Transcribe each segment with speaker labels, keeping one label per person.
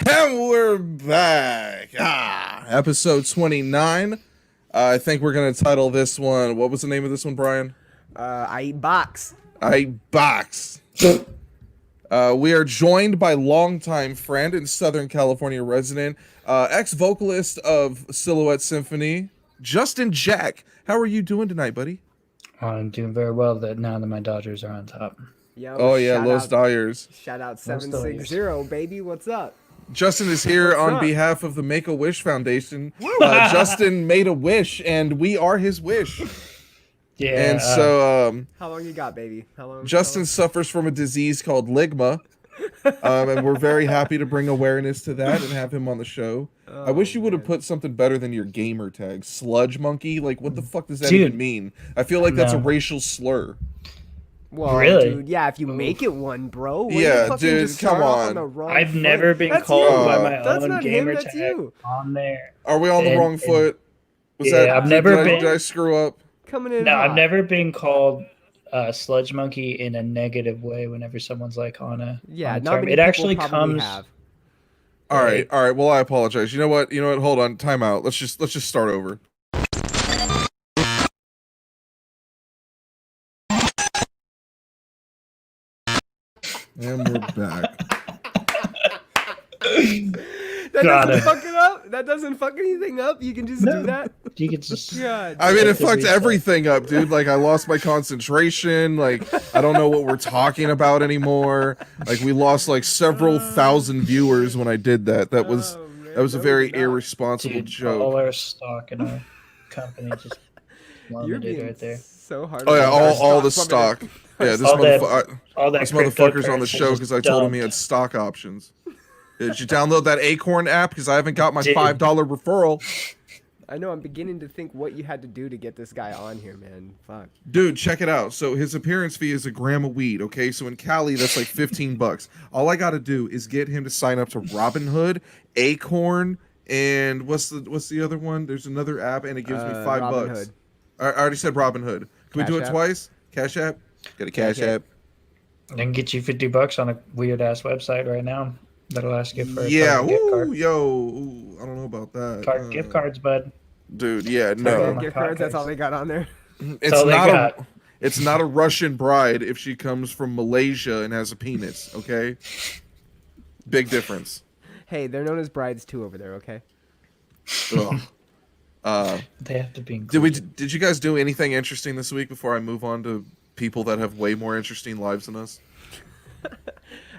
Speaker 1: And we're back. Episode 29. I think we're going to title this one. What was the name of this one, Brian?
Speaker 2: I eat box.
Speaker 1: I box. We are joined by longtime friend and Southern California resident, ex-vocalist of Silhouette Symphony, Justin Jack. How are you doing tonight, buddy?
Speaker 3: I'm doing very well now that my Dodgers are on top.
Speaker 2: Yo,
Speaker 1: Oh, yeah, Los Dyers.
Speaker 2: Shout out 760, baby. What's up?
Speaker 1: Justin is here on behalf of the Make-A-Wish Foundation. Justin made a wish, and we are his wish.
Speaker 3: Yeah.
Speaker 1: And so,
Speaker 2: how long you got, baby? How long?
Speaker 1: Justin suffers from a disease called ligma, and we're very happy to bring awareness to that and have him on the show. I wish you would have put something better than your gamer tag, Sludge Monkey. Like, what the fuck does that even mean? I feel like that's a racial slur.
Speaker 2: Well,
Speaker 3: really?
Speaker 2: Dude, yeah, if you make it one, bro.
Speaker 1: Yeah, dude, come on.
Speaker 3: I've never been called by my
Speaker 2: that's
Speaker 3: own
Speaker 2: not
Speaker 3: gamer
Speaker 2: him, that's
Speaker 3: tag
Speaker 2: you.
Speaker 3: on there.
Speaker 1: Are we on the wrong foot? Was
Speaker 3: yeah,
Speaker 1: that,
Speaker 3: I've never been.
Speaker 1: Did I screw up?
Speaker 2: Coming in.
Speaker 3: No,
Speaker 2: hot.
Speaker 3: I've never been called Sludge Monkey in a negative way whenever someone's like on a.
Speaker 2: Yeah,
Speaker 3: on a
Speaker 2: not
Speaker 3: term.
Speaker 2: many
Speaker 3: It
Speaker 2: people
Speaker 3: actually
Speaker 2: probably
Speaker 3: comes.
Speaker 2: have.
Speaker 1: All right. Well, I apologize. You know what? Hold on. Time out. Let's just start over. And we're back.
Speaker 2: That doesn't fuck it up. That doesn't fuck anything up. You can just do that.
Speaker 3: You can just.
Speaker 2: God.
Speaker 1: I mean, it fucked everything up, dude. Like, I lost my concentration. Like, I don't know what we're talking about anymore. Like, we lost like several thousand viewers when I did that. That was a very irresponsible joke.
Speaker 3: All our stock in our company just plummeted right there.
Speaker 2: So hard.
Speaker 1: Oh yeah, all the stock. Yeah, this motherfucker's on the show because I told him he had stock options. Did you download that Acorn app? Because I haven't got my $5 referral.
Speaker 2: I know. I'm beginning to think what you had to do to get this guy on here, man. Fuck.
Speaker 1: Dude, check it out. So his appearance fee is a gram of weed. Okay, so in Cali that's like $15. All I got to do is get him to sign up to Robinhood, Acorn, and what's the other one? There's another app, and it gives me $5. I already said Robinhood. Can we do it twice? Cash App. Got a Cash App.
Speaker 3: I can get you $50 on a weird ass website right now. That'll ask you for a
Speaker 1: gift
Speaker 3: card.
Speaker 1: I don't know about that.
Speaker 3: Gift cards, bud.
Speaker 1: Dude, yeah, no.
Speaker 2: Gift cards, that's all they got on there.
Speaker 1: It's not a Russian bride if she comes from Malaysia and has a penis, okay? Big difference.
Speaker 2: Hey, they're known as brides too over there, okay?
Speaker 1: Ugh.
Speaker 3: They have to be included.
Speaker 1: Did you guys do anything interesting this week before I move on to people that have way more interesting lives than us?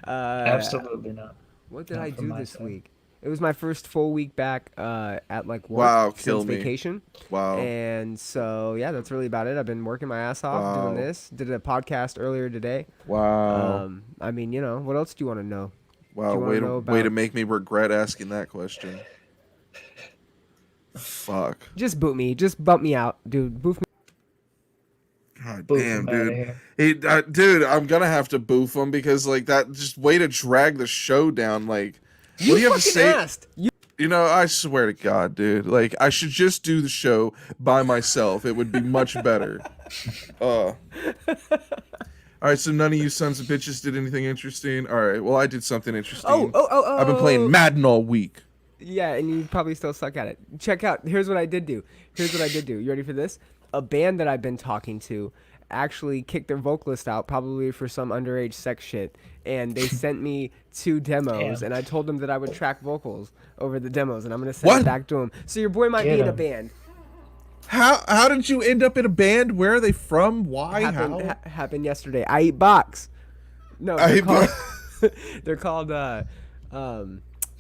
Speaker 3: Absolutely not.
Speaker 2: What did I do this week? It was my first full week back at like work since vacation.
Speaker 1: Wow.
Speaker 2: And so yeah, that's really about it. I've been working my ass off doing this. Did a podcast earlier today.
Speaker 1: Wow.
Speaker 2: I mean, what else do you want to know?
Speaker 1: Wow, way to make me regret asking that question. Fuck.
Speaker 2: Just boot me. Just bump me out, dude. Boof me.
Speaker 1: God damn, dude. Dude, I'm gonna have to boof him because like that just way to drag the show down. Like, what do you have to say?
Speaker 2: Asked.
Speaker 1: I swear to God, dude. Like, I should just do the show by myself. It would be much better. All right, so none of you sons of bitches did anything interesting. All right, well, I did something interesting.
Speaker 2: Oh!
Speaker 1: I've been playing Madden all week.
Speaker 2: Yeah, and you probably still suck at it. Check out. Here's what I did do. You ready for this? A band that I've been talking to actually kicked their vocalist out, probably for some underage sex shit. And they sent me 2 demos, and I told them that I would track vocals over the demos, and I'm gonna send it back to them. So your boy might be in a band.
Speaker 1: How did you end up in a band? Where are they from? Why?
Speaker 2: Happened yesterday. I eat box. No, they're called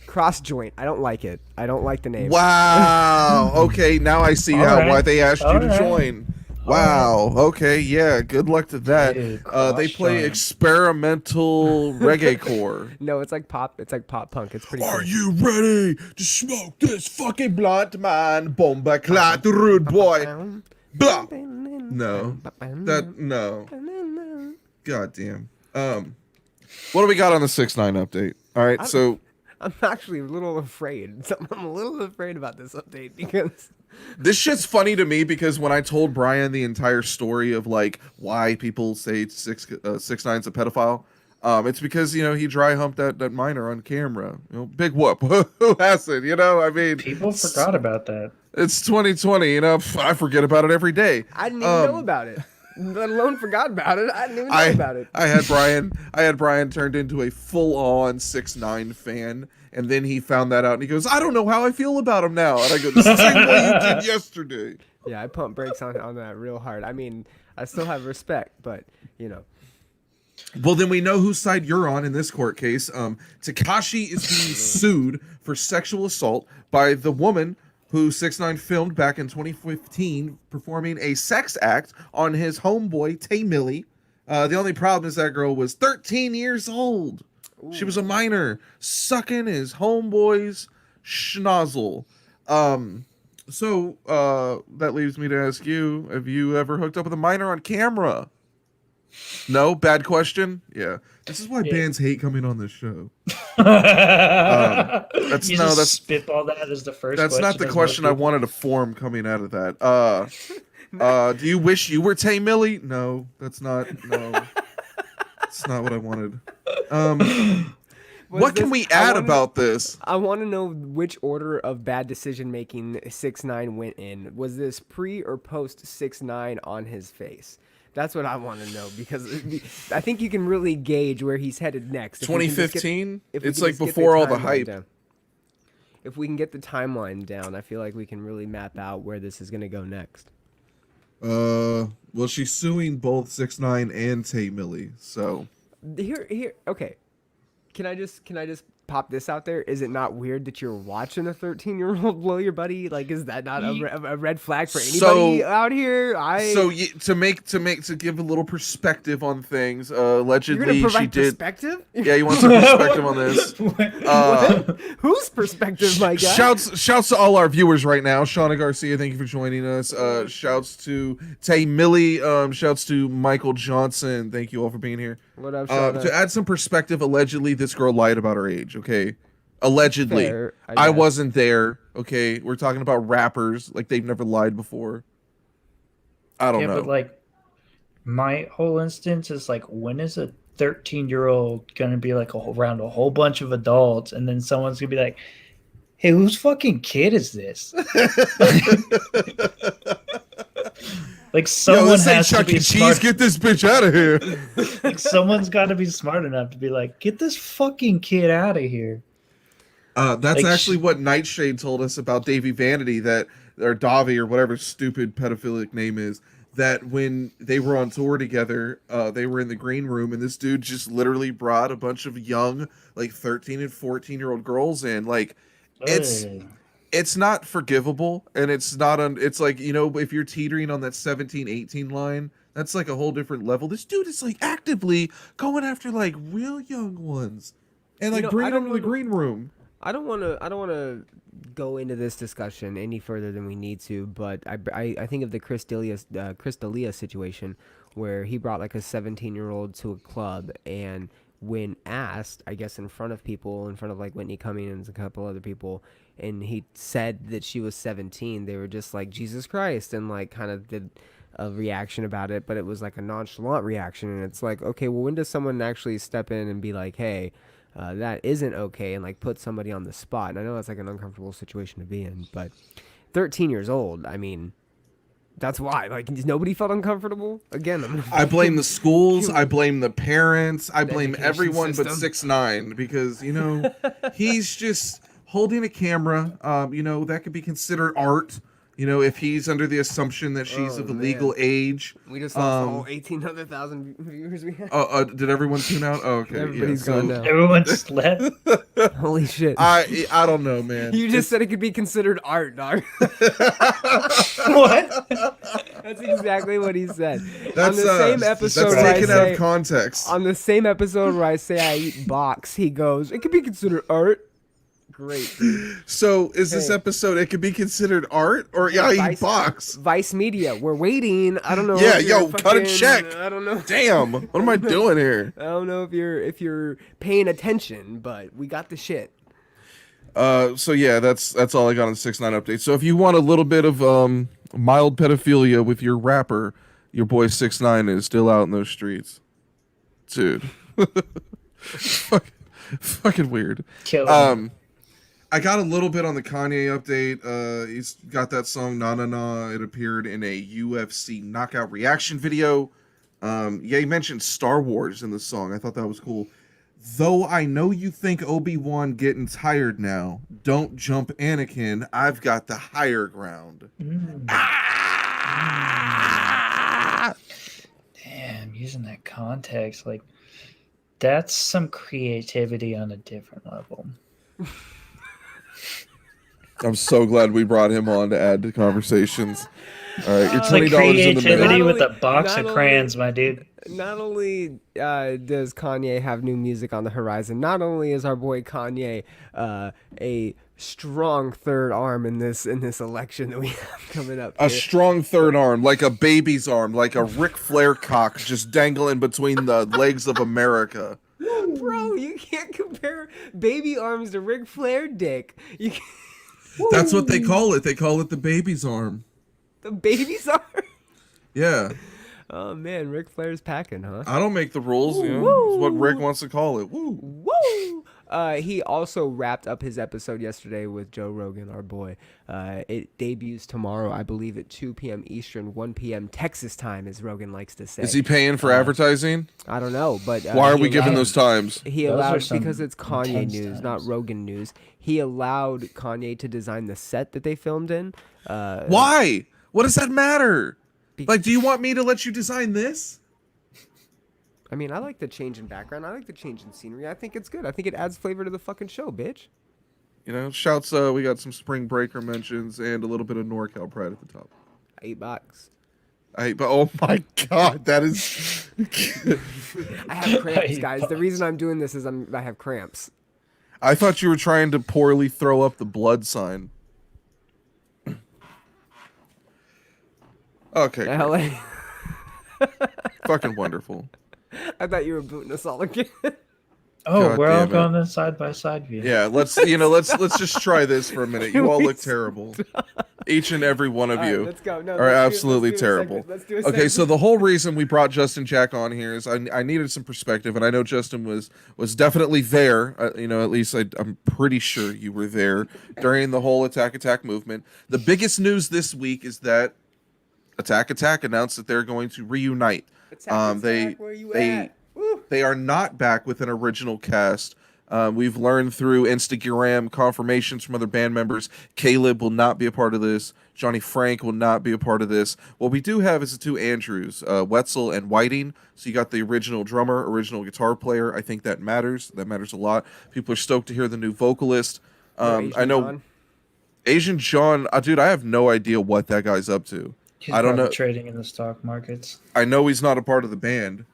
Speaker 2: Cross Joint. I don't like it. I don't like the name.
Speaker 1: Wow. Okay, now I see why they asked you to join. Wow. Okay, yeah. Good luck to that.
Speaker 3: Dude,
Speaker 1: they play experimental reggae core.
Speaker 2: No, it's like pop. It's like pop punk. It's pretty.
Speaker 1: Are you ready to smoke this fucking blunt, man? Bomba clat, rude boy. Blah. No. No. God damn. What do we got on the 6ix9ine update? All right, so
Speaker 2: I'm actually a little afraid. I'm a little afraid about this update because
Speaker 1: this shit's funny to me because when I told Brian the entire story of like why people say 6ix9ine's a pedophile, It's because he dry humped that minor on camera. Big whoop. Who hasn't? I mean,
Speaker 3: People forgot about that.
Speaker 1: it's 2020. I forget about it every day.
Speaker 2: I didn't even know about it. Let alone forgot about it. I didn't even know about it.
Speaker 1: I had Brian turned into a full-on 6ix9ine fan, and then he found that out, and he goes, "I don't know how I feel about him now." And I go, "The same way you did yesterday."
Speaker 2: Yeah, I pumped brakes on that real hard. I mean, I still have respect, but
Speaker 1: Well, then we know whose side you're on in this court case. Tekashi is being sued for sexual assault by the woman who 6ix9ine filmed back in 2015 performing a sex act on his homeboy, Tay Millie. The only problem is that girl was 13 years old. Ooh. She was a minor, sucking his homeboy's schnozzle. So that leaves me to ask you, have you ever hooked up with a minor on camera? No? Bad question? Yeah. This is why bands hate coming on this show. That's
Speaker 3: spitball that as the first.
Speaker 1: That's not the question I wanted to form coming out of that. Do you wish you were Tay Millie? No, that's not. No, it's not what I wanted. What can we add about this?
Speaker 2: I want to know which order of bad decision making 6ix9ine went in. Was this pre or post 6ix9ine on his face? That's what I want to know, because I think you can really gauge where he's headed next.
Speaker 1: 2015? It's like before all the hype.
Speaker 2: If we can get the timeline down, I feel like we can really map out where this is going to go next.
Speaker 1: Well, she's suing both 6ix9ine and Tay Millie, so.
Speaker 2: Here, okay. Can I just pop this out there? Is it not weird that you're watching a 13-year-old blow your buddy? Like, is that not a red flag for anybody out here?
Speaker 1: To give a little perspective on things, allegedly she did.
Speaker 2: Perspective?
Speaker 1: Yeah, you want some perspective on this?
Speaker 2: Whose perspective, my guy?
Speaker 1: Shouts to all our viewers right now. Shauna Garcia, thank you for joining us. Shouts to Tay Millie. Shouts to Michael Johnson. Thank you all for being here.
Speaker 2: What up, Shauna?
Speaker 1: To add some perspective, allegedly this girl lied about her age. Okay, allegedly.
Speaker 2: Fair,
Speaker 1: I wasn't there. Okay, we're talking about rappers like they've never lied before. I don't know.
Speaker 3: But like, my whole instance is like, when is a 13-year-old gonna be like around a whole bunch of adults, and then someone's gonna be like, "Hey, whose fucking kid is this?" Like, someone has to be smart.
Speaker 1: Get this bitch out of here.
Speaker 3: Like, someone's got to be smart enough to be like, "Get this fucking kid out of here."
Speaker 1: That's actually what Nightshade told us about Davey Vanity, or Davi, or whatever stupid pedophilic name is, that when they were on tour together, they were in the green room, and this dude just literally brought a bunch of young, like 13 and 14-year-old girls in. Like, it's not forgivable, and it's not it's like, if you're teetering on that 17-18 line, that's like a whole different level. This dude is like actively going after like real young ones and like bringing them to the green room.
Speaker 2: I don't want to go into this discussion any further than we need to, but I think of the Chris D'Elia situation, where he brought like a 17-year-old to a club, and when asked, I guess in front of people, in front of like Whitney Cummings and a couple other people, and he said that she was 17, they were just like, Jesus Christ, and like kind of did a reaction about it, but it was like a nonchalant reaction. And it's like, okay, well, when does someone actually step in and be like, hey, that isn't okay, and like put somebody on the spot? And I know that's like an uncomfortable situation to be in, but 13 years old, I mean, that's why. Like, nobody felt uncomfortable. Again,
Speaker 1: I blame the schools. I blame the parents. I blame everyone
Speaker 2: system.
Speaker 1: But 6ix9ine, because he's just holding a camera. That could be considered art. If he's under the assumption that she's of a legal age.
Speaker 2: We just lost the whole 1,800,000 viewers we had.
Speaker 1: Did everyone tune out? Oh, okay.
Speaker 2: Everybody's gone now.
Speaker 3: Everyone slept.
Speaker 2: Holy shit.
Speaker 1: I don't know, man.
Speaker 2: You just said it could be considered art, dog.
Speaker 3: What?
Speaker 2: That's exactly what he said.
Speaker 1: That's,
Speaker 2: on the same episode
Speaker 1: that's
Speaker 2: where
Speaker 1: taken out of context.
Speaker 2: On the same episode where I say I eat box, he goes, it could be considered art. Great. Dude.
Speaker 1: So is this episode, it could be considered art, or I eat box?
Speaker 2: Vice Media, we're waiting. I don't know.
Speaker 1: Yeah, cut a check.
Speaker 2: I don't know.
Speaker 1: Damn, what am I doing here?
Speaker 2: I don't know if you're paying attention, but we got the shit.
Speaker 1: So yeah, that's all I got on 6ix9ine update. So if you want a little bit of mild pedophilia with your rapper, your boy 6ix9ine is still out in those streets, dude. Fucking weird.
Speaker 3: Killing
Speaker 1: I got a little bit on the Kanye update. He's got that song "Na Na Na." It appeared in a UFC knockout reaction video. Yeah, he mentioned Star Wars in the song. I thought that was cool. Though I know you think Obi-Wan getting tired now. Don't jump, Anakin. I've got the higher ground. Ah!
Speaker 3: Damn, using that context, like that's some creativity on a different level.
Speaker 1: I'm so glad we brought him on to add to conversations. All right, you're
Speaker 3: It's like
Speaker 1: $20 in the
Speaker 3: creativity
Speaker 1: mail.
Speaker 3: with a box
Speaker 2: not
Speaker 3: of crayons, my dude.
Speaker 2: Not only does Kanye have new music on the horizon, not only is our boy Kanye a strong third arm in this election that we have coming up.
Speaker 1: A
Speaker 2: here.
Speaker 1: strong third arm, like a baby's arm, like a Ric Flair cock just dangling between the legs of America.
Speaker 2: Bro, you can't compare baby arms to Ric Flair dick. You can't,
Speaker 1: That's what they call it. They call it the baby's arm.
Speaker 2: the baby's arm.
Speaker 1: Yeah.
Speaker 2: Oh man, Ric Flair's packing, huh?
Speaker 1: I don't make the rules, you know. It's what Rick wants to call it. Woo.
Speaker 2: Woo! He also wrapped up his episode yesterday with Joe Rogan, our boy. It debuts tomorrow, I believe, at 2 p.m. Eastern, 1 p.m. Texas time, as Rogan likes to say.
Speaker 1: Is he paying for advertising?
Speaker 2: I don't know, but
Speaker 1: Why are we giving those times?
Speaker 2: He
Speaker 3: Those
Speaker 2: allowed
Speaker 3: are some
Speaker 2: because it's Kanye
Speaker 3: intense
Speaker 2: news,
Speaker 3: times.
Speaker 2: not Rogan news. He allowed Kanye to design the set that they filmed in.
Speaker 1: Why? What does that matter? Like, do you want me to let you design this?
Speaker 2: I mean, I like the change in background. I like the change in scenery. I think it's good. I think it adds flavor to the fucking show, bitch.
Speaker 1: You know, shouts, we got some Spring Breaker mentions and a little bit of NorCal pride at the top.
Speaker 2: $8.
Speaker 1: But oh my god, that is...
Speaker 2: I have cramps, guys. The reason I'm doing this is I have cramps.
Speaker 1: I thought you were trying to poorly throw up the blood sign. Okay.
Speaker 2: LA.
Speaker 1: Fucking wonderful.
Speaker 2: I thought you were booting us all again.
Speaker 3: Oh,
Speaker 1: God
Speaker 3: we're all
Speaker 1: damn it.
Speaker 3: going in side by side view.
Speaker 1: Yeah, let's just try this for a minute. You all look terrible. Each and every one of
Speaker 2: All right,
Speaker 1: you
Speaker 2: let's go. No,
Speaker 1: are
Speaker 2: let's do-
Speaker 1: absolutely
Speaker 2: let's do a
Speaker 1: terrible.
Speaker 2: segment. Let's do a
Speaker 1: Okay,
Speaker 2: segment.
Speaker 1: so the whole reason we brought Justin Jack on here is I needed some perspective, and I know Justin was definitely there. You know, at least I'm pretty sure you were there during the whole Attack movement. The biggest news this week is that Attack announced that they're going to reunite.
Speaker 2: Attack, where you at? Woo.
Speaker 1: They are not back with an original cast. We've learned through Instagram confirmations from other band members. Caleb will not be a part of this. Johnny Frank will not be a part of this. What we do have is the two Andrews, Wetzel and Whiting. So you got the original drummer, original guitar player. I think that matters. That matters a lot. People are stoked to hear the new vocalist.
Speaker 2: Asian
Speaker 1: I know
Speaker 2: John.
Speaker 1: Asian John, dude, I have no idea what that guy's up to.
Speaker 3: He's
Speaker 1: I don't
Speaker 3: probably
Speaker 1: know.
Speaker 3: trading in the stock markets.
Speaker 1: I know he's not a part of the band.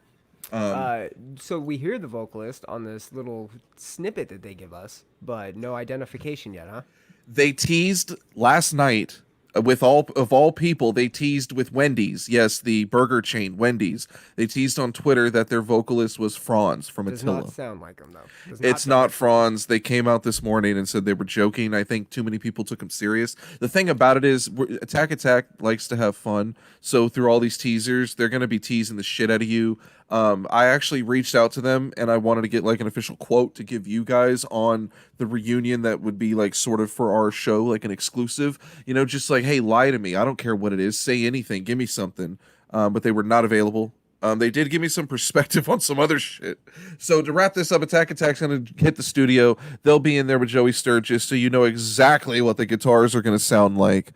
Speaker 2: So we hear the vocalist on this little snippet that they give us, but no identification yet, huh?
Speaker 1: They teased last night with all people. They teased with Wendy's. Yes, the burger chain Wendy's. They teased on Twitter that their vocalist was Franz from
Speaker 2: Does
Speaker 1: Attila.
Speaker 2: not sound like him though. Does
Speaker 1: It's
Speaker 2: sound
Speaker 1: not
Speaker 2: like-
Speaker 1: Franz. They came out this morning and said they were joking. I think too many people took him serious. The thing about it is, Attack likes to have fun. So through all these teasers, they're going to be teasing the shit out of you. I actually reached out to them and I wanted to get like an official quote to give you guys on the reunion that would be like sort of for our show, like an exclusive, you know, just like, hey, lie to me. I don't care what it is. Say anything. Give me something. But they were not available. They did give me some perspective on some other shit. So to wrap this up, Attack's going to hit the studio. They'll be in there with Joey Sturgis, so you know exactly what the guitars are going to sound like.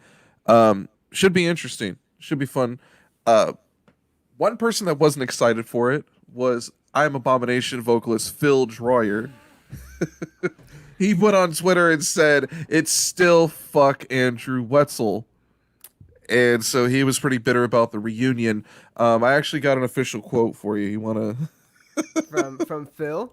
Speaker 1: Should be interesting. Should be fun. One person that wasn't excited for it was I Am Abomination vocalist Phil Droyer. He went on Twitter and said, it's still fuck Andrew Wetzel. And so he was pretty bitter about the reunion. I actually got an official quote for you. You want to...
Speaker 2: from Phil?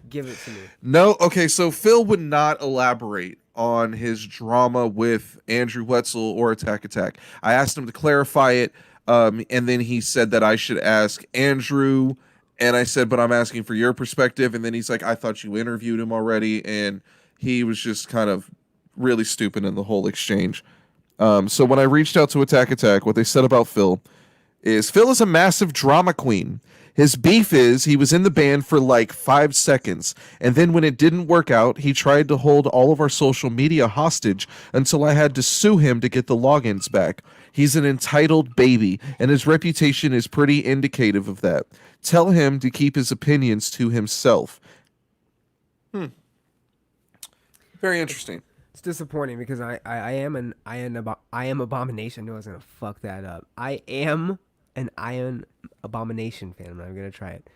Speaker 2: Give it to me.
Speaker 1: No? Okay, so Phil would not elaborate on his drama with Andrew Wetzel or Attack. I asked him to clarify it, and then he said that I should ask Andrew, and I said, but I'm asking for your perspective, and then he's like, I thought you interviewed him already, and he was just kind of really stupid in the whole exchange. So when I reached out to Attack, what they said about Phil is Phil is a massive drama queen. His beef is he was in the band for like 5 seconds, and then when it didn't work out, he tried to hold all of our social media hostage until I had to sue him to get the logins back. He's an entitled baby, and his reputation is pretty indicative of that. Tell him to keep his opinions to himself. Very interesting.
Speaker 2: It's disappointing because I am Abomination. I knew I was gonna fuck that up. I am an Iron Abomination fan. I'm gonna try it.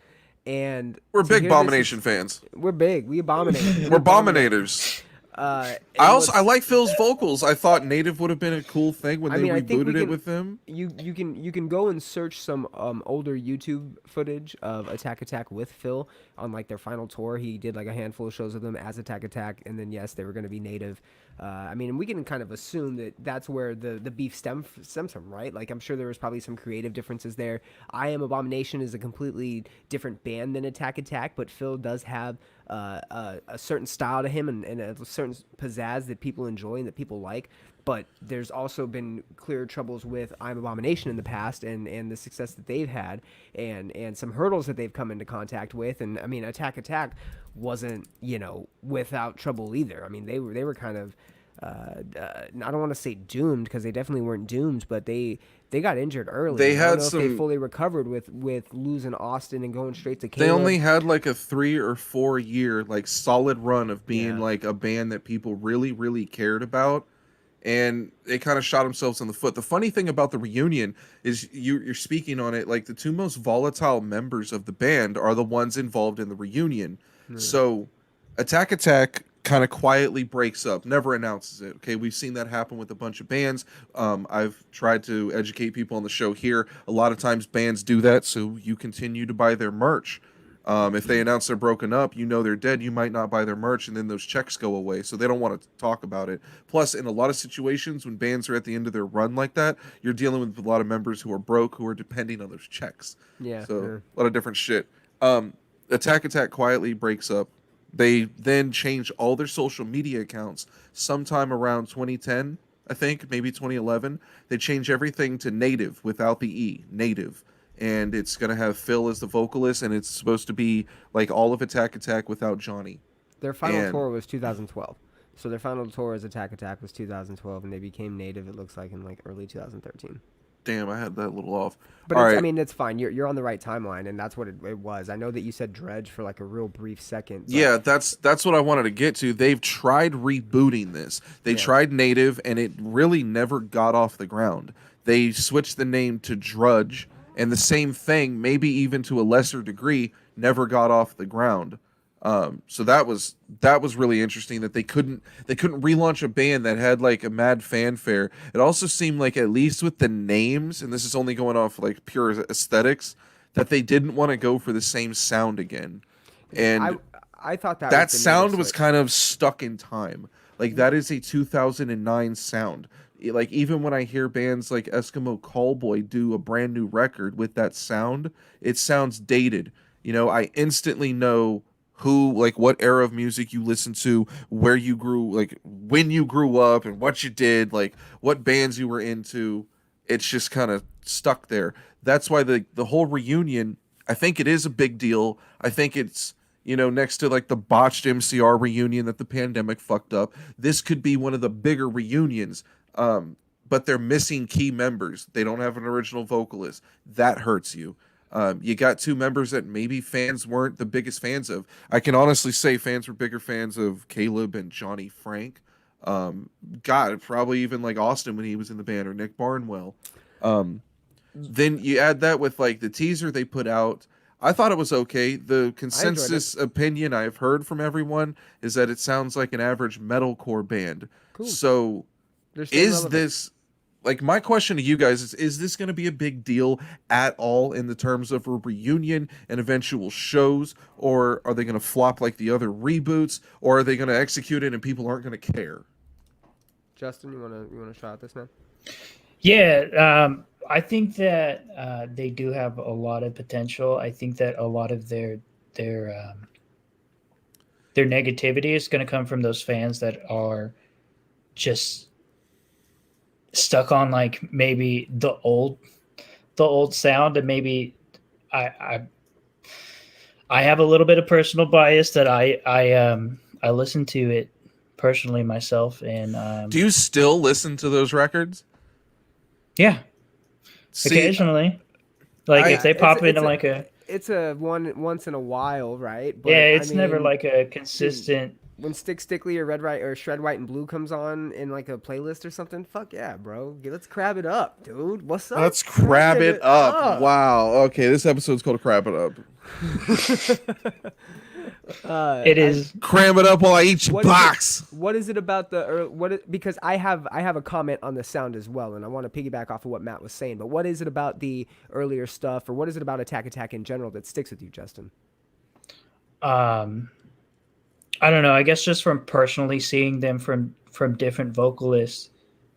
Speaker 2: And
Speaker 1: We're
Speaker 2: to
Speaker 1: big
Speaker 2: hear this
Speaker 1: Abomination
Speaker 2: is-
Speaker 1: fans.
Speaker 2: We're big. We abominate.
Speaker 1: We're Abominators.
Speaker 2: And
Speaker 1: I
Speaker 2: what's-
Speaker 1: like Phil's vocals. I thought Native would have been a cool thing when
Speaker 2: I
Speaker 1: they
Speaker 2: mean, I think we
Speaker 1: rebooted it
Speaker 2: can-
Speaker 1: with him.
Speaker 2: You can go and search some older YouTube footage of Attack Attack with Phil on like their final tour. He did like a handful of shows with them as Attack Attack, and then yes, they were going to be Native. I mean, we can kind of assume that that's where the beef stems from, right? Like I'm sure there was probably some creative differences there. I Am Abomination is a completely different band than Attack Attack, but Phil does have a certain style to him and a certain pizzazz that people enjoy and that people like. But there's also been clear troubles with I'm Abomination in the past and the success that they've had and some hurdles that they've come into contact with. And I mean, Attack Attack wasn't, without trouble either. I mean, they were kind of, I don't want to say doomed because they definitely weren't doomed, but they got injured early.
Speaker 1: They
Speaker 2: I don't
Speaker 1: had
Speaker 2: know if
Speaker 1: some-
Speaker 2: they fully recovered with losing Austin and going straight to
Speaker 1: They
Speaker 2: Caleb.
Speaker 1: only had like a 3 or 4 year like solid run of being
Speaker 2: Yeah.
Speaker 1: like a band that people really, really cared about. And they kind of shot themselves in the foot. The funny thing about the reunion is you're speaking on it, like the two most volatile members of the band are the ones involved in the reunion. So Attack Attack kind of quietly breaks up, never announces it. Okay, we've seen that happen with a bunch of bands. I've tried to educate people on the show here. A lot of times bands do that so you continue to buy their merch. If they announce they're broken up, they're dead, you might not buy their merch, and then those checks go away. So they don't want to talk about it. Plus, in a lot of situations, when bands are at the end of their run like that, you're dealing with a lot of members who are broke, who are depending on those checks.
Speaker 2: Yeah.
Speaker 1: So
Speaker 2: yeah.
Speaker 1: a lot of different shit. Attack Attack quietly breaks up. They then change all their social media accounts sometime around 2010, I think, maybe 2011. They change everything to Native without the E, Native. And it's going to have Phil as the vocalist, and it's supposed to be like all of Attack Attack without Johnny.
Speaker 2: Their final
Speaker 1: And-
Speaker 2: tour was 2012. So their final tour as Attack Attack was 2012, and they became Native, it looks like, in like early 2013.
Speaker 1: Damn, I had that a little off.
Speaker 2: But
Speaker 1: All
Speaker 2: it's,
Speaker 1: right.
Speaker 2: I mean, it's fine. You're on the right timeline, and that's what it was. I know that you said Dredge for like a real brief second. But
Speaker 1: Yeah, that's what I wanted to get to. They've tried rebooting this. They
Speaker 2: Yeah.
Speaker 1: tried Native, and it really never got off the ground. They switched the name to Drudge, and the same thing, maybe even to a lesser degree, never got off the ground. So that was really interesting that they couldn't relaunch a band that had like a mad fanfare. It also seemed like, at least with the names, and this is only going off like pure aesthetics, that they didn't want to go for the same sound again. And
Speaker 2: I thought that
Speaker 1: that
Speaker 2: was the
Speaker 1: sound
Speaker 2: Native
Speaker 1: was
Speaker 2: switch.
Speaker 1: kind of stuck in time. Like that is a 2009 sound. Like even when I hear bands like Eskimo Callboy do a brand new record with that sound, it sounds dated. I instantly know who, like, what era of music you listen to, where you grew, like when you grew up and what you did, like what bands you were into. It's just kind of stuck there. That's why the whole reunion, I think it is a big deal. I think it's, next to like the botched MCR reunion that the pandemic fucked up, this could be one of the bigger reunions. But they're missing key members. They don't have an original vocalist. That hurts you. You got two members that maybe fans weren't the biggest fans of. I can honestly say fans were bigger fans of Caleb and Johnny Frank. God, probably even like Austin when he was in the band, or Nick Barnwell. Then you add that with like the teaser they put out. I thought it was okay. The consensus opinion I've heard from everyone is that it sounds like an average metalcore band.
Speaker 2: Cool.
Speaker 1: So
Speaker 2: They're still
Speaker 1: is
Speaker 2: relevant.
Speaker 1: this, like, my question to you guys is this going to be a big deal at all in the terms of a reunion and eventual shows, or are they going to flop like the other reboots, or are they going to execute it and people aren't going to care?
Speaker 2: Justin, you wanna shot at this now?
Speaker 3: Yeah, I think that they do have a lot of potential. I think that a lot of their negativity is going to come from those fans that are just stuck on like maybe the old the old sound, and maybe I I have a little bit of personal bias that I listen to it personally myself, and
Speaker 1: Do you still listen to those records?
Speaker 3: yeah,
Speaker 1: See,
Speaker 3: occasionally, like
Speaker 1: I
Speaker 3: if they pop into
Speaker 2: it's
Speaker 3: like a
Speaker 2: it's a one once in a while, right?
Speaker 3: yeah,
Speaker 2: But I
Speaker 3: it's never
Speaker 2: mean,
Speaker 3: like a
Speaker 2: dude,
Speaker 3: consistent.
Speaker 2: when Stick Stickly or Red Right or Shred White and Blue comes on in like a playlist or something, fuck yeah, bro. Let's crab it up, dude. What's up?
Speaker 1: let's crab it up.
Speaker 2: Up.
Speaker 1: Wow. Okay, this episode's called Crab It Up.
Speaker 3: It is
Speaker 1: Cram it up while I eat your
Speaker 2: What is
Speaker 1: box.
Speaker 2: what is it about because I have a comment on the sound as well, and I want to piggyback off of what Matt was saying. But what is it about the earlier stuff, or what is it about Attack Attack in general that sticks with you, Justin?
Speaker 3: um I don't know. I guess just from personally seeing them from different vocalists,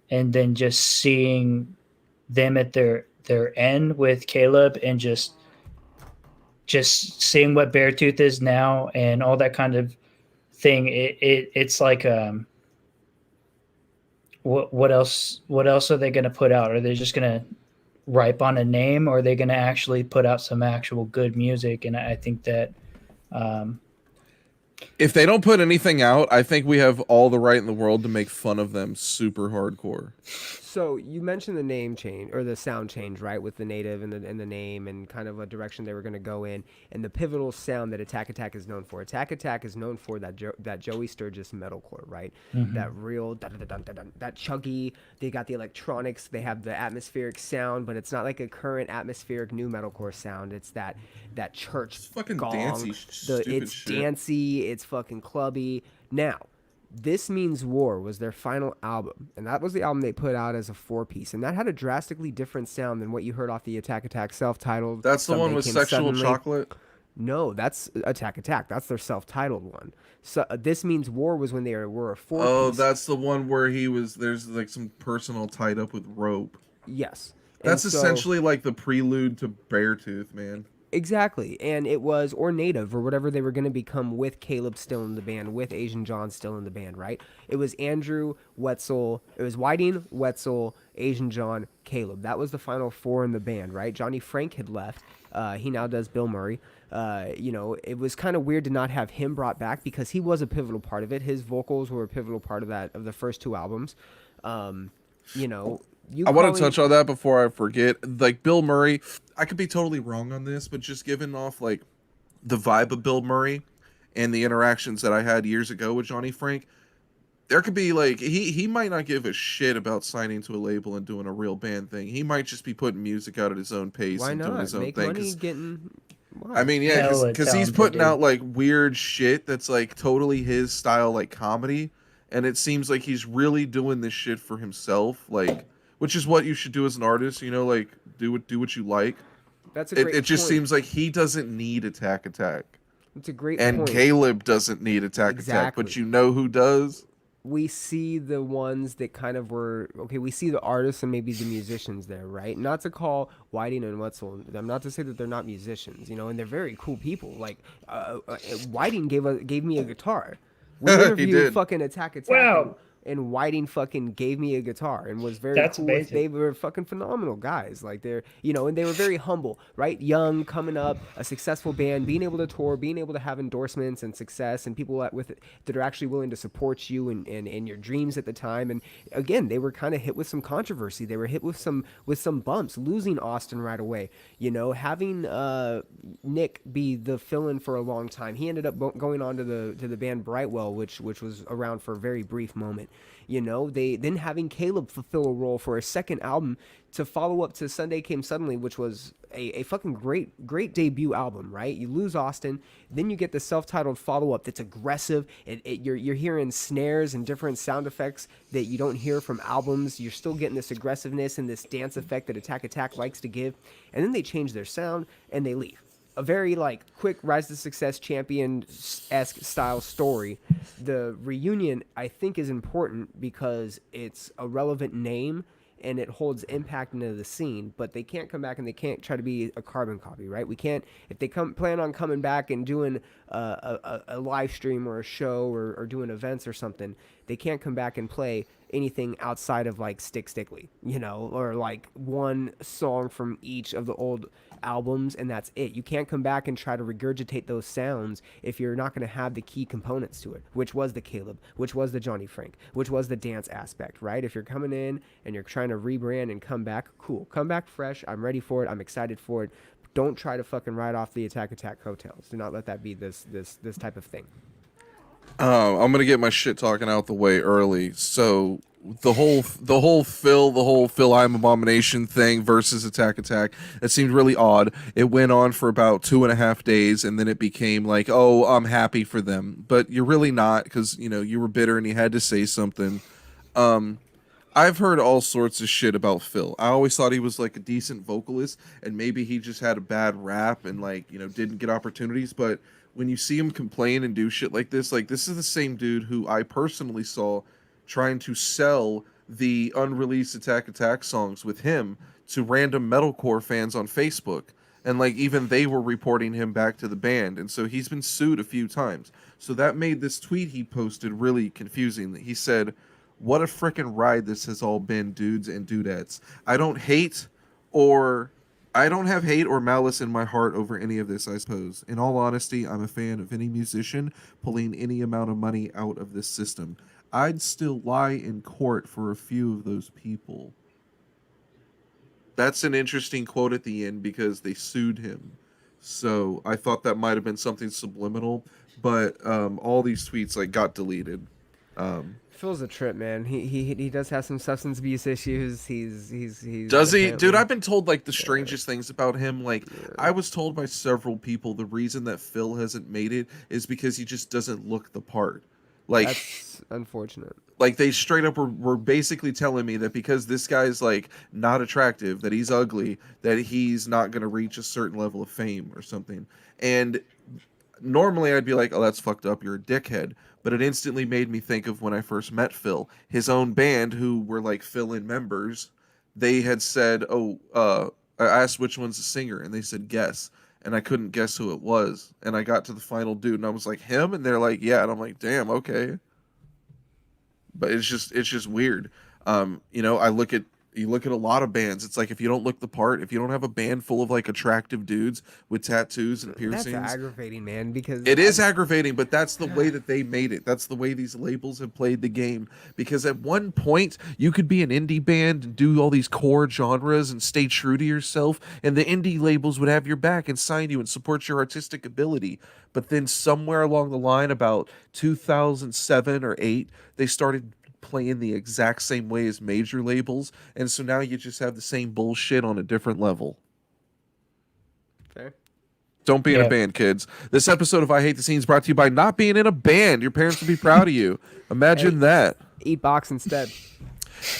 Speaker 3: and then just seeing them at their end with Caleb, and just seeing what Beartooth is now and all that kind of thing. It's like what else are they going to put out? Are they just going to ripe on a name, or are they going to actually put out some actual good music? And I think that
Speaker 1: If they don't put anything out, I think we have all the right in the world to make fun of them super hardcore.
Speaker 2: So you mentioned the name change or the sound change, right, with the native and the name and kind of a direction they were going to go in, and the pivotal sound that Attack Attack is known for. Attack Attack is known for that Joey Sturgis metalcore, right? That real that chuggy. They got the electronics. They have the atmospheric sound, but it's not like a current atmospheric new metalcore sound. It's that church
Speaker 1: It's fucking
Speaker 2: gong.
Speaker 1: dancey, stupid
Speaker 2: It's
Speaker 1: shit.
Speaker 2: dancey. It's fucking clubby. Now, This Means War was their final album, and that was the album they put out as a 4-piece, and that had a drastically different sound than what you heard off the Attack Attack self-titled.
Speaker 1: That's the one with Sexual Chocolate?
Speaker 2: No, that's Attack Attack. That's their self-titled one. So This Means War was when they were a 4-piece.
Speaker 1: Oh, that's the one where there's like some personal tied up with rope.
Speaker 2: Yes.
Speaker 1: That's
Speaker 2: And so-
Speaker 1: essentially like the prelude to Beartooth, man.
Speaker 2: Exactly, and it was or Native or whatever they were going to become with Caleb still in the band, with Asian John still in the band, right? It was Andrew, Wetzel, it was Whiting, Wetzel, Asian John, Caleb. That was the final 4 in the band, right? Johnny Frank had left. He now does Bill Murray. It was kind of weird to not have him brought back because he was a pivotal part of it. His vocals were a pivotal part of the first 2 albums.
Speaker 1: I want to touch on that before I forget. Like Bill Murray, I could be totally wrong on this, but just given off like the vibe of Bill Murray and the interactions that I had years ago with Johnny Frank, there could be like he might not give a shit about signing to a label and doing a real band thing. He might just be putting music out at his own pace
Speaker 2: Why
Speaker 1: and
Speaker 2: not?
Speaker 1: doing his own
Speaker 2: Make
Speaker 1: thing.
Speaker 2: money getting. Why?
Speaker 1: I mean, yeah,
Speaker 3: Hella
Speaker 1: because he's
Speaker 3: talented,
Speaker 1: putting
Speaker 3: dude.
Speaker 1: out like weird shit that's like totally his style, like comedy, and it seems like he's really doing this shit for himself, like, which is what you should do as an artist, like do what you like.
Speaker 2: That's a great
Speaker 1: It just
Speaker 2: point.
Speaker 1: seems like he doesn't need Attack Attack,
Speaker 2: It's a great
Speaker 1: and
Speaker 2: point.
Speaker 1: Caleb doesn't need Attack Attack, but
Speaker 2: Exactly.
Speaker 1: you know who does?
Speaker 2: We see the ones that kind of were okay. We see the artists and maybe the musicians there, right? Not to call Whiting and Wetzel. I'm not to say that they're not musicians, and they're very cool people. Like Whiting gave me a guitar. We
Speaker 1: He
Speaker 2: interviewed
Speaker 1: did.
Speaker 2: fucking Attack Attack.
Speaker 3: Wow.
Speaker 2: And Whiting fucking gave me a guitar and was very
Speaker 3: That's
Speaker 2: cool.
Speaker 3: amazing.
Speaker 2: They were fucking phenomenal guys. Like and they were very humble, right? Young, coming up, a successful band, being able to tour, being able to have endorsements and success, and people that are actually willing to support you and your dreams at the time. And again, they were kind of hit with some controversy. They were hit with some bumps, losing Austin right away. Having Nick be the fill-in for a long time. He ended up going on to the band Brightwell, which was around for a very brief moment. They then having Caleb fulfill a role for a second album to follow up to Sunday Came Suddenly, which was a fucking great debut album, right? You lose Austin, then you get the self-titled follow-up that's aggressive. You're hearing snares and different sound effects that you don't hear from albums. You're still getting this aggressiveness and this dance effect that Attack Attack likes to give. And then they change their sound and they leave. A very quick rise to success champion-esque style story. The reunion I think is important because it's a relevant name and it holds impact into the scene, but they can't come back and they can't try to be a carbon copy, right? We can't, if they plan on coming back and doing a live stream or a show or doing events or something, they can't come back and play anything outside of like Stickly, you know, or like one song from each of the old albums, and that's it. You can't come back and try to regurgitate those sounds if you're not going to have the key components to it, which was the Caleb, which was the Johnny Frank, which was the dance aspect, right? If you're coming in and you're trying to rebrand and come back, cool. Come back fresh. I'm ready for it. I'm excited for it. Don't try to fucking ride off the Attack coattails. Do not let that be this type of thing.
Speaker 1: I'm gonna get my shit talking out the way early. So the whole Phil I'm Abomination thing versus Attack, it seemed really odd. It went on for about 2.5 days, and then it became like, oh, I'm happy for them, but you're really not, because you were bitter and you had to say something. I've heard all sorts of shit about Phil. I always thought he was like a decent vocalist, and maybe he just had a bad rap and didn't get opportunities. But when you see him complain and do shit like this is the same dude who I personally saw trying to sell the unreleased Attack songs with him to random metalcore fans on Facebook. And even they were reporting him back to the band. And so he's been sued a few times. So that made this tweet he posted really confusing. He said, "What a frickin' ride this has all been, dudes and dudettes. I don't have hate or malice in my heart over any of this, I suppose. In all honesty, I'm a fan of any musician pulling any amount of money out of this system. I'd still lie in court for a few of those people." That's an interesting quote at the end because they sued him. So I thought that might have been something subliminal, but all these tweets got deleted.
Speaker 2: Phil's a trip, man. He does have some substance abuse issues. He's
Speaker 1: does he? Dude, I've been told the strangest things about him. I was told by several people the reason that Phil hasn't made it is because he just doesn't look the part.
Speaker 2: That's unfortunate.
Speaker 1: They straight up were basically telling me that because this guy's not attractive, that he's ugly, that he's not going to reach a certain level of fame or something. And normally I'd be like, oh, that's fucked up, you're a dickhead. But it instantly made me think of when I first met Phil. His own band, who were fill-in members, they had said, I asked which one's the singer, and they said guess. And I couldn't guess who it was. And I got to the final dude, and I was like, him? And they're like, yeah. And I'm like, damn, okay. But it's just weird. You look at a lot of bands. It's if you don't look the part, if you don't have a band full of attractive dudes with tattoos and piercings,
Speaker 2: that's aggravating, man. Because
Speaker 1: it is aggravating, but that's the way that they made it. That's the way these labels have played the game. Because at one point, you could be an indie band and do all these core genres and stay true to yourself, and the indie labels would have your back and sign you and support your artistic ability. But then somewhere along the line, about 2007 or 8, they started playing the exact same way as major labels, and so now you just have the same bullshit on a different level.
Speaker 2: Fair.
Speaker 1: Don't be in a band, kids. This episode of I Hate the Scene is brought to you by not being in a band. Your parents would be proud of you. Imagine that.
Speaker 2: Eat box instead.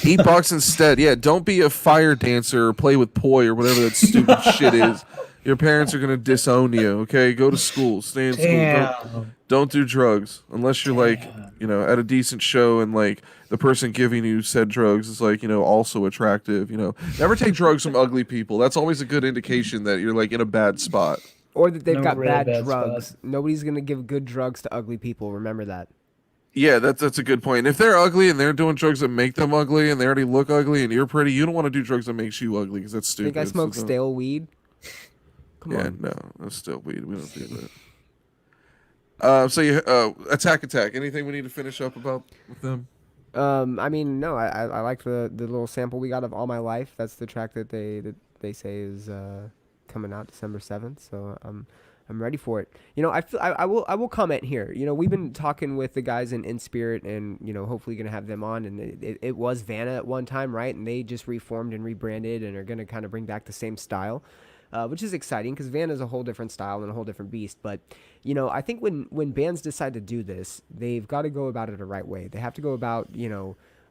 Speaker 1: Eat box instead. Yeah, don't be a fire dancer or play with poi or whatever that stupid shit is. Your parents are going to disown you, okay? Go to school. Stay in school. Don't do drugs unless you're at a decent show and the person giving you said drugs is also attractive, Never take drugs from ugly people. That's always a good indication that you're in a bad spot.
Speaker 2: Or that they've got bad drugs. Spot. Nobody's going to give good drugs to ugly people. Remember that.
Speaker 1: Yeah, that's a good point. If they're ugly and they're doing drugs that make them ugly and they already look ugly and you're pretty, you don't want to do drugs that makes you ugly because that's stupid.
Speaker 2: Think I smoke stale weed? Come on.
Speaker 1: No, that's still weed. We don't do that. So you Attack. Anything we need to finish up about with them?
Speaker 2: I mean, no. I like the little sample we got of All My Life. That's the track that they say is coming out December 7th. So I'm ready for it. I will comment here. We've been talking with the guys in Spirit, and hopefully gonna have them on. And it was Vanna at one time, right? And they just reformed and rebranded and are gonna kind of bring back the same style. Which is exciting because Van is a whole different style and a whole different beast. But, I think when bands decide to do this, they've got to go about it the right way. They have to go about,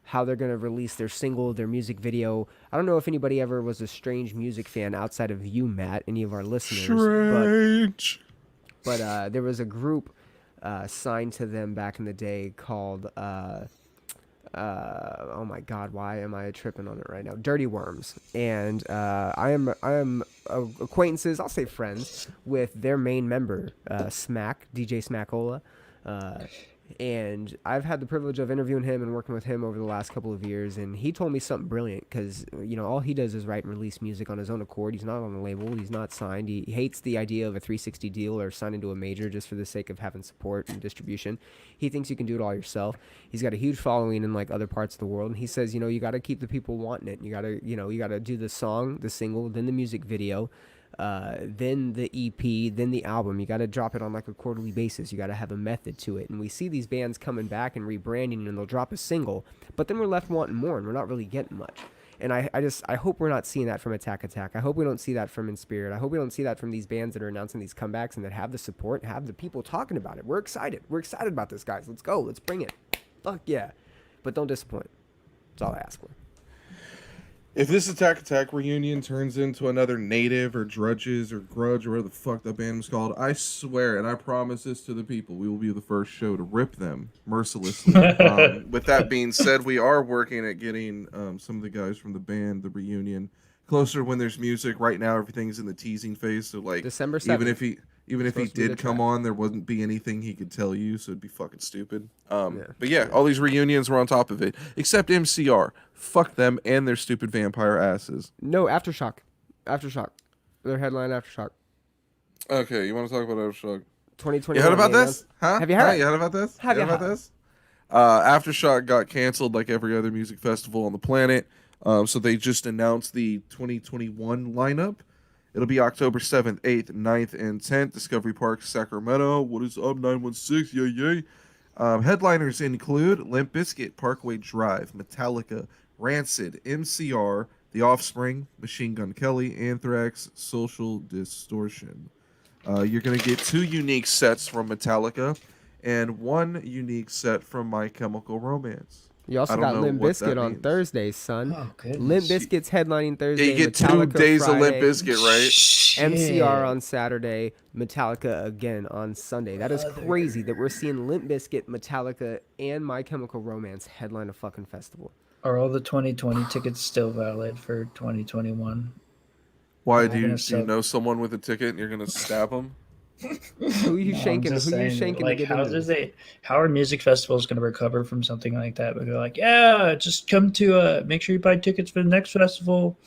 Speaker 2: how they're going to release their single, their music video. I don't know if anybody ever was a Strange music fan outside of you, Matt, any of our listeners.
Speaker 1: Strange.
Speaker 2: But there was a group signed to them back in the day called... oh my God, why am I tripping on it right now? Dirty Worms. And I am acquaintances, I'll say friends, with their main member, Smack, DJ Smackola. And I've had the privilege of interviewing him and working with him over the last couple of years, and he told me something brilliant because, all he does is write and release music on his own accord. He's not on a label. He's not signed. He hates the idea of a 360 deal or signing to a major just for the sake of having support and distribution. He thinks you can do it all yourself. He's got a huge following in like other parts of the world, and he says, you got to keep the people wanting it. You got to do the song, the single, then the music video, then the EP, then the album. You got to drop it on like a quarterly basis. You got to have a method to it. And we see these bands coming back and rebranding, and they'll drop a single, but then we're left wanting more, and we're not really getting much. And I hope we're not seeing that from Attack. I hope we don't see that from In Spirit. I hope we don't see that from these bands that are announcing these comebacks and that have the support, have the people talking about it. We're excited. We're excited about this, guys. Let's go. Let's bring it. Fuck yeah. But don't disappoint. That's all I ask for.
Speaker 1: If this Attack reunion turns into another Native or Drudges or Grudge or whatever the fuck that band was called, I swear, and I promise this to the people, we will be the first show to rip them mercilessly. With that being said, we are working at getting some of the guys from the band, the reunion, closer when there's music. Right now, everything's in the teasing phase, so like
Speaker 2: December 7th.
Speaker 1: Even if he did come on, there wouldn't be anything he could tell you, so it'd be fucking stupid. But yeah, all these reunions were on top of it, except MCR. Fuck them and their stupid vampire asses.
Speaker 2: No, Aftershock. Their headline Aftershock.
Speaker 1: Okay, you want to talk about Aftershock?
Speaker 2: 2021.
Speaker 1: You heard about this? Huh?
Speaker 2: Have you heard?
Speaker 1: You heard about this?
Speaker 2: Have you
Speaker 1: heard about
Speaker 2: heard?
Speaker 1: this? Aftershock got canceled like every other music festival on the planet. So they just announced the 2021 lineup. It'll be October 7th, 8th, 9th, and 10th. Discovery Park, Sacramento. What is up, 916? Yay. Headliners include Limp Bizkit, Parkway Drive, Metallica, Rancid, MCR, The Offspring, Machine Gun Kelly, Anthrax, Social Distortion. You're going to get 2 unique sets from Metallica and 1 unique set from My Chemical Romance.
Speaker 2: You also got Limp Bizkit on Thursday, son.
Speaker 3: Oh, goodness.
Speaker 2: Limp Bizkit's headlining Thursday.
Speaker 1: Yeah, you get
Speaker 2: Metallica
Speaker 1: 2 days
Speaker 2: Friday,
Speaker 1: of Limp Bizkit, right?
Speaker 3: Shit.
Speaker 2: MCR on Saturday, Metallica again on Sunday. That is crazy that we're seeing Limp Bizkit, Metallica, and My Chemical Romance headline a fucking festival.
Speaker 3: Are all the 2020 tickets still valid for 2021?
Speaker 1: Why do you know someone with a ticket and you're going to stab them?
Speaker 2: Who are you shanking? Who are you shanking
Speaker 3: like,
Speaker 2: to get into this?
Speaker 3: How are music festivals going to recover from something like that? But they're like, yeah, just come to make sure you buy tickets for the next festival.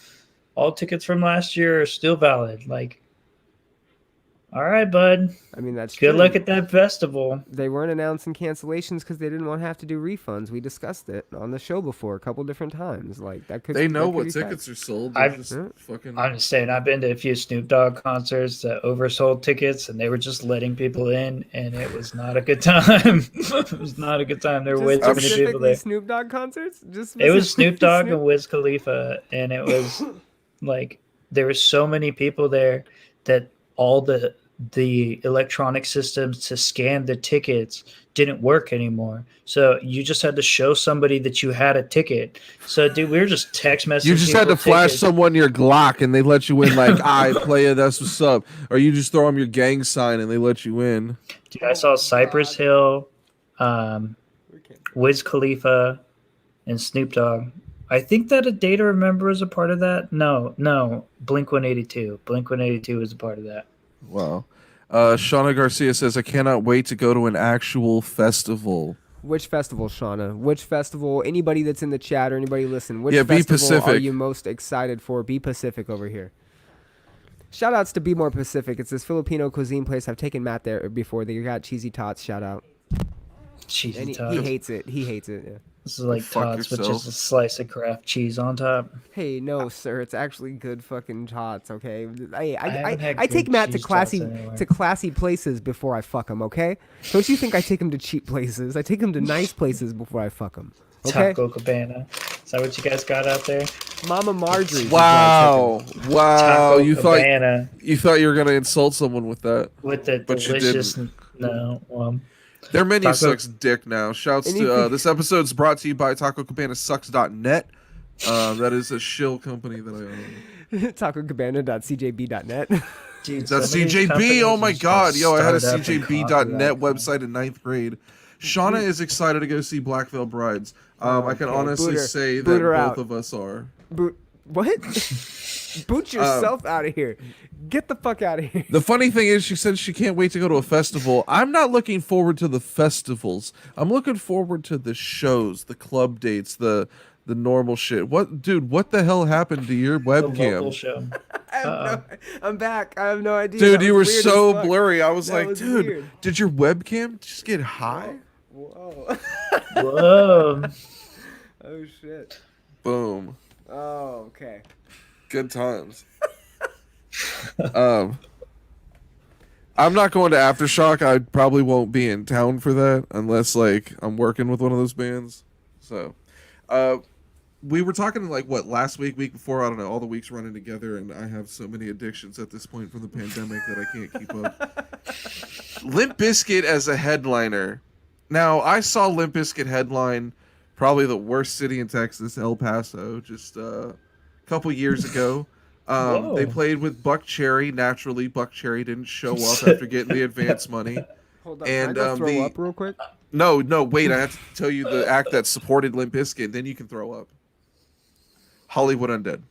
Speaker 3: All tickets from last year are still valid. Like, all right, bud.
Speaker 2: I mean, that's
Speaker 3: good
Speaker 2: true.
Speaker 3: luck at that festival.
Speaker 2: They weren't announcing cancellations because they didn't want to have to do refunds. We discussed it on the show before a couple different times. Like that could.
Speaker 1: They know
Speaker 2: that could
Speaker 1: what
Speaker 2: be
Speaker 1: tickets
Speaker 2: fact.
Speaker 1: are sold.
Speaker 3: I'm
Speaker 1: just
Speaker 3: saying I've been to a few Snoop Dogg concerts that oversold tickets, and they were just letting people in, and it was not a good time. It was not a good time. There were way too many people there.
Speaker 2: Snoop Dogg concerts?
Speaker 3: It was Snoop Dogg and Wiz Khalifa, and it was like there were so many people there that all the electronic systems to scan the tickets didn't work anymore. So you just had to show somebody that you had a ticket. So, dude, we were just text messaging.
Speaker 1: You just had to flash someone your Glock and they let you in like, I play it, that's what's up. Or you just throw them your gang sign and they let you in.
Speaker 3: Dude, I saw Cypress Hill, Wiz Khalifa, and Snoop Dogg. I think that A Day to Remember is a part of that. No, Blink-182. Blink-182 is a part of that.
Speaker 1: Wow. Shauna Garcia says, I cannot wait to go to an actual festival.
Speaker 2: Which festival, Shauna? Which festival? Anybody that's in the chat or anybody listen, which
Speaker 1: Be
Speaker 2: festival
Speaker 1: Pacific.
Speaker 2: are you most excited for? Be Pacific over here. Shout outs to Be More Pacific. It's this Filipino cuisine place. I've taken Matt there before. They got cheesy tots. Shout out.
Speaker 3: Cheesy tots.
Speaker 2: He hates it. Yeah.
Speaker 3: This is like
Speaker 1: Fuck
Speaker 3: tots with
Speaker 1: yourself.
Speaker 3: just a slice of Kraft cheese on top.
Speaker 2: Hey, no, sir. It's actually good fucking tots, okay?
Speaker 3: haven't had
Speaker 2: I take
Speaker 3: good
Speaker 2: Matt to
Speaker 3: cheese tots
Speaker 2: classy
Speaker 3: anywhere.
Speaker 2: places before I fuck him, okay? Don't you think I take him to cheap places? I take him to nice places before I fuck him, okay?
Speaker 3: Taco Cabana. Is that what you guys got out there?
Speaker 2: Mama Marjorie.
Speaker 1: Wow.
Speaker 3: Taco
Speaker 1: You
Speaker 3: Cabana
Speaker 1: thought you were going to insult someone with that.
Speaker 3: with the
Speaker 1: But you
Speaker 3: delicious.
Speaker 1: didn't.
Speaker 3: No.
Speaker 1: Their menu
Speaker 3: Taco-
Speaker 1: sucks dick now. Shouts to this episode's brought to you by TacoCabanaSucks.net. That is a shill company that I own.
Speaker 2: TacoCabana.cjb.net.
Speaker 3: Dude,
Speaker 1: That's
Speaker 3: some of these
Speaker 1: CJB. Oh
Speaker 3: companies
Speaker 1: my
Speaker 3: are just
Speaker 1: god. Yo, I had a
Speaker 3: started up and
Speaker 1: CJB.net
Speaker 3: copyright.
Speaker 1: website in 9th grade. Shauna is excited to go see Black Veil Brides. I can honestly
Speaker 2: Boot her-
Speaker 1: say
Speaker 2: boot
Speaker 1: that
Speaker 2: her
Speaker 1: both
Speaker 2: out.
Speaker 1: of us are.
Speaker 2: What? Boot yourself out of here. Get the fuck out of here.
Speaker 1: The funny thing is, she said she can't wait to go to a festival. I'm not looking forward to the festivals. I'm looking forward to the shows, the club dates, the normal shit. What, dude? What the hell happened to your
Speaker 3: The local
Speaker 1: webcam?
Speaker 3: show.
Speaker 2: I'm back. I have no idea.
Speaker 1: Dude,
Speaker 2: That
Speaker 1: you were
Speaker 2: was weird as
Speaker 1: so
Speaker 2: fuck.
Speaker 1: blurry. I was
Speaker 2: That
Speaker 1: like,
Speaker 2: was
Speaker 1: dude,
Speaker 2: weird.
Speaker 1: did your webcam just get high?
Speaker 2: Whoa.
Speaker 3: Whoa.
Speaker 2: Oh shit.
Speaker 1: Boom.
Speaker 2: Oh, okay.
Speaker 1: Good times. I'm not going to Aftershock. I probably won't be in town for that unless like I'm working with one of those bands. So, we were talking like what last week before, I don't know, all the weeks running together, and I have so many addictions at this point from the pandemic that I can't keep up. Limp Bizkit as a headliner. Now, I saw Limp Bizkit headline probably the worst city in Texas, El Paso, just a couple years ago. They played with Buck Cherry. Naturally, Buck Cherry didn't show up after getting the advance money.
Speaker 2: Hold on.
Speaker 1: And
Speaker 2: Can I go throw up real quick?
Speaker 1: No, wait, I have to tell you the act that supported Limp Bizkit, then you can throw up. Hollywood Undead.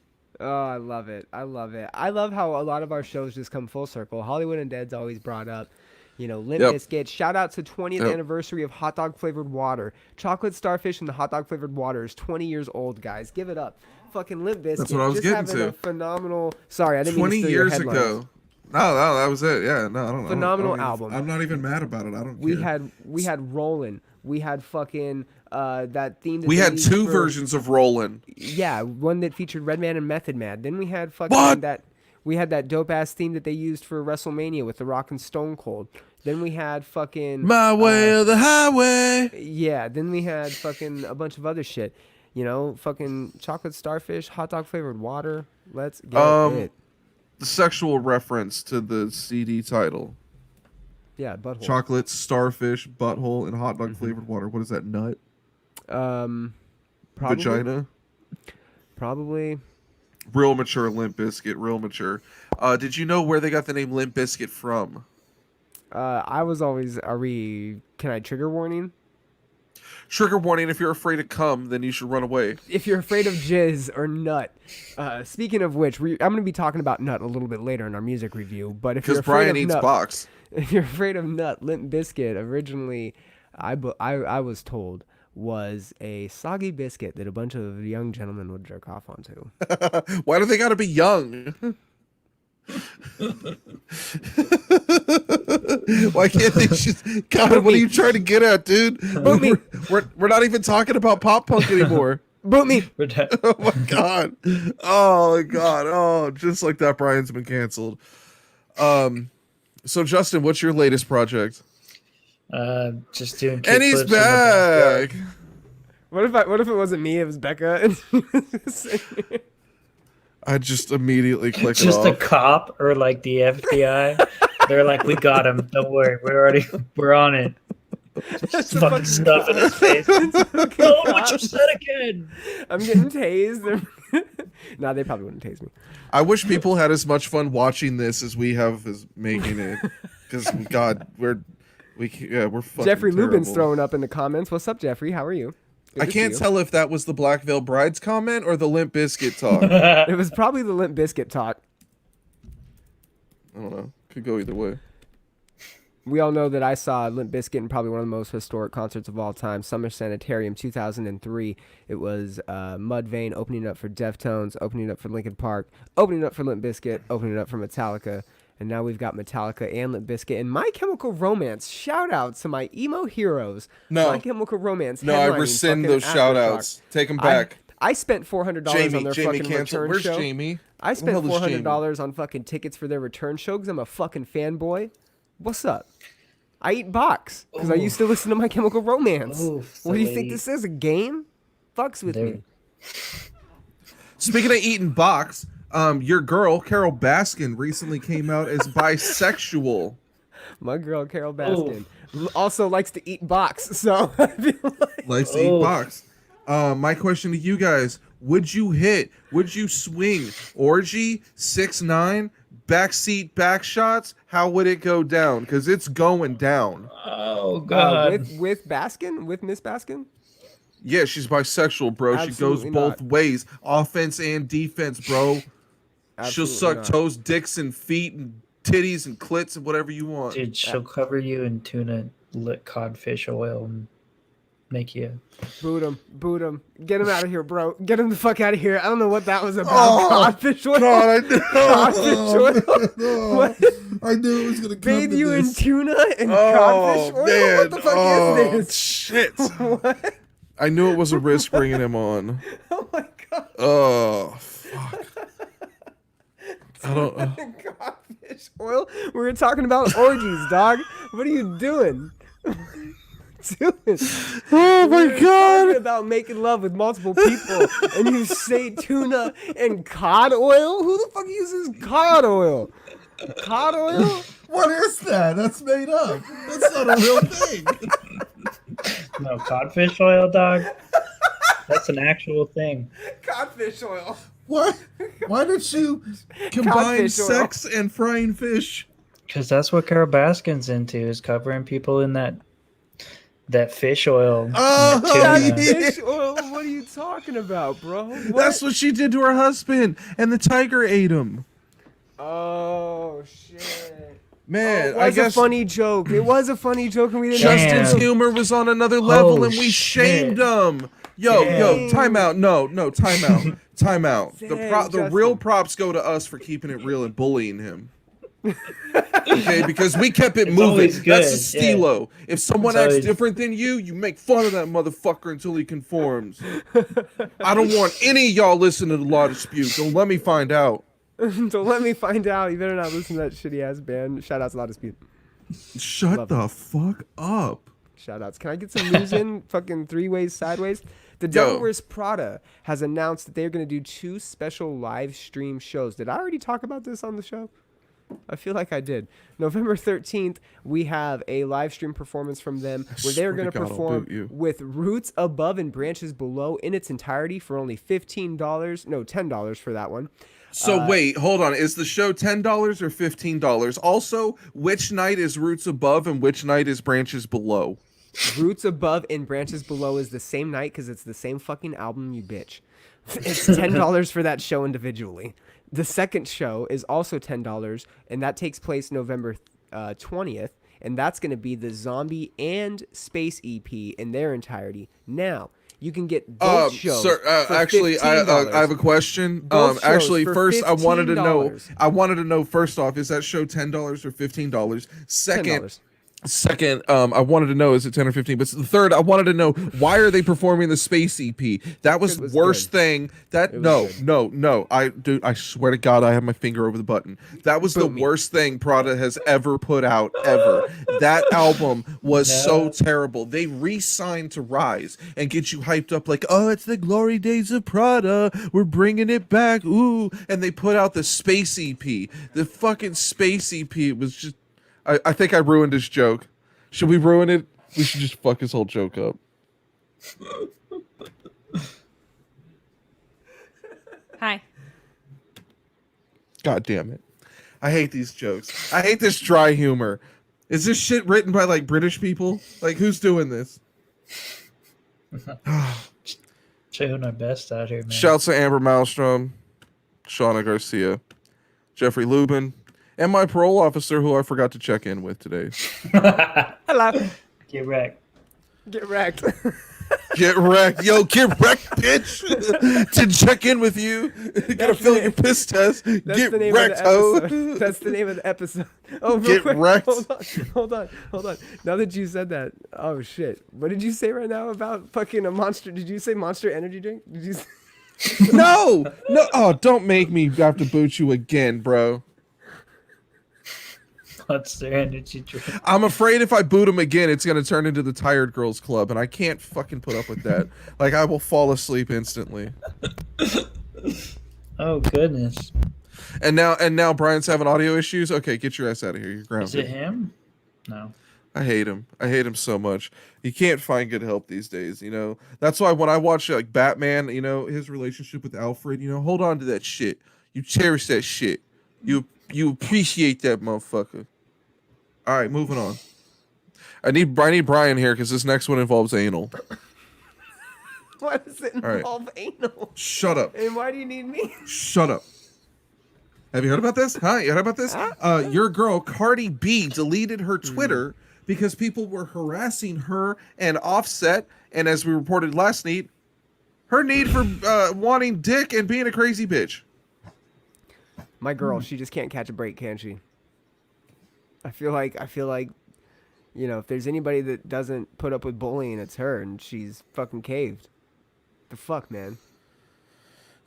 Speaker 2: Oh, I love it. I love it. I love how a lot of our shows just come full circle. Hollywood Undead's always brought up. You know, Limp Bizkit. Shout out to 20th anniversary of hot dog flavored water. Chocolate Starfish and the hot dog flavored water is 20 years old, guys. Give it up. Fucking Limp Bizkit.
Speaker 1: That's what I was
Speaker 2: just
Speaker 1: getting
Speaker 2: having
Speaker 1: to.
Speaker 2: a phenomenal. Sorry, I didn't
Speaker 1: 20
Speaker 2: mean to steal your
Speaker 1: years
Speaker 2: headlines.
Speaker 1: ago. No, that was it. Yeah, no, I don't know.
Speaker 2: Phenomenal album.
Speaker 1: I'm not even mad about it. I don't
Speaker 2: We
Speaker 1: care.
Speaker 2: had Rollin'. We had fucking that theme. That
Speaker 1: We
Speaker 2: they
Speaker 1: had
Speaker 2: used
Speaker 1: two
Speaker 2: for-
Speaker 1: versions of Rollin'.
Speaker 2: Yeah, one that featured Redman and Method Man. Then we had fucking
Speaker 1: What?
Speaker 2: that. We had that dope ass theme that they used for WrestleMania with The Rock and Stone Cold. Then we had fucking
Speaker 1: My way or the highway.
Speaker 2: yeah. Then we had fucking a bunch of other shit. You know, fucking chocolate starfish, hot dog flavored water. Let's get it.
Speaker 1: The sexual reference to the CD title.
Speaker 2: Yeah, butthole.
Speaker 1: Chocolate, starfish, butthole, and hot dog flavored water. What is that, nut?
Speaker 2: Probably,
Speaker 1: Vagina?
Speaker 2: Probably.
Speaker 1: Real mature Limp Bizkit, real mature. Did you know where they got the name Limp Bizkit from?
Speaker 2: I was always. Can I trigger warning?
Speaker 1: Trigger warning, if you're afraid to come, then you should run away.
Speaker 2: If you're afraid of jizz or nut. Speaking of which, I'm going to be talking about nut a little bit later in our music review. But if you're
Speaker 1: Because
Speaker 2: afraid
Speaker 1: Brian
Speaker 2: of
Speaker 1: eats
Speaker 2: nut,
Speaker 1: box.
Speaker 2: if you're afraid of nut, Limp Bizkit originally, I was told, was a soggy biscuit that a bunch of young gentlemen would jerk off onto.
Speaker 1: Why do they gotta be young? Why can't they just... God, what are you trying to get at, dude?
Speaker 2: Boot me.
Speaker 1: We're not even talking about pop punk anymore.
Speaker 2: Boot me.
Speaker 1: Oh my god. Oh my god. Oh, just like that, Brian's been canceled. So Justin, what's your latest project?
Speaker 3: Just doing.
Speaker 1: And he's
Speaker 3: kickflips in the backyard.
Speaker 1: back.
Speaker 2: What if it wasn't me? It was Becca.
Speaker 1: I just immediately click it
Speaker 3: Just
Speaker 1: off.
Speaker 3: a cop or like the FBI. They're like, we got him. Don't worry, we're on it. Just fucking stuff in his face. Oh, what you said again?
Speaker 2: I'm getting tased. Nah, they probably wouldn't tase me.
Speaker 1: I wish people had as much fun watching this as we have as making it. Because God, we're fucking
Speaker 2: Jeffrey Lubin's
Speaker 1: terrible.
Speaker 2: throwing up in the comments. What's up, Jeffrey? How are you? Good
Speaker 1: I
Speaker 2: to see
Speaker 1: can't
Speaker 2: you.
Speaker 1: tell if that was the Black Veil Brides comment or the Limp Bizkit talk.
Speaker 2: It was probably the Limp Bizkit talk.
Speaker 1: I don't know. Could go either way.
Speaker 2: We all know that I saw Limp Bizkit in probably one of the most historic concerts of all time, Summer Sanitarium 2003. It was Mudvayne opening up for Deftones, opening up for Linkin Park, opening up for Limp Bizkit, opening up for Metallica. And now we've got Metallica and Limp Bizkit and My Chemical Romance. Shout out to my emo heroes.
Speaker 1: No.
Speaker 2: My Chemical Romance.
Speaker 1: No, I
Speaker 2: headlining
Speaker 1: rescind
Speaker 2: fucking
Speaker 1: those
Speaker 2: Aftershock.
Speaker 1: shout outs. Take them back.
Speaker 2: I spent $400 on
Speaker 1: Jamie
Speaker 2: their fucking
Speaker 1: cancel.
Speaker 2: return
Speaker 1: Where's
Speaker 2: show.
Speaker 1: Jamie?
Speaker 2: I spent
Speaker 1: Where the hell is Jamie?
Speaker 2: $400 on fucking tickets for their return show because I'm a fucking fanboy. What's up? I eat box because I used to listen to My Chemical Romance.
Speaker 3: Oof,
Speaker 2: What do you
Speaker 3: silly.
Speaker 2: think this is? A game? Fucks with me.
Speaker 1: Speaking of eating box, your girl, Carol Baskin, recently came out as bisexual.
Speaker 2: My girl Carol Baskin also likes to eat box, so I feel like
Speaker 1: Likes to eat box. My question to you guys, would you swing, orgy, 6ix9ine, backseat back shots? How would it go down? Because it's going down.
Speaker 3: Oh god.
Speaker 2: with Baskin, with Miss Baskin.
Speaker 1: Yeah, she's bisexual, bro. She goes
Speaker 2: Absolutely
Speaker 1: both
Speaker 2: not.
Speaker 1: ways. Offense and defense, bro. She'll
Speaker 2: Absolutely
Speaker 1: suck
Speaker 2: not.
Speaker 1: toes, dicks, and feet, and titties, and clits, and whatever you want.
Speaker 3: Dude, she'll cover you in tuna lit codfish oil and make you.
Speaker 2: Boot him. Get him out of here, bro. Get him the fuck out of here. I don't know what that was about.
Speaker 1: Oh,
Speaker 2: Codfish oil.
Speaker 1: God, I knew.
Speaker 2: Codfish oil. What?
Speaker 1: I knew it was gonna come
Speaker 2: Bathe
Speaker 1: to
Speaker 2: you in
Speaker 1: this.
Speaker 2: tuna and codfish oil?
Speaker 1: Man.
Speaker 2: What the fuck is this?
Speaker 1: Shit.
Speaker 2: What?
Speaker 1: I knew it was a risk bringing him on.
Speaker 2: Oh my god.
Speaker 1: Oh, fuck. I don't.
Speaker 2: Codfish oil? We were talking about orgies, dog. What are you doing? Doing?
Speaker 1: Oh my
Speaker 2: We're
Speaker 1: God.
Speaker 2: talking about making love with multiple people, and you say tuna and cod oil? Who the fuck uses cod oil? Cod oil?
Speaker 1: What is that? That's made up. That's not a real thing.
Speaker 3: No, codfish oil, dog. That's an actual thing.
Speaker 2: Codfish oil.
Speaker 1: What? Why did you combine
Speaker 2: Codfish oil.
Speaker 1: sex and frying fish?
Speaker 3: Because that's what Carol Baskin's into, is covering people in that fish oil. and
Speaker 1: Oh,
Speaker 3: that tuna.
Speaker 1: yeah.
Speaker 2: Fish oil? What are you talking about, bro? What?
Speaker 1: That's what she did to her husband, and the tiger ate him.
Speaker 2: Oh shit.
Speaker 1: Man,
Speaker 2: It
Speaker 1: I
Speaker 2: was
Speaker 1: guess
Speaker 2: a funny joke. It was a funny joke, and we didn't.
Speaker 3: Damn.
Speaker 1: Justin's
Speaker 2: understand.
Speaker 1: humor was on another level,
Speaker 3: Oh,
Speaker 1: and we
Speaker 3: shit.
Speaker 1: shamed him. Yo,
Speaker 3: Damn.
Speaker 1: time out. No, time out. Time out. The
Speaker 2: Dang,
Speaker 1: the real
Speaker 2: Justin.
Speaker 1: props go to us for keeping it real and bullying him. Okay, because we kept it
Speaker 3: It's
Speaker 1: moving.
Speaker 3: always
Speaker 1: That's a
Speaker 3: good, yeah.
Speaker 1: stilo. If someone
Speaker 3: It's
Speaker 1: acts
Speaker 3: always-
Speaker 1: different than you make fun of that motherfucker until he conforms. I don't want any of y'all listening to Law Dispute. Don't let me find out.
Speaker 2: Don't let me find out. You better not listen to that shitty ass band. Shout out to Law Dispute.
Speaker 1: Shut
Speaker 2: Love
Speaker 1: the fuck up.
Speaker 2: Shout outs. Can I get some news in? Fucking three ways sideways. The
Speaker 1: Yo.
Speaker 2: Devil Wears Prada has announced that they're going to do 2 special live stream shows. Did I already talk about this on the show? I feel like I did. November 13th, we have a live stream performance from them where they're
Speaker 1: swear
Speaker 2: going
Speaker 1: to
Speaker 2: to
Speaker 1: God, I'll
Speaker 2: perform
Speaker 1: boot you.
Speaker 2: with Roots Above and Branches Below in its entirety for only $15. No, $10 for that one.
Speaker 1: So wait, hold on. Is the show $10 or $15? Also, which night is Roots Above and which night is Branches Below?
Speaker 2: Roots Above and Branches Below is the same night because it's the same fucking album, you bitch. It's $10 for that show individually. The second show is also $10, and that takes place November 20th, and that's going to be the Zombie and Space EP in their entirety. Now, you can get both shows
Speaker 1: Sir,
Speaker 2: for
Speaker 1: actually,
Speaker 2: $15.
Speaker 1: I have a question.
Speaker 2: Both shows
Speaker 1: Actually,
Speaker 2: for
Speaker 1: first, I wanted to know.
Speaker 2: $15.
Speaker 1: I wanted to know first off, is that show $10 or $15?
Speaker 2: $10.
Speaker 1: Second, I wanted to know, is it 10 or 15? But the third, I wanted to know, why are they performing the Space EP? That was
Speaker 2: It was
Speaker 1: worst
Speaker 2: good.
Speaker 1: thing. That
Speaker 2: It was
Speaker 1: no. I swear to God, I have my finger over the button. That was the
Speaker 2: Boot me.
Speaker 1: worst thing Prada has ever put out ever. That album was so
Speaker 3: No.
Speaker 1: terrible. They re-signed to Rise and get you hyped up like, oh, it's the glory days of Prada. We're bringing it back. Ooh, and they put out the Space EP. The fucking Space EP was just. I think I ruined his joke. Should we ruin it? We should just fuck his whole joke up.
Speaker 4: Hi.
Speaker 1: God damn it. I hate these jokes. I hate this dry humor. Is this shit written by like British people? Like who's doing this?
Speaker 3: Doing our best out here, man.
Speaker 1: Shouts to Amber Maelstrom, Shauna Garcia, Jeffrey Lubin, and my parole officer who I forgot to check in with today.
Speaker 2: Hello.
Speaker 3: Get wrecked.
Speaker 2: Get wrecked.
Speaker 1: Get wrecked. Yo, get wrecked, bitch. To check in with you. Gotta fill your piss test.
Speaker 2: That's
Speaker 1: Get
Speaker 2: the name
Speaker 1: wrecked,
Speaker 2: of the
Speaker 1: ho.
Speaker 2: episode. That's the name of the episode. Oh, real
Speaker 1: Get
Speaker 2: quick.
Speaker 1: wrecked.
Speaker 2: Hold on. Now that you said that, oh shit. What did you say right now about fucking a Monster? Did you say Monster Energy drink? Did you?
Speaker 1: No. Oh, don't make me have to boot you again, bro.
Speaker 3: What's their energy drink?
Speaker 1: I'm afraid if I boot him again, it's gonna turn into the Tired Girls Club, and I can't fucking put up with that. Like I will fall asleep instantly.
Speaker 3: Oh goodness.
Speaker 1: And now Brian's having audio issues. Okay, get your ass out of here. You're
Speaker 3: Is
Speaker 1: grounded.
Speaker 3: it him? No.
Speaker 1: I hate him. I hate him so much. You can't find good help these days, you know. That's why when I watch like Batman, you know, his relationship with Alfred, you know, hold on to that shit. You cherish that shit. You appreciate that motherfucker. All right, moving on. I need Brian here because this next one involves anal.
Speaker 2: Why does it
Speaker 1: right.
Speaker 2: involve anal?
Speaker 1: Shut up.
Speaker 2: And why do you need me?
Speaker 1: Shut up. Have you heard about this? Huh? You heard about this? Your girl Cardi B deleted her Twitter because people were harassing her and Offset, and as we reported last night, her need for wanting dick and being a crazy bitch.
Speaker 2: My girl, she just can't catch a break, can she? I feel like, you know, if there's anybody that doesn't put up with bullying, it's her, and she's fucking caved. The fuck, man.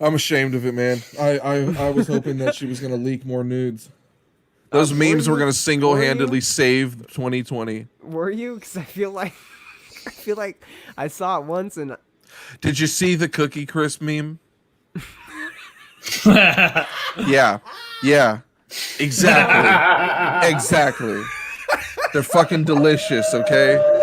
Speaker 1: I'm ashamed of it, man. I was hoping that she was gonna leak more nudes. Those memes were gonna single-handedly save 2020.
Speaker 2: Were you? Because I feel like I saw it once, and
Speaker 1: Did you see the Cookie Crisp meme? Yeah, exactly. They're fucking delicious. Okay.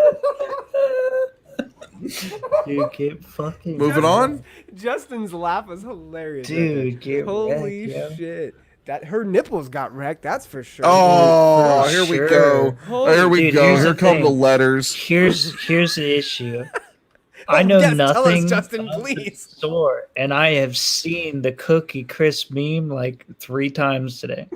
Speaker 3: Dude, get fucking.
Speaker 1: Moving on.
Speaker 2: Justin's laugh was hilarious.
Speaker 3: Dude, get
Speaker 2: holy
Speaker 3: wrecked,
Speaker 2: shit! That her nipples got wrecked. That's for sure.
Speaker 1: Oh,
Speaker 3: For
Speaker 1: here we
Speaker 3: sure.
Speaker 1: go. Here we
Speaker 3: Dude,
Speaker 1: go.
Speaker 3: here's
Speaker 1: Here
Speaker 3: the
Speaker 1: come the
Speaker 3: thing.
Speaker 1: letters.
Speaker 3: Here's the issue. I know
Speaker 2: yes, tell us,
Speaker 3: nothing
Speaker 2: Justin,
Speaker 3: of
Speaker 2: please.
Speaker 3: the store, and I have seen the Cookie Crisp meme like 3 times today.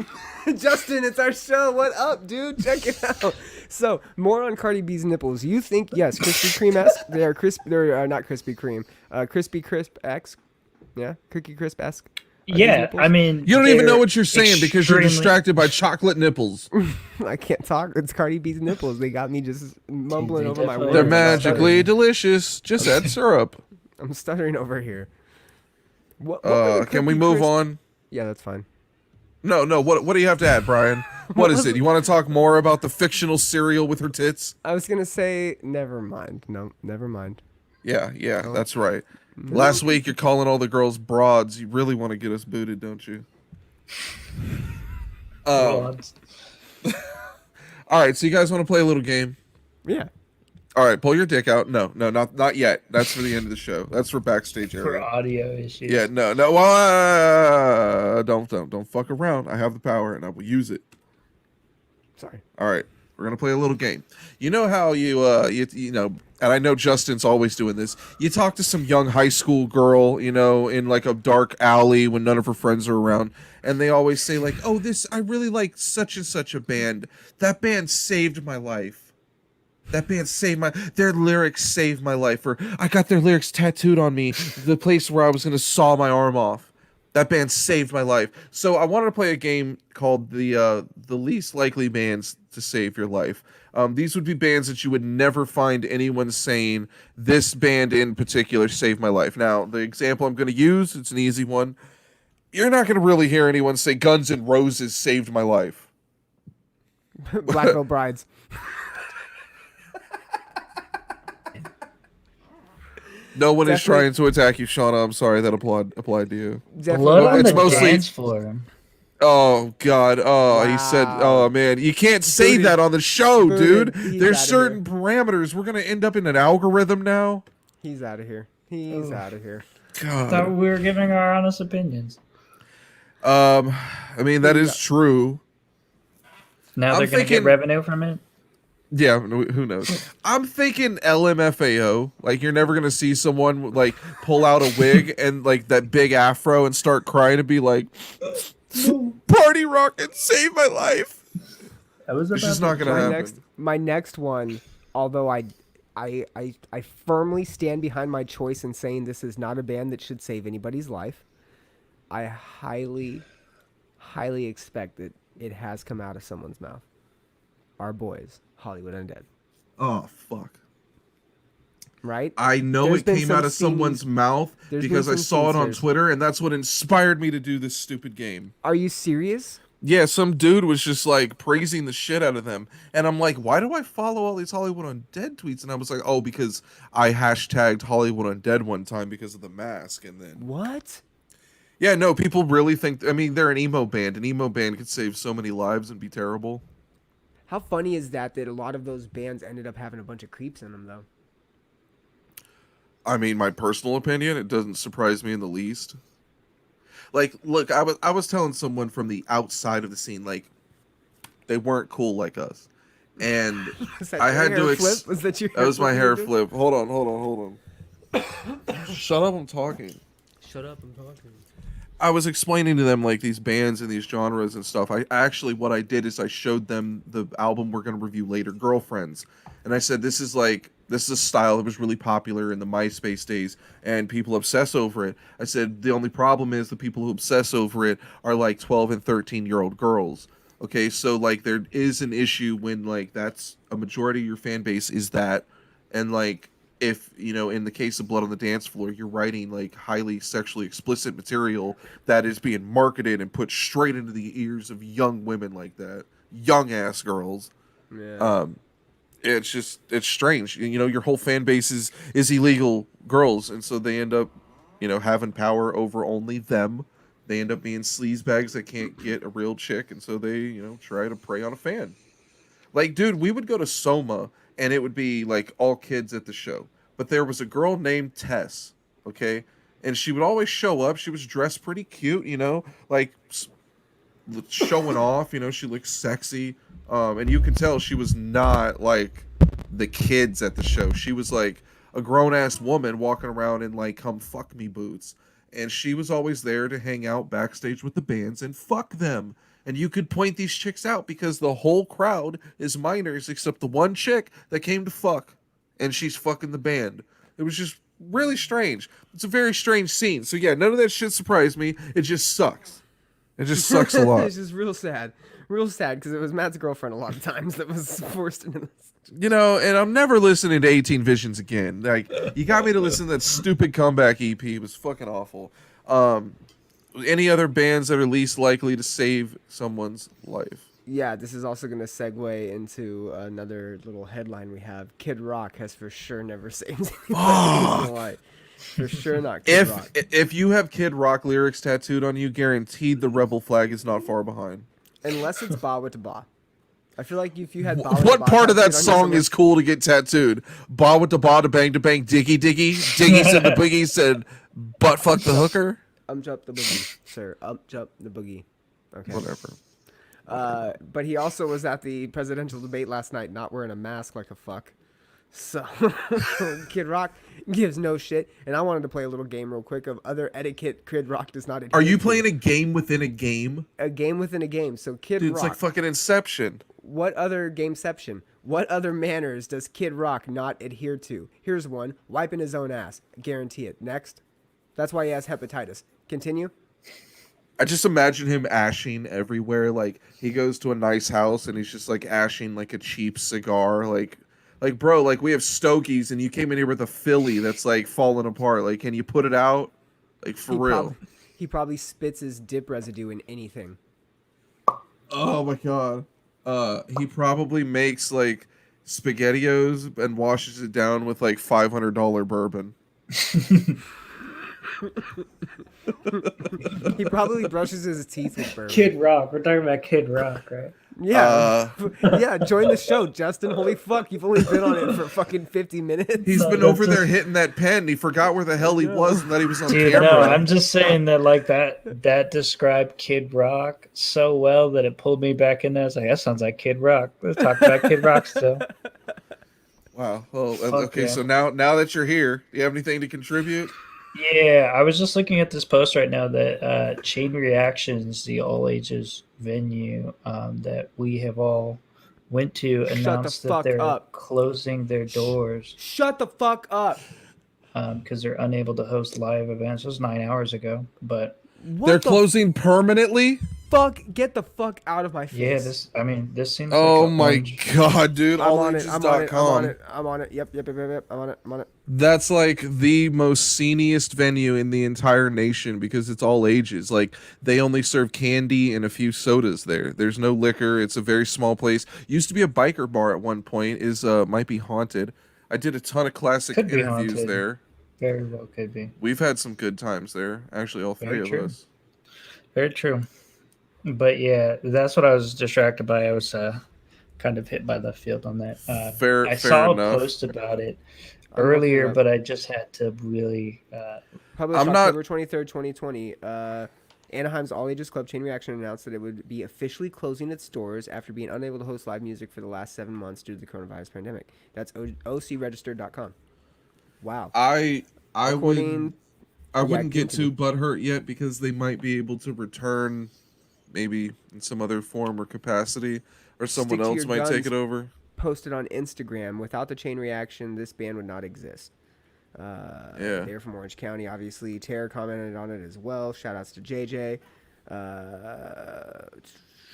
Speaker 2: Justin, it's our show. What up, dude? Check it out. So, more on Cardi B's nipples. You think, yes, Krispy Kreme-esque? They are crisp. They're not Krispy Kreme. Crispy Crisp-esque. Yeah, Cookie Crisp-esque.
Speaker 3: Yeah, I mean,
Speaker 1: You don't even know
Speaker 3: they're
Speaker 1: what you're saying because you're
Speaker 3: extremely-
Speaker 1: distracted by chocolate nipples.
Speaker 2: I can't talk. It's Cardi B's nipples. They got me just mumbling
Speaker 3: They
Speaker 2: over my
Speaker 3: definitely
Speaker 2: words.
Speaker 1: They're
Speaker 3: are.
Speaker 1: magically delicious. Just add syrup.
Speaker 2: I'm stuttering over here. What were the
Speaker 1: Can we
Speaker 2: Cookie
Speaker 1: move
Speaker 2: Crisp-
Speaker 1: on?
Speaker 2: Yeah, that's fine.
Speaker 1: No. What do you have to add, Brian? What is it? You want to talk more about the fictional cereal with her tits?
Speaker 2: I was gonna say, never mind. No, never mind.
Speaker 1: Yeah, that's right. Last week you're calling all the girls broads. You really want to get us booted, don't you?
Speaker 3: Well,
Speaker 1: All right, so you guys want to play a little game?
Speaker 2: Yeah.
Speaker 1: All right, pull your dick out. No, not yet. That's for the end of the show. That's for backstage
Speaker 3: for
Speaker 1: area.
Speaker 3: audio issues.
Speaker 1: Yeah, no. Don't fuck around. I have the power and I will use it.
Speaker 2: Sorry.
Speaker 1: All right, we're gonna play a little game. You know how you know, and I know Justin's always doing this. You talk to some young high school girl, you know, in like a dark alley when none of her friends are around, and they always say like, "Oh, I really like such and such a band. That band saved my life. That band saved their lyrics saved my life." Or I got their lyrics tattooed on me, the place where I was gonna saw my arm off. That band saved my life. So I wanted to play a game called the least likely bands to save your life. These would be bands that you would never find anyone saying this band in particular saved my life. Now, the example I'm going to use, it's an easy one. You're not going to really hear anyone say Guns N' Roses saved my life.
Speaker 2: Black Veil Brides.
Speaker 1: No one is
Speaker 2: Definitely-
Speaker 1: trying to attack you, Shauna. I'm sorry that applied to you.
Speaker 3: Blood on
Speaker 1: It's
Speaker 3: the
Speaker 1: mostly-
Speaker 3: dance floor.
Speaker 1: Oh God! Oh, he said,
Speaker 2: Wow.
Speaker 1: "Oh man, you can't say
Speaker 2: Booted.
Speaker 1: that on the show,
Speaker 2: Booted.
Speaker 1: dude.
Speaker 2: He's
Speaker 1: There's
Speaker 2: outta
Speaker 1: certain parameters. We're gonna end up in an algorithm now."
Speaker 2: He's out of here. He's out of here.
Speaker 3: Thought
Speaker 1: God.
Speaker 3: we were giving our honest opinions.
Speaker 1: I mean that is true.
Speaker 3: Now
Speaker 1: I'm
Speaker 3: they're going to
Speaker 1: thinking-
Speaker 3: get revenue from it.
Speaker 1: Yeah, who knows? I'm thinking LMFAO. Like you're never gonna see someone like pull out a wig and like that big afro and start crying and be like, "Party rock and save my life."
Speaker 3: That was
Speaker 1: It's
Speaker 3: about
Speaker 1: just not
Speaker 3: to-
Speaker 1: gonna happen.
Speaker 2: My next one, although I firmly stand behind my choice in saying this is not a band that should save anybody's life. I highly expect that it has come out of someone's mouth. Our boys, Hollywood Undead.
Speaker 1: Oh fuck!
Speaker 2: Right?
Speaker 1: I know
Speaker 2: There's
Speaker 1: it
Speaker 2: been
Speaker 1: came
Speaker 2: some
Speaker 1: out of someone's
Speaker 2: scenes-
Speaker 1: mouth
Speaker 2: there's been
Speaker 1: because I
Speaker 2: some
Speaker 1: saw it on
Speaker 2: scenes.
Speaker 1: Twitter, and that's what inspired me to do this stupid game.
Speaker 2: Are you serious?
Speaker 1: Yeah, some dude was just like praising the shit out of them. And I'm like, why do I follow all these Hollywood Undead tweets? And I was like, oh, because I hashtagged Hollywood Undead one time because of the mask. And then,
Speaker 2: What?
Speaker 1: yeah, no, people really think, I mean, they're an emo band. An emo band could save so many lives and be terrible.
Speaker 2: How funny is that a lot of those bands ended up having a bunch of creeps in them, though?
Speaker 1: I mean, my personal opinion, it doesn't surprise me in the least. Like, look, I was telling someone from the outside of the scene, like, they weren't cool like us. And
Speaker 2: Was that
Speaker 1: I
Speaker 2: your
Speaker 1: had to
Speaker 2: hair flip? Was that your
Speaker 1: that was my
Speaker 2: flip
Speaker 1: hair
Speaker 2: you did?
Speaker 1: flip. Hold on. Shut up, I'm talking.
Speaker 2: Shut up, I'm talking.
Speaker 1: I was explaining to them like these bands and these genres and stuff. I actually what I did is I showed them the album we're going to review later, Girlfriends, and I said this is a style that was really popular in the MySpace days and people obsess over it. I said the only problem is the people who obsess over it are like 12 and 13-year-old girls. Okay, so like there is an issue when like that's a majority of your fan base is that, and like if you know in the case of Blood on the Dance Floor you're writing like highly sexually explicit material that is being marketed and put straight into the ears of young women like that, young ass girls.
Speaker 2: Yeah.
Speaker 1: It's just it's strange, you know, your whole fan base is illegal girls, and so they end up, you know, having power over only them. They end up being sleazebags that can't get a real chick, and so they, you know, try to prey on a fan. Like, dude, we would go to Soma and it would be like all kids at the show. But there was a girl named Tess, okay? And she would always show up. She was dressed pretty cute, you know, like showing off, you know, she looked sexy. And you could tell she was not like the kids at the show. She was like a grown ass woman walking around in like come fuck me boots. And she was always there to hang out backstage with the bands and fuck them. And you could point these chicks out because the whole crowd is minors except the one chick that came to fuck. And she's fucking the band. It was just really strange. It's a very strange scene. So yeah, none of that shit surprised me. It just sucks. It just sucks a lot.
Speaker 2: It's just real sad because it was Matt's girlfriend a lot of times that was forced into this.
Speaker 1: You know, and I'm never listening to 18 Visions again. Like, you got me to listen to that stupid comeback EP. It was fucking awful. Any other bands that are least likely to save someone's life?
Speaker 2: Yeah, this is also going to segue into another little headline we have. Kid Rock has for sure never saved anybody's life. For sure not Kid Rock.
Speaker 1: If you have Kid Rock lyrics tattooed on you, guaranteed the rebel flag is not far behind.
Speaker 2: Unless it's Ba with Ba. I feel like if you had Ba with
Speaker 1: What
Speaker 2: Ba
Speaker 1: part of that
Speaker 2: tattooed on
Speaker 1: song
Speaker 2: you
Speaker 1: is cool to get tattooed? Ba with the ba to bang, diggy diggy. Diggy said the boogie said, butt fuck the hooker.
Speaker 2: Jump the boogie, sir. Jump the boogie. Okay.
Speaker 1: Whatever.
Speaker 2: But he also was at the presidential debate last night, not wearing a mask like a fuck. So Kid Rock gives no shit. And I wanted to play a little game real quick of other etiquette Kid Rock does not adhere
Speaker 1: Are you
Speaker 2: to.
Speaker 1: playing a game within a game?
Speaker 2: A game within a game. So Kid
Speaker 1: Dude,
Speaker 2: Rock.
Speaker 1: it's like fucking Inception.
Speaker 2: What other gameception? What other manners does Kid Rock not adhere to? Here's one. Wiping his own ass. Guarantee it. Next. That's why he has hepatitis. Continue.
Speaker 1: I just imagine him ashing everywhere. Like, he goes to a nice house and he's just like ashing like a cheap cigar. Like bro, like we have stogies and you came in here with a Philly that's like falling apart. Like, can you put it out? Like, for real.
Speaker 2: He probably spits his dip residue in anything.
Speaker 1: Oh my god. He probably makes like SpaghettiOs and washes it down with like $500 bourbon.
Speaker 2: He probably brushes his teeth with bourbon.
Speaker 3: Kid Rock. We're talking about Kid Rock, right?
Speaker 2: Yeah. Yeah, join the show, Justin. Holy fuck, you've only been on it for fucking 50 minutes.
Speaker 1: He's been over there hitting that pen. He forgot where the hell he was and that he was on
Speaker 3: Dude,
Speaker 1: camera.
Speaker 3: no, I'm just saying that like that described Kid Rock so well that it pulled me back in there. I was like, that sounds like Kid Rock. Let's talk about Kid Rock still.
Speaker 1: Wow. Well, okay,
Speaker 3: yeah.
Speaker 1: so now that you're here, do you have anything to contribute?
Speaker 3: Yeah, I was just looking at this post right now that Chain Reactions, the all ages venue that we have all went to, announced that they're closing their doors.
Speaker 2: Shut the fuck up.
Speaker 3: Because they're unable to host live events. It was 9 hours ago, but
Speaker 1: they're closing permanently?
Speaker 2: Fuck, get the fuck out of my face.
Speaker 3: Yeah, this seems
Speaker 1: oh
Speaker 3: like
Speaker 1: my god, dude.
Speaker 2: I'm on it. I'm on it. Yep. I'm on it.
Speaker 1: That's like the most sceniest venue in the entire nation because it's all ages. Like, they only serve candy and a few sodas there. There's no liquor. It's a very small place. Used to be a biker bar at one point. Might be haunted. I did a ton of classic interviews there.
Speaker 3: Very well could be.
Speaker 1: We've had some good times there. Actually, all three of us.
Speaker 3: Very true. But yeah, that's what I was distracted by. I was kind of hit by the field on that. I saw
Speaker 1: enough.
Speaker 3: A post about it earlier, but I just had to really.
Speaker 2: Published October 23rd, 2020. Anaheim's All Ages Club Chain Reaction announced that it would be officially closing its doors after being unable to host live music for the last 7 months due to the coronavirus pandemic. That's ocregistered.com. Wow.
Speaker 1: I would I
Speaker 2: Yeah,
Speaker 1: wouldn't get too
Speaker 2: continue.
Speaker 1: butthurt yet because they might be able to return, maybe in some other form or capacity, or someone
Speaker 2: Stick to your
Speaker 1: else might take
Speaker 2: guns.
Speaker 1: it over.
Speaker 2: Posted on Instagram. Without the chain reaction, this band would not exist.
Speaker 1: Yeah.
Speaker 2: They're from Orange County, obviously. Tara commented on it as well. Shout outs to JJ. Uh,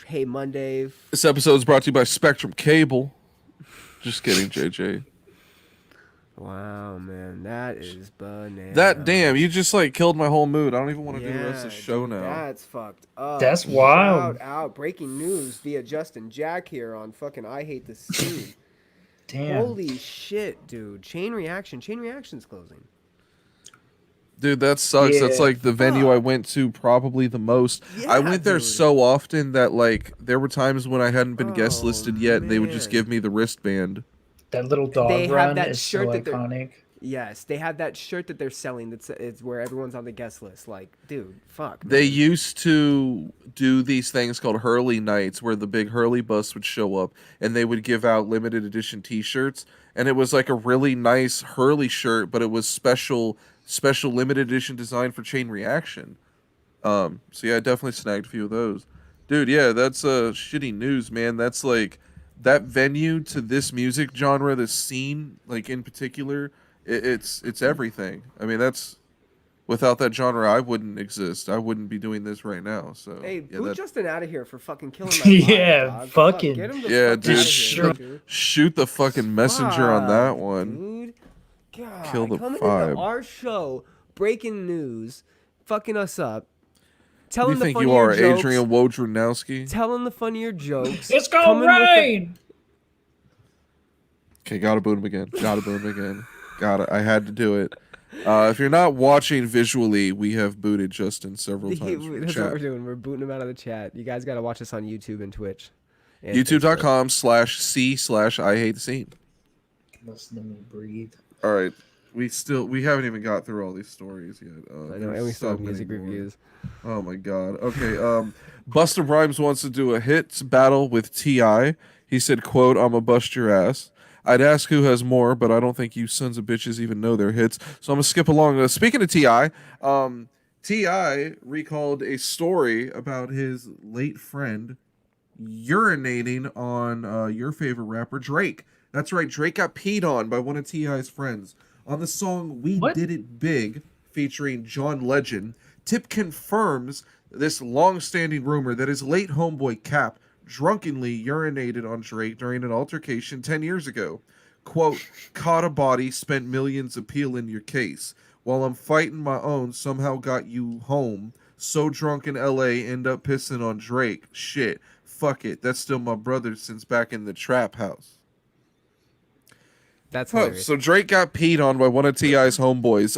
Speaker 2: hey Monday.
Speaker 1: This episode is brought to you by Spectrum Cable. Just kidding, JJ.
Speaker 2: Wow, man, that is bananas.
Speaker 1: That damn, you just like killed my whole mood. I don't even want to do the rest of the show
Speaker 2: dude,
Speaker 1: now.
Speaker 2: That's fucked up.
Speaker 3: That's wild.
Speaker 2: Shout out. Breaking news via Justin Jack here on fucking I Hate the Scene.
Speaker 3: Damn.
Speaker 2: Holy shit, dude. Chain Reaction's closing.
Speaker 1: Dude, that sucks. That's
Speaker 3: Yeah,
Speaker 1: like the venue I
Speaker 2: fuck.
Speaker 1: went to probably the most.
Speaker 2: Yeah,
Speaker 1: I went there
Speaker 2: dude.
Speaker 1: so often that like there were times when I hadn't been guest
Speaker 2: Oh,
Speaker 1: listed yet and they would just
Speaker 2: man.
Speaker 1: give me the wristband.
Speaker 3: That little dog
Speaker 2: They have
Speaker 3: run
Speaker 2: that
Speaker 3: is
Speaker 2: shirt
Speaker 3: so
Speaker 2: that they're-
Speaker 3: iconic.
Speaker 2: Yes, they have that shirt that they're selling that's it's where everyone's on the guest list. Like, dude, fuck.
Speaker 1: They
Speaker 2: man.
Speaker 1: used to do these things called Hurley nights where the big Hurley bus would show up and they would give out limited edition t-shirts, and it was like a really nice Hurley shirt, but it was special limited edition design for Chain Reaction. So yeah, I definitely snagged a few of those. Dude, yeah, that's shitty news, man. That's like that venue to this music genre, this scene, like in particular, it's everything. I mean, that's without that genre, I wouldn't exist. I wouldn't be doing this right now. So
Speaker 2: Hey,
Speaker 1: yeah,
Speaker 2: boot
Speaker 1: that-
Speaker 2: Justin out of here for fucking killing my
Speaker 3: Yeah,
Speaker 2: vibe, dog.
Speaker 3: fucking-
Speaker 2: Get him the
Speaker 1: yeah,
Speaker 2: fuck
Speaker 1: dude,
Speaker 2: out of
Speaker 3: sure.
Speaker 2: here, dude.
Speaker 1: shoot the fucking messenger on that
Speaker 2: Fuck,
Speaker 1: one.
Speaker 2: Dude. God,
Speaker 1: Kill the
Speaker 2: coming
Speaker 1: vibe.
Speaker 2: into our show, breaking news, fucking us up,
Speaker 1: Who do
Speaker 2: telling
Speaker 1: you
Speaker 2: the
Speaker 1: think
Speaker 2: funnier
Speaker 1: you are,
Speaker 2: jokes,
Speaker 1: Adrian Wojnarowski?
Speaker 2: telling the funnier jokes.
Speaker 3: It's gonna
Speaker 2: coming with the-
Speaker 3: rain.
Speaker 1: Okay, gotta boot him again. Gotta boot him again. Gotta. I had to do it. If you're not watching visually, we have booted Justin several times from the
Speaker 2: That's what we're
Speaker 1: chat.
Speaker 2: doing. We're booting him out of the chat. You guys got to watch us on YouTube and Twitch. And Facebook.
Speaker 1: YouTube.com/C/I hate the scene.
Speaker 3: Listen to me breathe.
Speaker 1: All right. We haven't even got through all these stories yet.
Speaker 2: I know,
Speaker 1: There's
Speaker 2: and we still have
Speaker 1: so
Speaker 2: music
Speaker 1: many more.
Speaker 2: reviews.
Speaker 1: Oh my god. Okay. Busta Rhymes wants to do a hits battle with T.I. He said, "quote I'm a bust your ass." I'd ask who has more, but I don't think you sons of bitches even know their hits. So I'm gonna skip along. Speaking of T.I., T.I. recalled a story about his late friend urinating on your favorite rapper Drake. That's right, Drake got peed on by one of T.I.'s friends. On the song We
Speaker 3: What?
Speaker 1: Did It Big, featuring John Legend, Tip confirms this long-standing rumor that his late homeboy Cap drunkenly urinated on Drake during an altercation 10 years ago. Quote, caught a body, spent millions appealing your case. While I'm fighting my own, somehow got you home. So drunk in LA, end up pissing on Drake. Shit, fuck it, that's still my brother since back in the trap house.
Speaker 2: That's
Speaker 1: Oh,
Speaker 2: hilarious.
Speaker 1: so Drake got peed on by one of T.I.'s homeboys.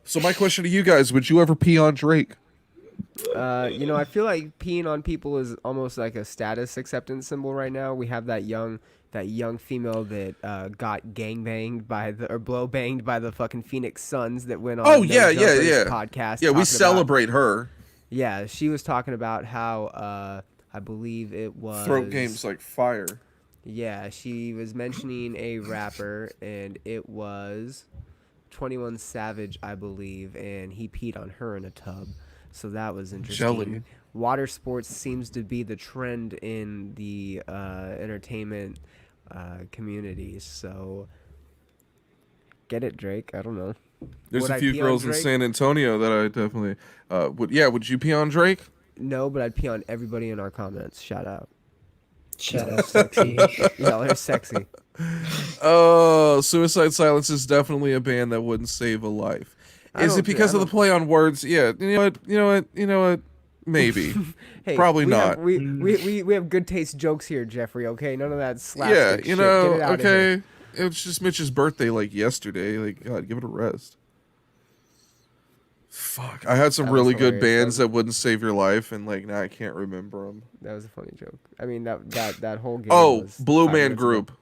Speaker 1: So my question to you guys, would you ever pee on Drake?
Speaker 2: I feel like peeing on people is almost like a status acceptance symbol right now. We have that young female that got gangbanged or blow banged by the fucking Phoenix Suns that went on.
Speaker 1: Oh,
Speaker 2: No
Speaker 1: yeah,
Speaker 2: Jumpers podcast.
Speaker 1: Yeah, we
Speaker 2: talking about-
Speaker 1: celebrate her.
Speaker 2: Yeah, she was talking about how I believe it was
Speaker 1: Throat game's like fire.
Speaker 2: Yeah, she was mentioning a rapper, and it was 21 Savage, I believe, and he peed on her in a tub. So that was interesting.
Speaker 1: Jelly.
Speaker 2: Water sports seems to be the trend in the entertainment communities. So get it, Drake. I don't know.
Speaker 1: There's
Speaker 2: Would
Speaker 1: a
Speaker 2: I
Speaker 1: few
Speaker 2: pee on
Speaker 1: girls in
Speaker 2: Drake?
Speaker 1: San Antonio that I definitely would. Yeah, would you pee on Drake?
Speaker 2: No, but I'd pee on everybody in our comments. Shout out.
Speaker 3: Shut up, sexy.
Speaker 2: Y'all are sexy.
Speaker 1: Oh, Suicide Silence is definitely a band that wouldn't save a life.
Speaker 2: I
Speaker 1: Is
Speaker 2: don't
Speaker 1: it because
Speaker 2: thi-
Speaker 1: of
Speaker 2: I
Speaker 1: the play on words? Yeah. You know what? Maybe.
Speaker 2: Hey,
Speaker 1: Probably
Speaker 2: we
Speaker 1: not.
Speaker 2: Have, we have good taste jokes here, Jeffrey. Okay, none of that slapstick
Speaker 1: Yeah,
Speaker 2: shit.
Speaker 1: you
Speaker 2: Get
Speaker 1: know,
Speaker 2: it out of here.
Speaker 1: okay. It was just Mitch's birthday like yesterday. Like, God, give it a rest. Fuck. I had some
Speaker 2: That was
Speaker 1: really good
Speaker 2: hilarious.
Speaker 1: bands that wouldn't save your life, and like now I can't remember them.
Speaker 2: That was a funny joke. I mean, that whole game.
Speaker 1: Oh,
Speaker 2: was
Speaker 1: Blue
Speaker 2: 5
Speaker 1: Man
Speaker 2: minutes ago.
Speaker 1: Group.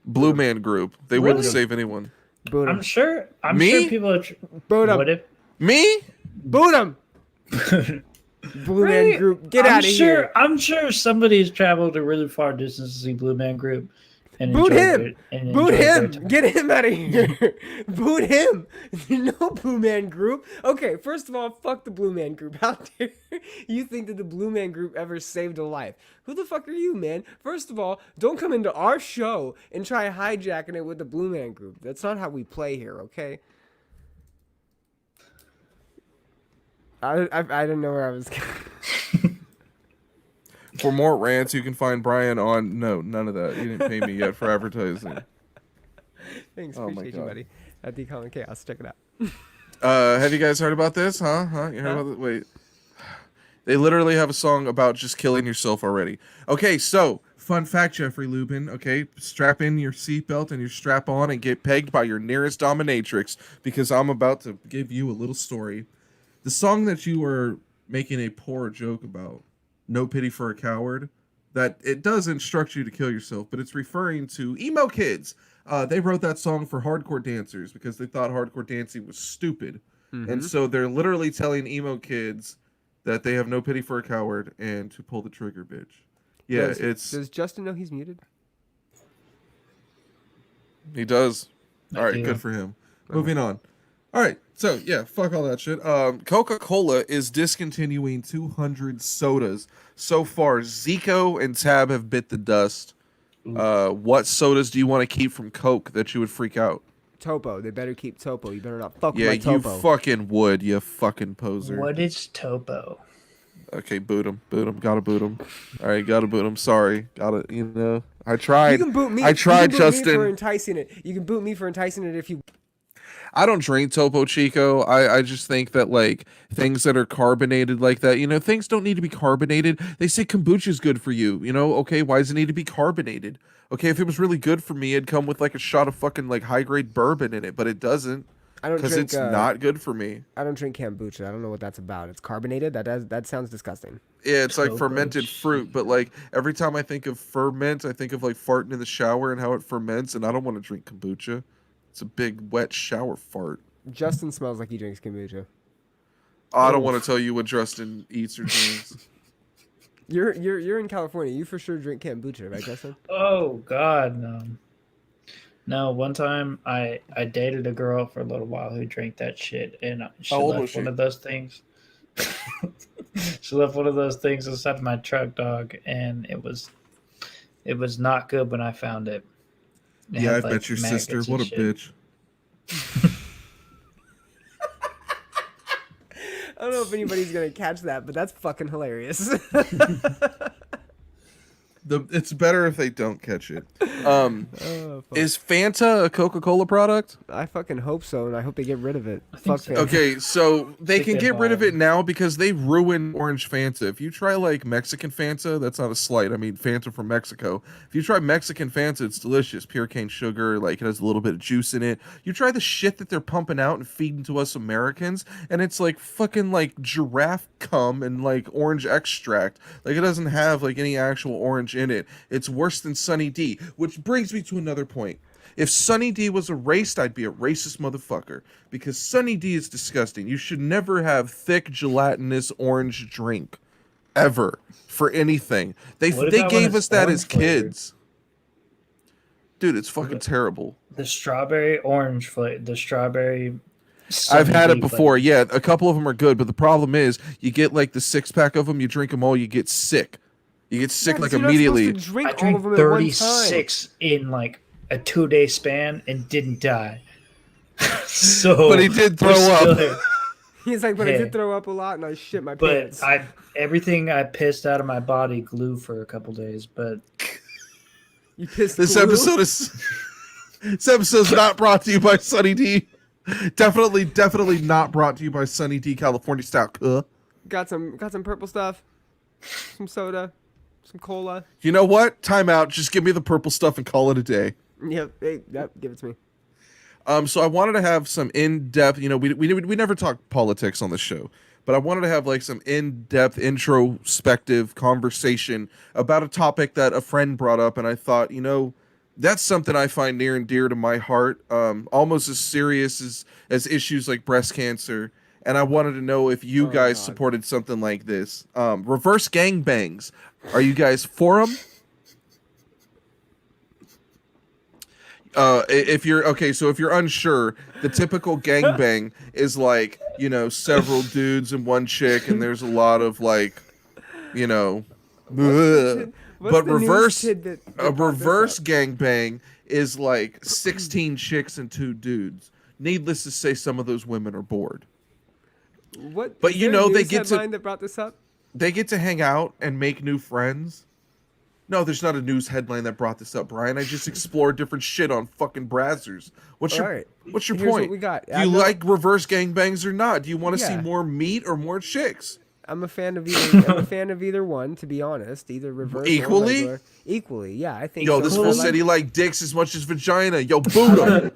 Speaker 1: Blue Man Group. They wouldn't
Speaker 3: Really?
Speaker 1: save anyone.
Speaker 2: Boot him.
Speaker 3: I'm sure
Speaker 1: Me?
Speaker 3: people are.
Speaker 2: Boot him.
Speaker 3: What if?
Speaker 1: Me?
Speaker 2: Boot him. Blue
Speaker 3: Really?
Speaker 2: Man Group. Get
Speaker 3: I'm
Speaker 2: out of
Speaker 3: sure,
Speaker 2: here.
Speaker 3: I'm sure somebody's traveled a really far distance to see Blue Man Group. and
Speaker 2: Boot
Speaker 3: enjoy
Speaker 2: him!
Speaker 3: and
Speaker 2: Boot
Speaker 3: enjoy their
Speaker 2: him!
Speaker 3: time.
Speaker 2: Get him out of here! Boot him! No Blue Man Group. Okay, first of all, fuck the Blue Man Group. How dare you think that the Blue Man Group ever saved a life? Who the fuck are you, man? First of all, don't come into our show and try hijacking it with the Blue Man Group. That's not how we play here, okay? I didn't know where I was going.
Speaker 1: For more rants, you can find Brian on... No, none of that. You didn't pay me yet for advertising.
Speaker 2: Thanks,
Speaker 1: Oh my
Speaker 2: appreciate you,
Speaker 1: God.
Speaker 2: buddy. At the Common Chaos, check it out.
Speaker 1: Have you guys heard about this? Huh? You heard about it? Wait. They literally have a song about just killing yourself already. Okay, so, fun fact, Jeffrey Lubin. Okay, strap in your seatbelt and your strap on and get pegged by your nearest dominatrix, because I'm about to give you a little story. The song that you were making a poor joke about, No Pity for a Coward, that it does instruct you to kill yourself, but it's referring to emo kids. They wrote that song for hardcore dancers because they thought hardcore dancing was stupid. And so they're literally telling emo kids that they have no pity for a coward and to pull the trigger, bitch. Yeah,
Speaker 2: Does Justin know he's muted?
Speaker 1: he does.
Speaker 3: I
Speaker 1: All right,
Speaker 3: do.
Speaker 1: good for him. Moving on. All right, so yeah, fuck all that shit. Coca-Cola is discontinuing 200 sodas. So far, Zico and Tab have bit the dust. What sodas do you want to keep from Coke that you would freak out?
Speaker 2: Topo. They better keep Topo. You better not fuck
Speaker 1: Yeah,
Speaker 2: with my
Speaker 1: you
Speaker 2: Topo.
Speaker 1: fucking would, you fucking poser.
Speaker 3: What is Topo?
Speaker 1: Okay, boot him, gotta boot him. All right, gotta boot him. Sorry, gotta, I tried.
Speaker 2: You can boot me.
Speaker 1: I tried,
Speaker 2: you can boot me for
Speaker 1: Justin.
Speaker 2: enticing it. You can boot me for enticing it if you.
Speaker 1: I don't drink Topo Chico. I just think that, like, things that are carbonated like that, things don't need to be carbonated. They say kombucha's good for you, okay, why does it need to be carbonated? Okay, if it was really good for me, it'd come with, like, a shot of fucking, like, high-grade bourbon in it, but it doesn't.
Speaker 2: I don't
Speaker 1: Because
Speaker 2: drink.
Speaker 1: it's not good for me.
Speaker 2: I don't drink kombucha. I don't know what that's about. It's carbonated. That sounds disgusting.
Speaker 1: Yeah, it's like
Speaker 3: Topo
Speaker 1: fermented
Speaker 3: shit.
Speaker 1: fruit, but, like, every time I think of ferment, I think of, like, farting in the shower and how it ferments, and I don't want to drink kombucha. It's a big, wet shower fart.
Speaker 2: Justin smells like he drinks kombucha.
Speaker 1: I don't want to tell you what Justin eats or drinks.
Speaker 2: You're in California. You for sure drink kombucha, right, Justin?
Speaker 3: Oh God, no. No, one time I dated a girl for a little while who drank that shit, and she
Speaker 1: How old was
Speaker 3: left
Speaker 1: she?
Speaker 3: one of those things. She left one of those things inside my truck, dog, and it was not good when I found it. It
Speaker 1: Yeah, I
Speaker 3: had, like,
Speaker 1: bet your sister.
Speaker 3: maggots
Speaker 1: What a
Speaker 3: and shit.
Speaker 1: bitch.
Speaker 2: I don't know if anybody's gonna catch that, but that's fucking hilarious.
Speaker 1: It's better if they don't catch it.
Speaker 2: Oh, fuck.
Speaker 1: Is Fanta a Coca-Cola product?
Speaker 2: I fucking hope so, and I hope they get rid of it.
Speaker 3: think
Speaker 2: Fuck
Speaker 3: so.
Speaker 2: Fanta.
Speaker 1: Okay, so they
Speaker 3: think
Speaker 1: can
Speaker 3: they
Speaker 1: get rid of
Speaker 3: buy
Speaker 1: it now because they ruined orange Fanta. If you try, like, Mexican Fanta, that's not a slight. I mean, Fanta from Mexico. If you try Mexican Fanta, it's delicious. Pure cane sugar, like, it has a little bit of juice in it. You try the shit that they're pumping out and feeding to us Americans, and it's like fucking, like, giraffe cum and, like, orange extract. Like, it doesn't have, like, any actual orange in it. It's worse than Sunny D, which brings me to another point. If Sunny D was erased, I'd be a racist motherfucker, because Sunny D is disgusting. You should never have thick, gelatinous orange drink, ever, for anything. They
Speaker 3: What
Speaker 1: they
Speaker 3: about when
Speaker 1: gave
Speaker 3: it's
Speaker 1: us that as
Speaker 3: orange flavored?
Speaker 1: kids. Dude, it's fucking terrible.
Speaker 3: The strawberry orange flavor, the strawberry.
Speaker 1: I've had it
Speaker 3: Sunny D
Speaker 1: before.
Speaker 3: flavor.
Speaker 1: Yeah, a couple of them are good, but the problem is you get like the 6-pack of them, you drink them all, you get sick. You get sick,
Speaker 2: Yeah,
Speaker 1: like,
Speaker 2: you're not supposed
Speaker 1: immediately.
Speaker 2: to drink
Speaker 3: I
Speaker 2: all
Speaker 3: drank
Speaker 2: of them at one time.
Speaker 3: 36 in like a 2-day span and didn't die. So,
Speaker 1: But he did throw
Speaker 3: we're still
Speaker 1: up.
Speaker 3: here.
Speaker 2: He's like, but I
Speaker 3: Yeah.
Speaker 2: did throw up a lot, and I shit my
Speaker 3: But
Speaker 2: pants.
Speaker 3: everything I pissed out of my body glue for a couple days. But
Speaker 2: You pissed
Speaker 1: This
Speaker 2: glue?
Speaker 1: episode is this episode's not brought to you by Sunny D. Definitely not brought to you by Sunny D California Stout.
Speaker 2: Got some purple stuff, some soda, some cola.
Speaker 1: You know what? Time out. Just give me the purple stuff and call it a day.
Speaker 2: Yep, give it to me.
Speaker 1: So I wanted to have some in-depth, we never talk politics on the show, but I wanted to have like some in-depth introspective conversation about a topic that a friend brought up, and I thought, that's something I find near and dear to my heart, almost as serious as issues like breast cancer. And I wanted to know if you guys
Speaker 2: God.
Speaker 1: supported something like this. Reverse gangbangs. Are you guys for them? If you're okay, so if you're unsure, the typical gangbang is like, several dudes and one chick, and there's a lot of like, you know, bleh.
Speaker 2: What's
Speaker 1: But
Speaker 2: the news tidbit
Speaker 1: a
Speaker 2: that brought this
Speaker 1: reverse
Speaker 2: up?
Speaker 1: gangbang is like 16 chicks and 2 dudes. Needless to say, some of those women are bored.
Speaker 2: What?
Speaker 1: But
Speaker 2: Is there a
Speaker 1: they
Speaker 2: news
Speaker 1: get to
Speaker 2: headline that brought this up?
Speaker 1: hang out and make new friends. No, there's not a news headline that brought this up, Brian. I just explored different shit on fucking Brazzers. What's your
Speaker 2: Alright.
Speaker 1: What's your
Speaker 2: Here's
Speaker 1: point?
Speaker 2: what we got.
Speaker 1: Do you like reverse gangbangs or not? Do you want to see
Speaker 2: Yeah.
Speaker 1: more meat or more chicks?
Speaker 2: I'm a fan of either. I'm a fan of either one, to be honest. Either reverse
Speaker 1: Equally?
Speaker 2: or regular. Equally, yeah. I think.
Speaker 1: Yo,
Speaker 2: so.
Speaker 1: this
Speaker 2: I
Speaker 1: fool
Speaker 2: like-
Speaker 1: said he liked dicks as much as vagina. Yo, Buddha.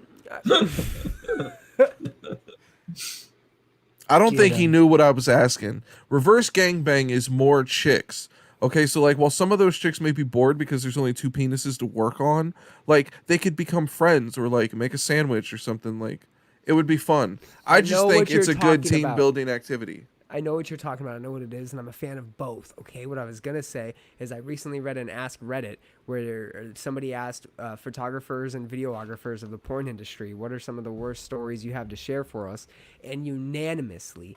Speaker 1: I don't think he knew what I was asking. Reverse gangbang is more chicks. Okay, so like while some of those chicks may be bored because there's only 2 penises to work on, like they could become friends or like make a sandwich or something. Like it would be fun. I just
Speaker 2: know
Speaker 1: think
Speaker 2: what
Speaker 1: it's a
Speaker 2: you're
Speaker 1: good
Speaker 2: talking
Speaker 1: team
Speaker 2: about.
Speaker 1: building activity.
Speaker 2: I know what you're talking about. I know what it is, and I'm a fan of both. Okay, what I was gonna say is I recently read an Ask Reddit where somebody asked photographers and videographers of the porn industry, what are some of the worst stories you have to share for us? And unanimously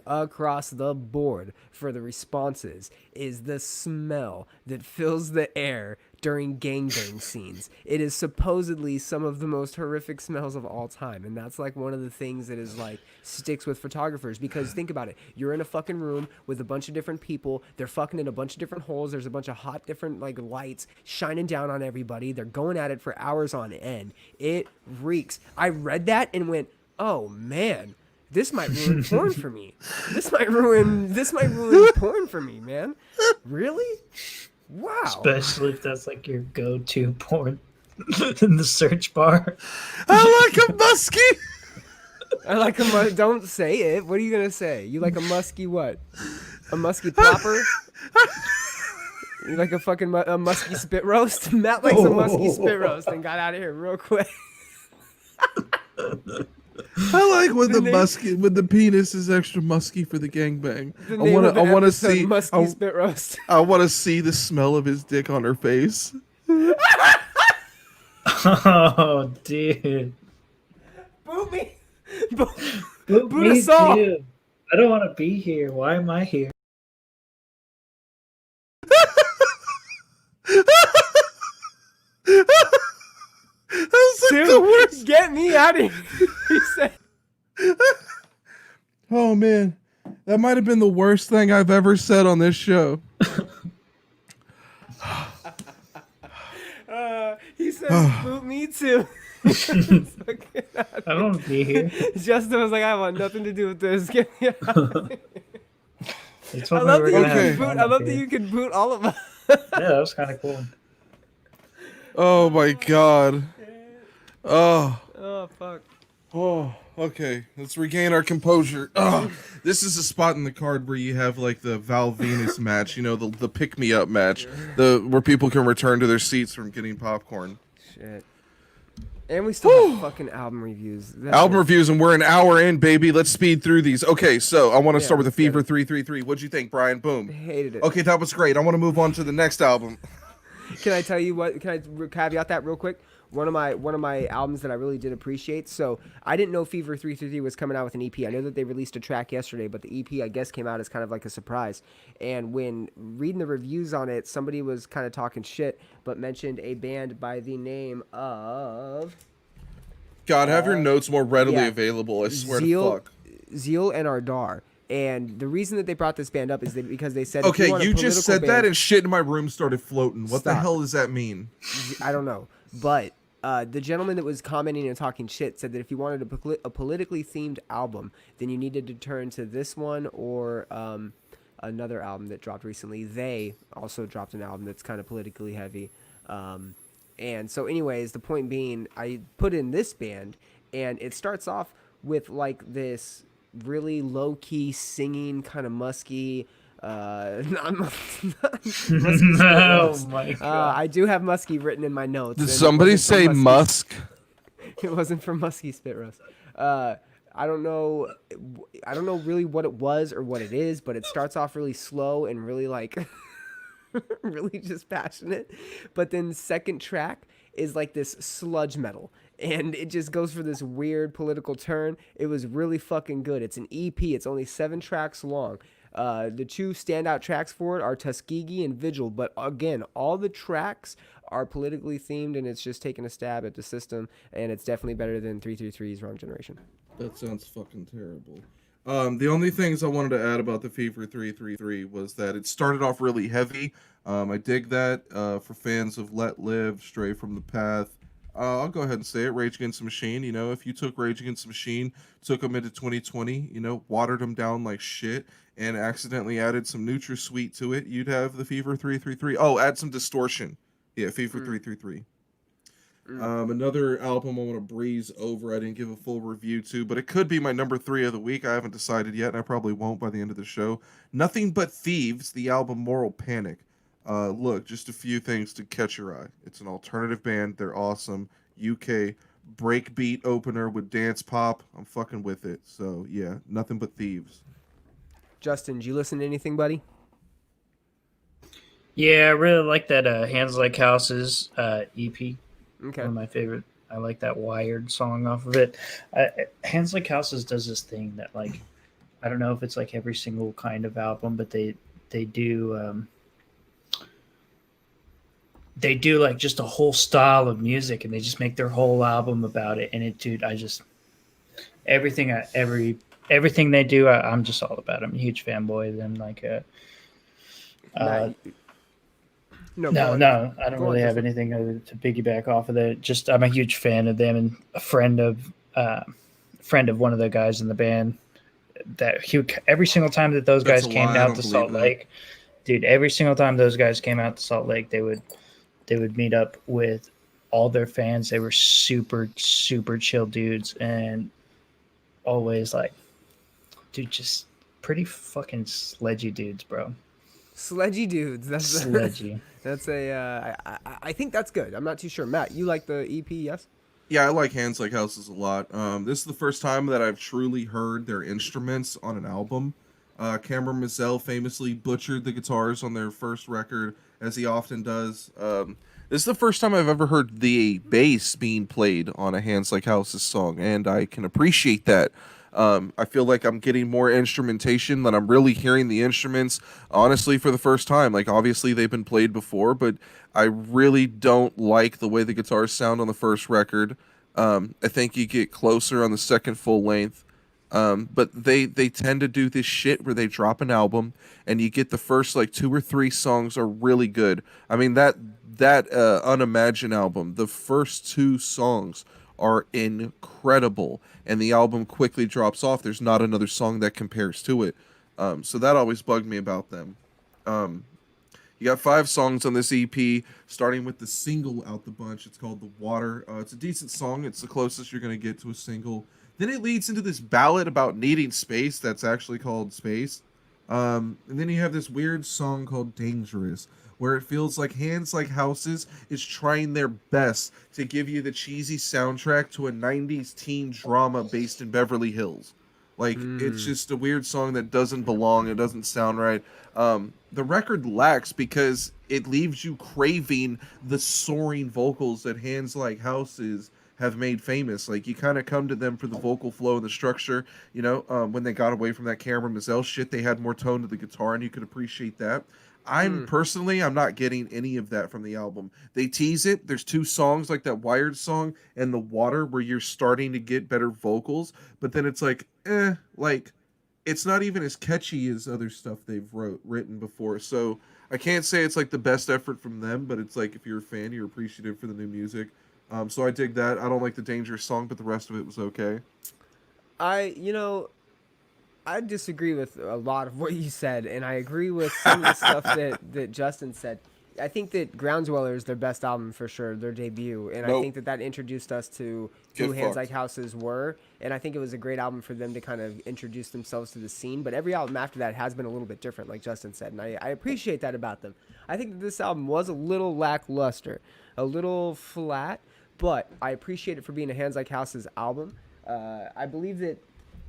Speaker 2: across the board for the responses is the smell that fills the air during gangbang scenes. It is supposedly some of the most horrific smells of all time, and that's like one of the things that is like sticks with photographers, because think about it, you're in a fucking room with a bunch of different people, they're fucking in a bunch of different holes, there's a bunch of hot different like lights shining down on everybody, they're going at it for hours on end. It reeks. I read that and went, oh man, this might ruin porn for me. This might ruin porn for me, man. Really? Wow.
Speaker 3: Especially if that's like your go-to porn in the search bar.
Speaker 1: I like a musky.
Speaker 2: I like a don't say it. What are you gonna say? You like a musky what? A musky popper? You like a fucking a musky spit roast? Matt likes a musky spit roast and got out of here real quick.
Speaker 1: I like when
Speaker 2: The name-
Speaker 1: when the penis is extra musky for the gangbang.
Speaker 2: The name of the
Speaker 1: I want to
Speaker 2: episode,
Speaker 1: see
Speaker 2: musky spit roast.
Speaker 1: I want to see the smell of his dick on her face.
Speaker 3: Oh, dude.
Speaker 2: Boot me.
Speaker 3: Boot
Speaker 2: Boot
Speaker 3: me
Speaker 2: us all.
Speaker 3: too. I don't want to be here. Why am I here?
Speaker 1: That's like the worst.
Speaker 2: Dude, get me out of here. He said,
Speaker 1: Oh man, that might have been the worst thing I've ever said on this show.
Speaker 2: he said, boot me too.
Speaker 3: I don't want to be here.
Speaker 2: Justin was like, I want nothing to do with this. Get me out of here.
Speaker 3: It's
Speaker 2: I
Speaker 3: what we
Speaker 2: love
Speaker 3: were
Speaker 2: that you
Speaker 3: gonna
Speaker 1: Okay.
Speaker 3: have
Speaker 2: can boot.
Speaker 3: fun
Speaker 2: I
Speaker 3: up
Speaker 2: love that
Speaker 3: here.
Speaker 2: you can boot all of us.
Speaker 3: Yeah, that was kind of cool.
Speaker 1: Oh my god. Oh.
Speaker 2: Oh fuck.
Speaker 1: Oh. Okay. Let's regain our composure. Oh, this is a spot in the card where you have like the Val Venus match. You know, the pick me up match. Where people can return to their seats from getting popcorn.
Speaker 2: Shit. And we still have fucking album reviews.
Speaker 1: Album reviews, and we're an hour in, baby. Let's speed through these. Okay, so I want to
Speaker 2: Yeah,
Speaker 1: start with the
Speaker 2: let's get
Speaker 1: Fever
Speaker 2: it.
Speaker 1: 333. What'd you think, Brian? Boom.
Speaker 2: Hated it.
Speaker 1: Okay, that was great. I want to move on to the next album.
Speaker 2: Can I tell you what? Can I caveat that real quick? One of my albums that I really did appreciate. So I didn't know Fever 333 was coming out with an EP. I know that they released a track yesterday, but the EP I guess came out as kind of like a surprise. And when reading the reviews on it, somebody was kind of talking shit, but mentioned a band by the name of
Speaker 1: God, have your notes more readily
Speaker 2: yeah.
Speaker 1: available. I swear to
Speaker 2: Zeal,
Speaker 1: fuck.
Speaker 2: Zeal and Ardar. And the reason that they brought this band up is because they said, if
Speaker 1: Okay,
Speaker 2: want a
Speaker 1: you just
Speaker 2: political
Speaker 1: said that
Speaker 2: band-
Speaker 1: and shit in my room started floating. What the
Speaker 2: Stop.
Speaker 1: hell does that mean?
Speaker 2: I don't know, but the gentleman that was commenting and talking shit said that if you wanted a politically themed album, then you needed to turn to this one or another album that dropped recently. They also dropped an album that's kind of politically heavy. And so anyways, the point being, I put in this band, and it starts off with like this really low-key singing, kind of musky, not musky
Speaker 3: Oh my god.
Speaker 2: I do have musky written in my notes.
Speaker 1: Did
Speaker 2: and it
Speaker 1: somebody
Speaker 2: wasn't
Speaker 1: say
Speaker 2: for
Speaker 1: Musk?
Speaker 2: It wasn't for musky spit roast. I don't know really what it was or what it is, but it starts off really slow and really like really just passionate. But then second track is like this sludge metal, and it just goes for this weird political turn. It was really fucking good. It's an EP. It's only 7 tracks long. The 2 standout tracks for it are Tuskegee and Vigil, but again, all the tracks are politically themed, and it's just taking a stab at the system, and it's definitely better than 333's Wrong Generation.
Speaker 1: That sounds fucking terrible. The only things I wanted to add about the Fever 333 was that it started off really heavy. I dig that for fans of Let Live, Stray from the Path. I'll go ahead and say it. Rage Against the Machine. You know, if you took Rage Against the Machine, took them into 2020, you know, watered them down like shit, and accidentally added some NutraSweet to it, you'd have the Fever 333. Oh, add some distortion. Yeah, Fever 333. Another album I want to breeze over. I didn't give a full review to, but it could be my number 3 of the week. I haven't decided yet, and I probably won't by the end of the show. Nothing But Thieves, the album Moral Panic. Look, just a few things to catch your eye. It's an alternative band. They're awesome. UK breakbeat opener with dance pop. I'm fucking with it. So yeah, Nothing But Thieves.
Speaker 2: Justin, did you listen to anything, buddy?
Speaker 3: Yeah, I really like that Hands Like Houses EP.
Speaker 2: Okay.
Speaker 3: One of my favorite. I like that Wired song off of it. Hands Like Houses does this thing that, like, I don't know if it's like every single kind of album, but they do like just a whole style of music, and they just make their whole album about it. And it, dude, I just everything they do, I'm just all about. I'm a huge fanboy. Then like No, I don't really have anything other to piggyback off of that. Just I'm a huge fan of them, and a friend of one of the guys in the band. That every single time that those guys came out to Salt Lake, dude, every single time those guys came out to Salt Lake, they would meet up with all their fans. They were super, super chill dudes, and always like, dude, just pretty fucking sledgy dudes, bro.
Speaker 2: Sledgy dudes. That's
Speaker 3: sledgy.
Speaker 2: That's a. I think that's good. I'm not too sure. Matt, you like the EP? Yes.
Speaker 1: Yeah, I like Hands Like Houses a lot. This is the first time that I've truly heard their instruments on an album. Cameron Mazel famously butchered the guitars on their first record, as he often does. This is the first time I've ever heard the bass being played on a Hands Like Houses song, and I can appreciate that. I feel like I'm getting more instrumentation, that I'm really hearing the instruments, honestly, for the first time. Like, obviously, they've been played before, but I really don't like the way the guitars sound on the first record. I think you get closer on the second full length. But they tend to do this shit where they drop an album, and you get the first, like, 2 or 3 songs are really good. I mean, that Unimagine album, the first 2 songs are incredible, and the album quickly drops off. There's not another song that compares to it. So that always bugged me about them. You got 5 songs on this EP, starting with the single out the bunch. It's called The Water. It's a decent song. It's the closest you're going to get to a single. Then it leads into this ballad about needing space that's actually called Space. And then you have this weird song called Dangerous, where it feels like Hands Like Houses is trying their best to give you the cheesy soundtrack to a 90s teen drama based in Beverly Hills. Like, it's just a weird song that doesn't belong. It doesn't sound right. The record lacks because it leaves you craving the soaring vocals that Hands Like Houses have made famous. Like, you kind of come to them for the vocal flow and the structure. You know, when they got away from that Cameron Mazel shit, they had more tone to the guitar, and you could appreciate that. I'm not getting any of that from the album. They tease it. There's 2 songs, like that Wired song and The Water, where you're starting to get better vocals, but then it's like, like, it's not even as catchy as other stuff they've written before. So I can't say it's like the best effort from them, but it's like, if you're a fan, you're appreciative for the new music. So I dig that. I don't like the Dangerous song, but the rest of it was okay.
Speaker 2: I disagree with a lot of what you said, and I agree with some of the stuff that Justin said. I think that Groundsweller is their best album for sure, their debut, and I think that introduced us to who Hands Like Houses were, and I think it was a great album for them to kind of introduce themselves to the scene, but every album after that has been a little bit different, like Justin said, and I appreciate that about them. I think that this album was a little lackluster, a little flat, but I appreciate it for being a Hands Like Houses album. I believe that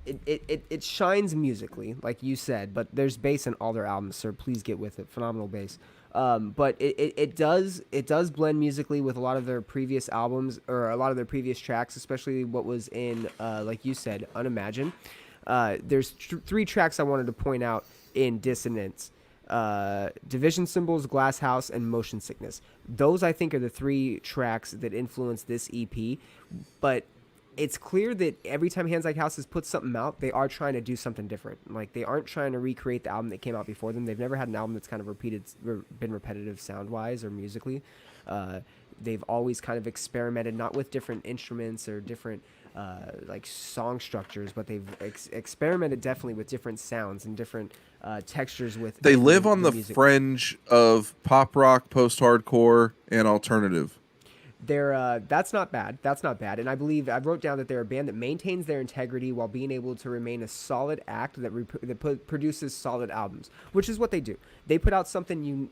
Speaker 2: it shines musically, like you said, but there's bass in all their albums, so please get with it. Phenomenal bass. But it does blend musically with a lot of their previous albums or a lot of their previous tracks, especially what was in like you said, Unimagined. There's three tracks I wanted to point out in Dissonance. Division Symbols, Glass House, and Motion Sickness. Those I think are the three tracks that influence this EP. But it's clear that every time Hands Like Houses puts something out, they are trying to do something different. Like they aren't trying to recreate the album that came out before them. They've never had an album that's kind of been repetitive sound wise or musically. They've always kind of experimented, not with different instruments or different like song structures, but they've experimented definitely with different sounds and different textures with.
Speaker 1: They live on the
Speaker 2: music.
Speaker 1: fringe of pop rock, post-hardcore, and alternative.
Speaker 2: They're that's not bad. That's not bad. And I believe I wrote down that they're a band that maintains their integrity while being able to remain a solid act that produces solid albums, which is what they do. They put out something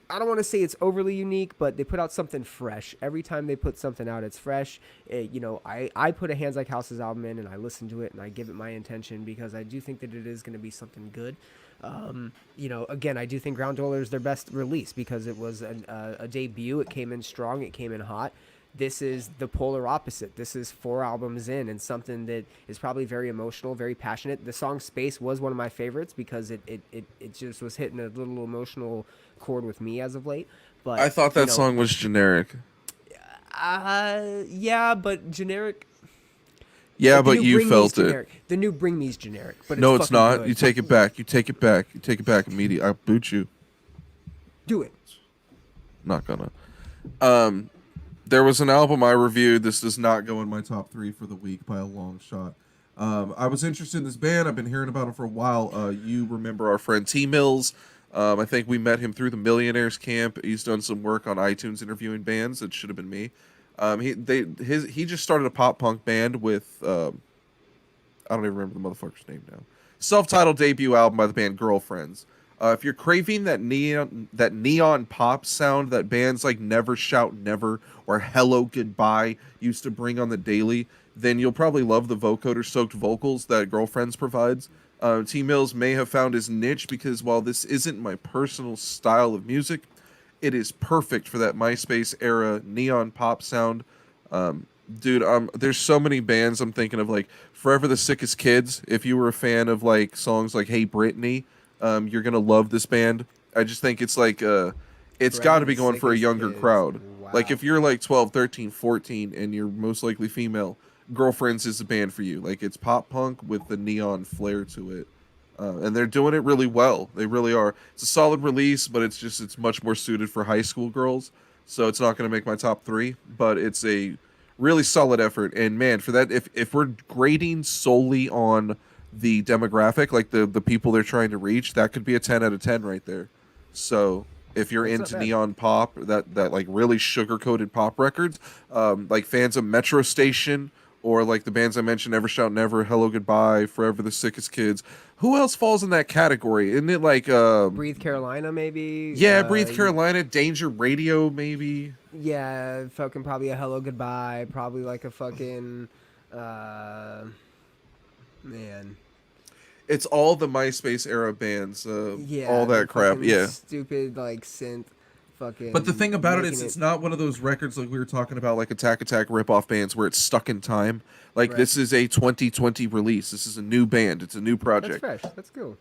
Speaker 2: I don't want to say it's overly unique, but they put out something fresh. Every time they put something out, it's fresh. I put a Hands Like Houses album in and I listen to it and I give it my attention because I do think that it is going to be something good. Again, I do think Ground Dweller is their best release because it was a debut. It came in strong. It came in hot. This is the polar opposite. This is 4 albums in and something that is probably very emotional, very passionate. The song Space was one of my favorites because it just was hitting a little emotional chord with me as of late. But
Speaker 1: I thought that song was generic.
Speaker 2: Yeah, but generic.
Speaker 1: Yeah,
Speaker 2: Like,
Speaker 1: but you felt it.
Speaker 2: Generic. The new Bring Me's generic, but
Speaker 1: No, it's not.
Speaker 2: good.
Speaker 1: You take it back. You take it back. You take it back immediately. I'll boot you.
Speaker 2: Do it.
Speaker 1: Not gonna. There was an album I reviewed. This does not go in my top 3 for the week by a long shot. I was interested in this band. I've been hearing about it for a while. You remember our friend T Mills. I think we met him through the Millionaires Camp. He's done some work on iTunes interviewing bands. It should have been me. He just started a pop punk band with I don't even remember the motherfucker's name now. Self-titled debut album by the band Girlfriends. If you're craving that neon pop sound that bands like Never Shout Never or Hello Goodbye used to bring on the daily, then you'll probably love the vocoder-soaked vocals that Girlfriends provides. T Mills may have found his niche because while this isn't my personal style of music, it is perfect for that MySpace era neon pop sound. Dude, there's so many bands I'm thinking of, like Forever the Sickest Kids. If you were a fan of like songs like Hey Britney, you're gonna love this band. I just think it's like it's got to be going for a younger crowd.
Speaker 2: Wow.
Speaker 1: Like if you're like 12, 13, 14 and you're most likely female, Girlfriends is the band for you. Like it's pop punk with the neon flair to it. And they're doing it really well. They really are. It's a solid release, but it's much more suited for high school girls. So it's not going to make my top 3, but it's a really solid effort. And man, for that, if we're grading solely on the demographic, like the people they're trying to reach, that could be a 10 out of 10 right there. So if you're into neon pop, that like really sugar-coated pop records, like fans of Metro Station, or like the bands I mentioned, Never Shout Never, Hello Goodbye, Forever the Sickest Kids. Who else falls in that category? Isn't it like
Speaker 2: Breathe Carolina, maybe?
Speaker 1: Yeah, Breathe Carolina, Danger Radio, maybe.
Speaker 2: Yeah, fucking probably a Hello Goodbye, probably like a fucking man.
Speaker 1: It's all the MySpace era bands,
Speaker 2: Yeah,
Speaker 1: all that crap. Yeah.
Speaker 2: Stupid like synth fucking.
Speaker 1: But the thing about it
Speaker 2: making
Speaker 1: is, it's not one of those records like we were talking about, like Attack ripoff bands where it's stuck in time. Like
Speaker 2: Right.
Speaker 1: this is a 2020 release. This is a new band. It's a new project.
Speaker 2: That's fresh. That's cool.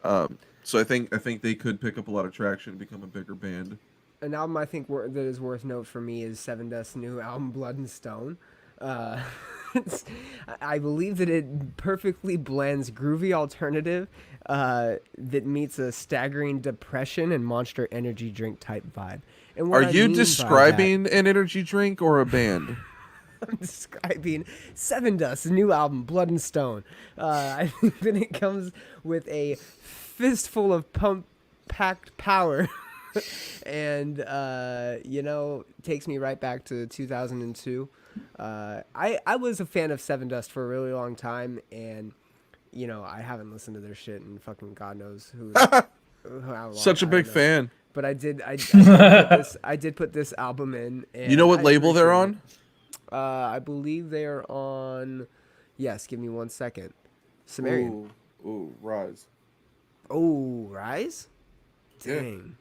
Speaker 1: So I think they could pick up a lot of traction and become a bigger band.
Speaker 2: An album I think that is worth note for me is Seven Dust's new album Blood and Stone. I believe that it perfectly blends groovy alternative that meets a staggering depression and Monster Energy drink type vibe. And what
Speaker 1: Are
Speaker 2: I
Speaker 1: you
Speaker 2: mean by
Speaker 1: describing an energy drink or a band?
Speaker 2: I'm describing Seven Dust's new album Blood and Stone. I think that it comes with a fistful of pump-packed power. And takes me right back to 2002. I was a fan of Seven Dust for a really long time, and I haven't listened to their shit in fucking God knows who. How long,
Speaker 1: Such a big fan.
Speaker 2: But I did put this album in. And
Speaker 1: You know what
Speaker 2: I
Speaker 1: label they're
Speaker 2: appreciate
Speaker 1: on?
Speaker 2: I believe they are on. Yes, give me 1 second. Sumerian.
Speaker 1: Ooh, Rise.
Speaker 2: Oh, Rise.
Speaker 1: Yeah.
Speaker 2: Dang.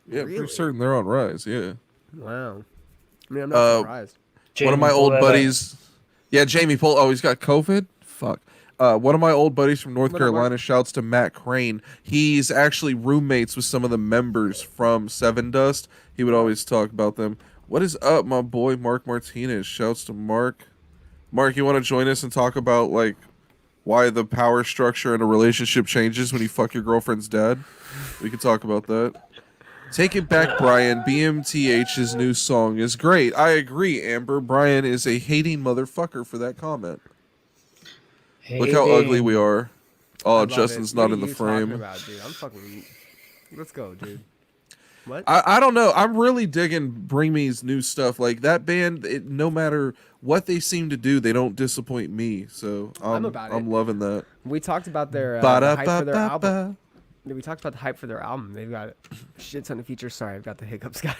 Speaker 1: Yeah,
Speaker 2: Really?
Speaker 1: pretty certain they're on Rise. Yeah.
Speaker 2: Wow. I mean, I'm not surprised.
Speaker 1: One of
Speaker 3: Jamie,
Speaker 1: my
Speaker 3: pull
Speaker 1: old
Speaker 3: that up.
Speaker 1: buddies. Yeah, Jamie Pull. Oh, he's got COVID. Fuck. One of my old buddies from North
Speaker 2: What up, Mark?
Speaker 1: Carolina shouts to Matt Crane. He's actually roommates with some of the members from Seven Dust. He would always talk about them. What is up, my boy Mark Martinez? Shouts to Mark. Mark, you want to join us and talk about like why the power structure in a relationship changes when you fuck your girlfriend's dad? We could talk about that. Take It Back, Brian. BMTH's new song is great. I agree, Amber. Brian is a hating motherfucker for that comment. Look how ugly we are.
Speaker 2: I
Speaker 1: Oh,
Speaker 2: love
Speaker 1: Justin's
Speaker 2: it. What
Speaker 1: not
Speaker 2: are
Speaker 1: in the
Speaker 2: you talking
Speaker 1: frame.
Speaker 2: about, dude? I'm fucking. Let's go, dude. What?
Speaker 1: I don't know. I'm really digging Bring Me's new stuff. Like that band, no matter what they seem to do, they don't disappoint me. So
Speaker 2: I'm about it.
Speaker 1: I'm loving that.
Speaker 2: We talked about their the hype for their album.
Speaker 1: Ba-da-ba-ba-ba.
Speaker 2: We talked about the hype for their album. They've got a shit ton of features. Sorry, I've got the hiccups, guys.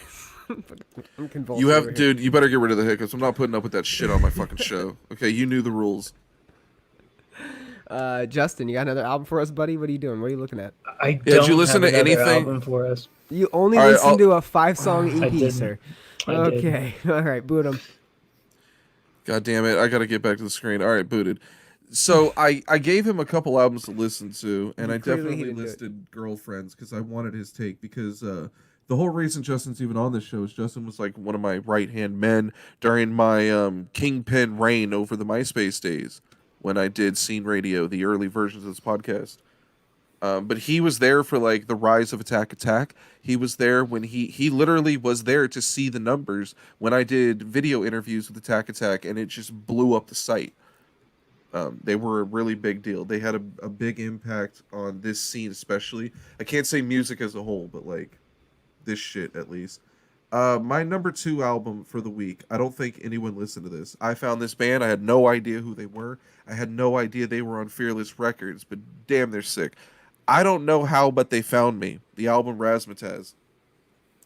Speaker 2: I'm convulsing.
Speaker 1: You
Speaker 2: over
Speaker 1: have,
Speaker 2: here.
Speaker 1: dude. You better get rid of the hiccups. I'm not putting up with that shit on my fucking show. Okay, you knew the rules.
Speaker 2: Justin, you got another album for us, buddy? What are you doing? What are you looking at?
Speaker 3: I
Speaker 1: did
Speaker 3: don't
Speaker 1: you listen
Speaker 3: have
Speaker 1: to
Speaker 3: another
Speaker 1: anything?
Speaker 3: album for us.
Speaker 2: You only
Speaker 1: All right,
Speaker 2: listen
Speaker 1: I'll-
Speaker 2: to a 5-song
Speaker 3: I
Speaker 2: EP,
Speaker 3: didn't.
Speaker 2: sir.
Speaker 3: I did.
Speaker 2: Okay, all right, boot him.
Speaker 1: God damn it! I gotta get back to the screen. All right, booted. So I gave him a couple albums to listen to, and I
Speaker 2: Clearly he
Speaker 1: definitely
Speaker 2: didn't do it.
Speaker 1: listed Girlfriends because I wanted his take. Because the whole reason Justin's even on this show is Justin was like one of my right hand men during my kingpin reign over the MySpace days when I did Scene Radio, the early versions of this podcast. But he was there for like the rise of Attack Attack. He was there when he literally was there to see the numbers when I did video interviews with Attack Attack, and it just blew up the site. They were a really big deal. They had a big impact on this scene, especially. I can't say music as a whole, but like this shit at least. My number 2 album for the week. I don't think anyone listened to this. I found this band. I had no idea who they were. I had no idea they were on Fearless Records, but damn, they're sick. I don't know how, but they found me. The album Razzmatazz.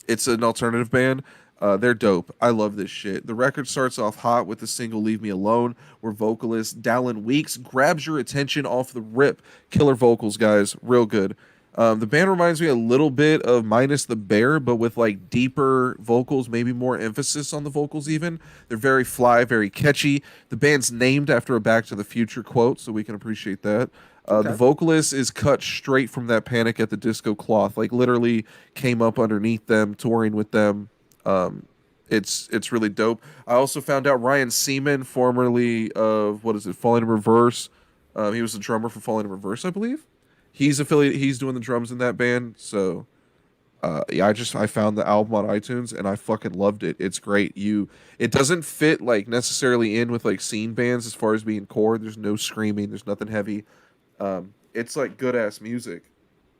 Speaker 1: It's an alternative band. They're dope. I love this shit. The record starts off hot with the single Leave Me Alone, where vocalist Dallin Weeks grabs your attention off the rip. Killer vocals, guys. Real good. The band reminds me a little bit of Minus the Bear, but with like deeper vocals, maybe more emphasis on the vocals even. They're very fly, very catchy. The band's named after a Back to the Future quote, so we can appreciate that. The vocalist is cut straight from that Panic at the Disco cloth, like literally came up underneath them, touring with them. It's really dope. I also found out Ryan Seaman, formerly of Falling in Reverse. He was the drummer for Falling in Reverse, I believe. He's affiliated. He's doing the drums in that band. So, yeah, I found the album on iTunes and I fucking loved it. It's great. It doesn't fit like necessarily in with like scene bands as far as being core. There's no screaming. There's nothing heavy. It's like good ass music.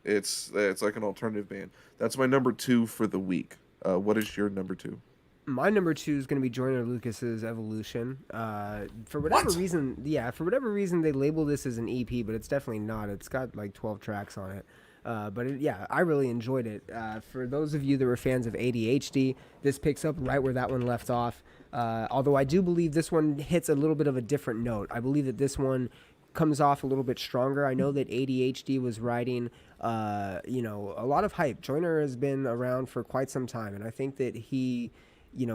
Speaker 1: It's like an alternative band. That's my number 2 for the week. What is your number 2?
Speaker 2: My number 2 is going to be Joyner Lucas's Evolution. For whatever reason, they label this as an EP, but it's definitely not. It's got like 12 tracks on it. I really enjoyed it. For those of you that were fans of ADHD, this picks up right where that one left off. Although I do believe this one hits a little bit of a different note. I believe that this one comes off a little bit stronger. I know that ADHD was riding, a lot of hype. Joyner has been around for quite some time, and I think that he,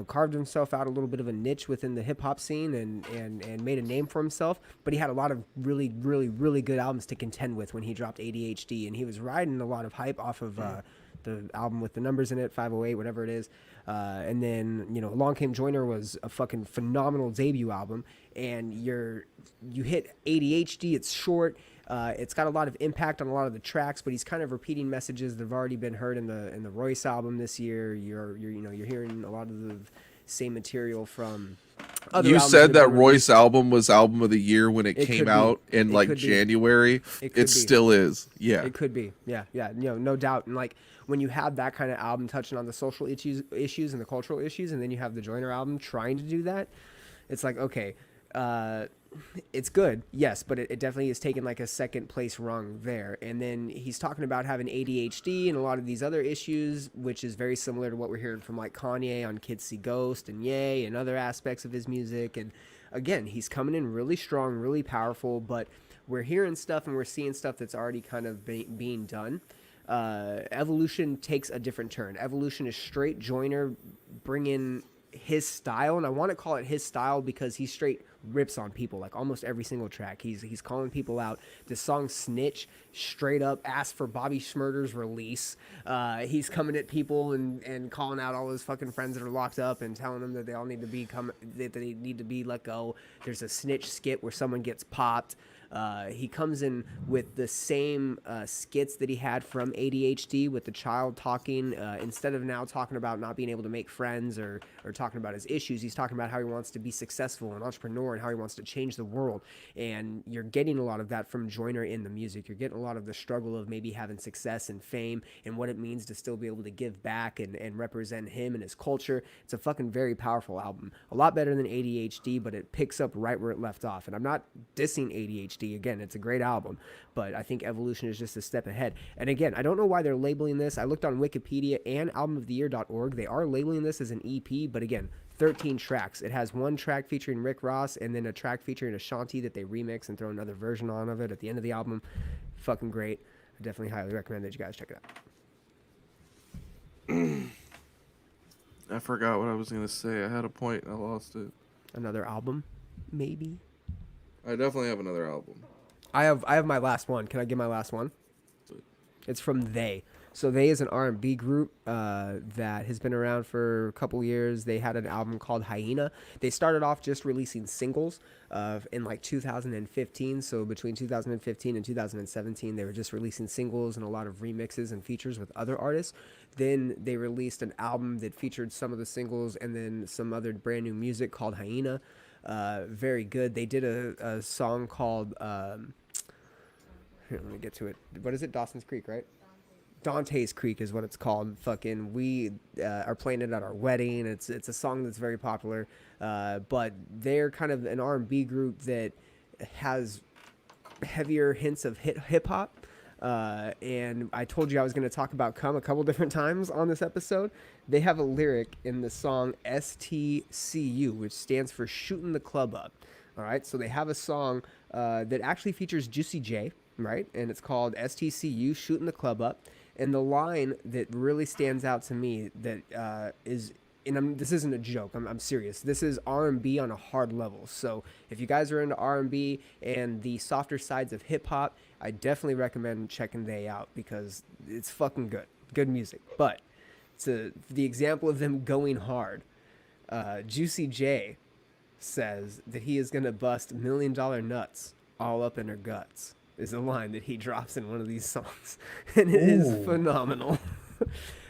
Speaker 2: carved himself out a little bit of a niche within the hip hop scene and made a name for himself. But he had a lot of really, really, really good albums to contend with when he dropped ADHD, and he was riding a lot of hype off of the album with the numbers in it, 508, whatever it is. And then, Along Came Joyner was a fucking phenomenal debut album, and you hit ADHD. It's short. It's got a lot of impact on a lot of the tracks, but he's kind of repeating messages that have already been heard in the Royce album this year. You're hearing a lot of the same material from other
Speaker 1: You
Speaker 2: albums
Speaker 1: said
Speaker 2: that have
Speaker 1: that
Speaker 2: been
Speaker 1: Royce
Speaker 2: released.
Speaker 1: album was album of the year when it
Speaker 2: It
Speaker 1: came
Speaker 2: could be.
Speaker 1: out in
Speaker 2: It
Speaker 1: like
Speaker 2: could be.
Speaker 1: January.
Speaker 2: It could be.
Speaker 1: Still is. Yeah.
Speaker 2: It could be, yeah, no doubt. And like when you have that kind of album touching on the social issues and the cultural issues, and then you have the Joyner album trying to do that, it's like, okay, it's good, yes, but it definitely is taking like a second place rung there. And then he's talking about having ADHD and a lot of these other issues, which is very similar to what we're hearing from like Kanye on Kids See Ghost and Ye and other aspects of his music. And again, he's coming in really strong, really powerful, but we're hearing stuff and we're seeing stuff that's already kind of being done. Evolution takes a different turn. Evolution is straight Joyner bringing his style, and I want to call it his style because he straight rips on people like almost every single track. He's calling people out. The song "Snitch" straight up asked for Bobby Shmurda's release. He's coming at people and calling out all his fucking friends that are locked up and telling them that they all need to that they need to be let go. There's a Snitch skit where someone gets popped. He comes in with the same skits that he had from ADHD with the child talking. Instead of now talking about not being able to make friends or talking about his issues, he's talking about how he wants to be successful, an entrepreneur, and how he wants to change the world. And you're getting a lot of that from Joyner in the music. You're getting a lot of the struggle of maybe having success and fame and what it means to still be able to give back and represent him and his culture. It's a fucking very powerful album. A lot better than ADHD, but it picks up right where it left off. And I'm not dissing ADHD. Again, it's a great album, but I think Evolution is just a step ahead. And again, I don't know why they're labeling this. I looked on Wikipedia and albumoftheyear.org. They are labeling this as an EP, but again, 13 tracks. It has one track featuring Rick Ross and then a track featuring Ashanti that they remix and throw another version on of it at the end of the album. Fucking great. I definitely highly recommend that you guys check it out.
Speaker 1: I forgot what I was gonna say. I had a point and I lost it.
Speaker 2: Another album, maybe.
Speaker 1: I definitely have another album.
Speaker 2: I have my last one. Can I give my last one? It's from They. So They is an R&B group that has been around for a couple years. They had an album called Hyena. They started off just releasing singles in like 2015. So between 2015 and 2017, they were just releasing singles and a lot of remixes and features with other artists. Then they released an album that featured some of the singles and then some other brand new music called Hyena. Very good. They did a song called here, let me get to it. What is it? Dawson's Creek, right? Dante's Creek is what it's called. Fucking, we are playing it at our wedding. It's a song that's very popular, but they're kind of an R&B group that has heavier hints of hip hop. And I told you I was going to talk about Cum a couple different times on this episode. They have a lyric in the song STCU, which stands for Shooting the Club Up. All right, so they have a song that actually features Juicy J, right? And it's called STCU, Shooting the Club Up. And the line that really stands out to me that is, and this isn't a joke, I'm serious. This is R&B on a hard level. So if you guys are into R&B and the softer sides of hip-hop, I definitely recommend checking They out because it's fucking good. Good music. But to the example of them going hard, Juicy J says that he is going to bust $1 million nuts all up in her guts. Is a line that he drops in one of these songs. And it is phenomenal.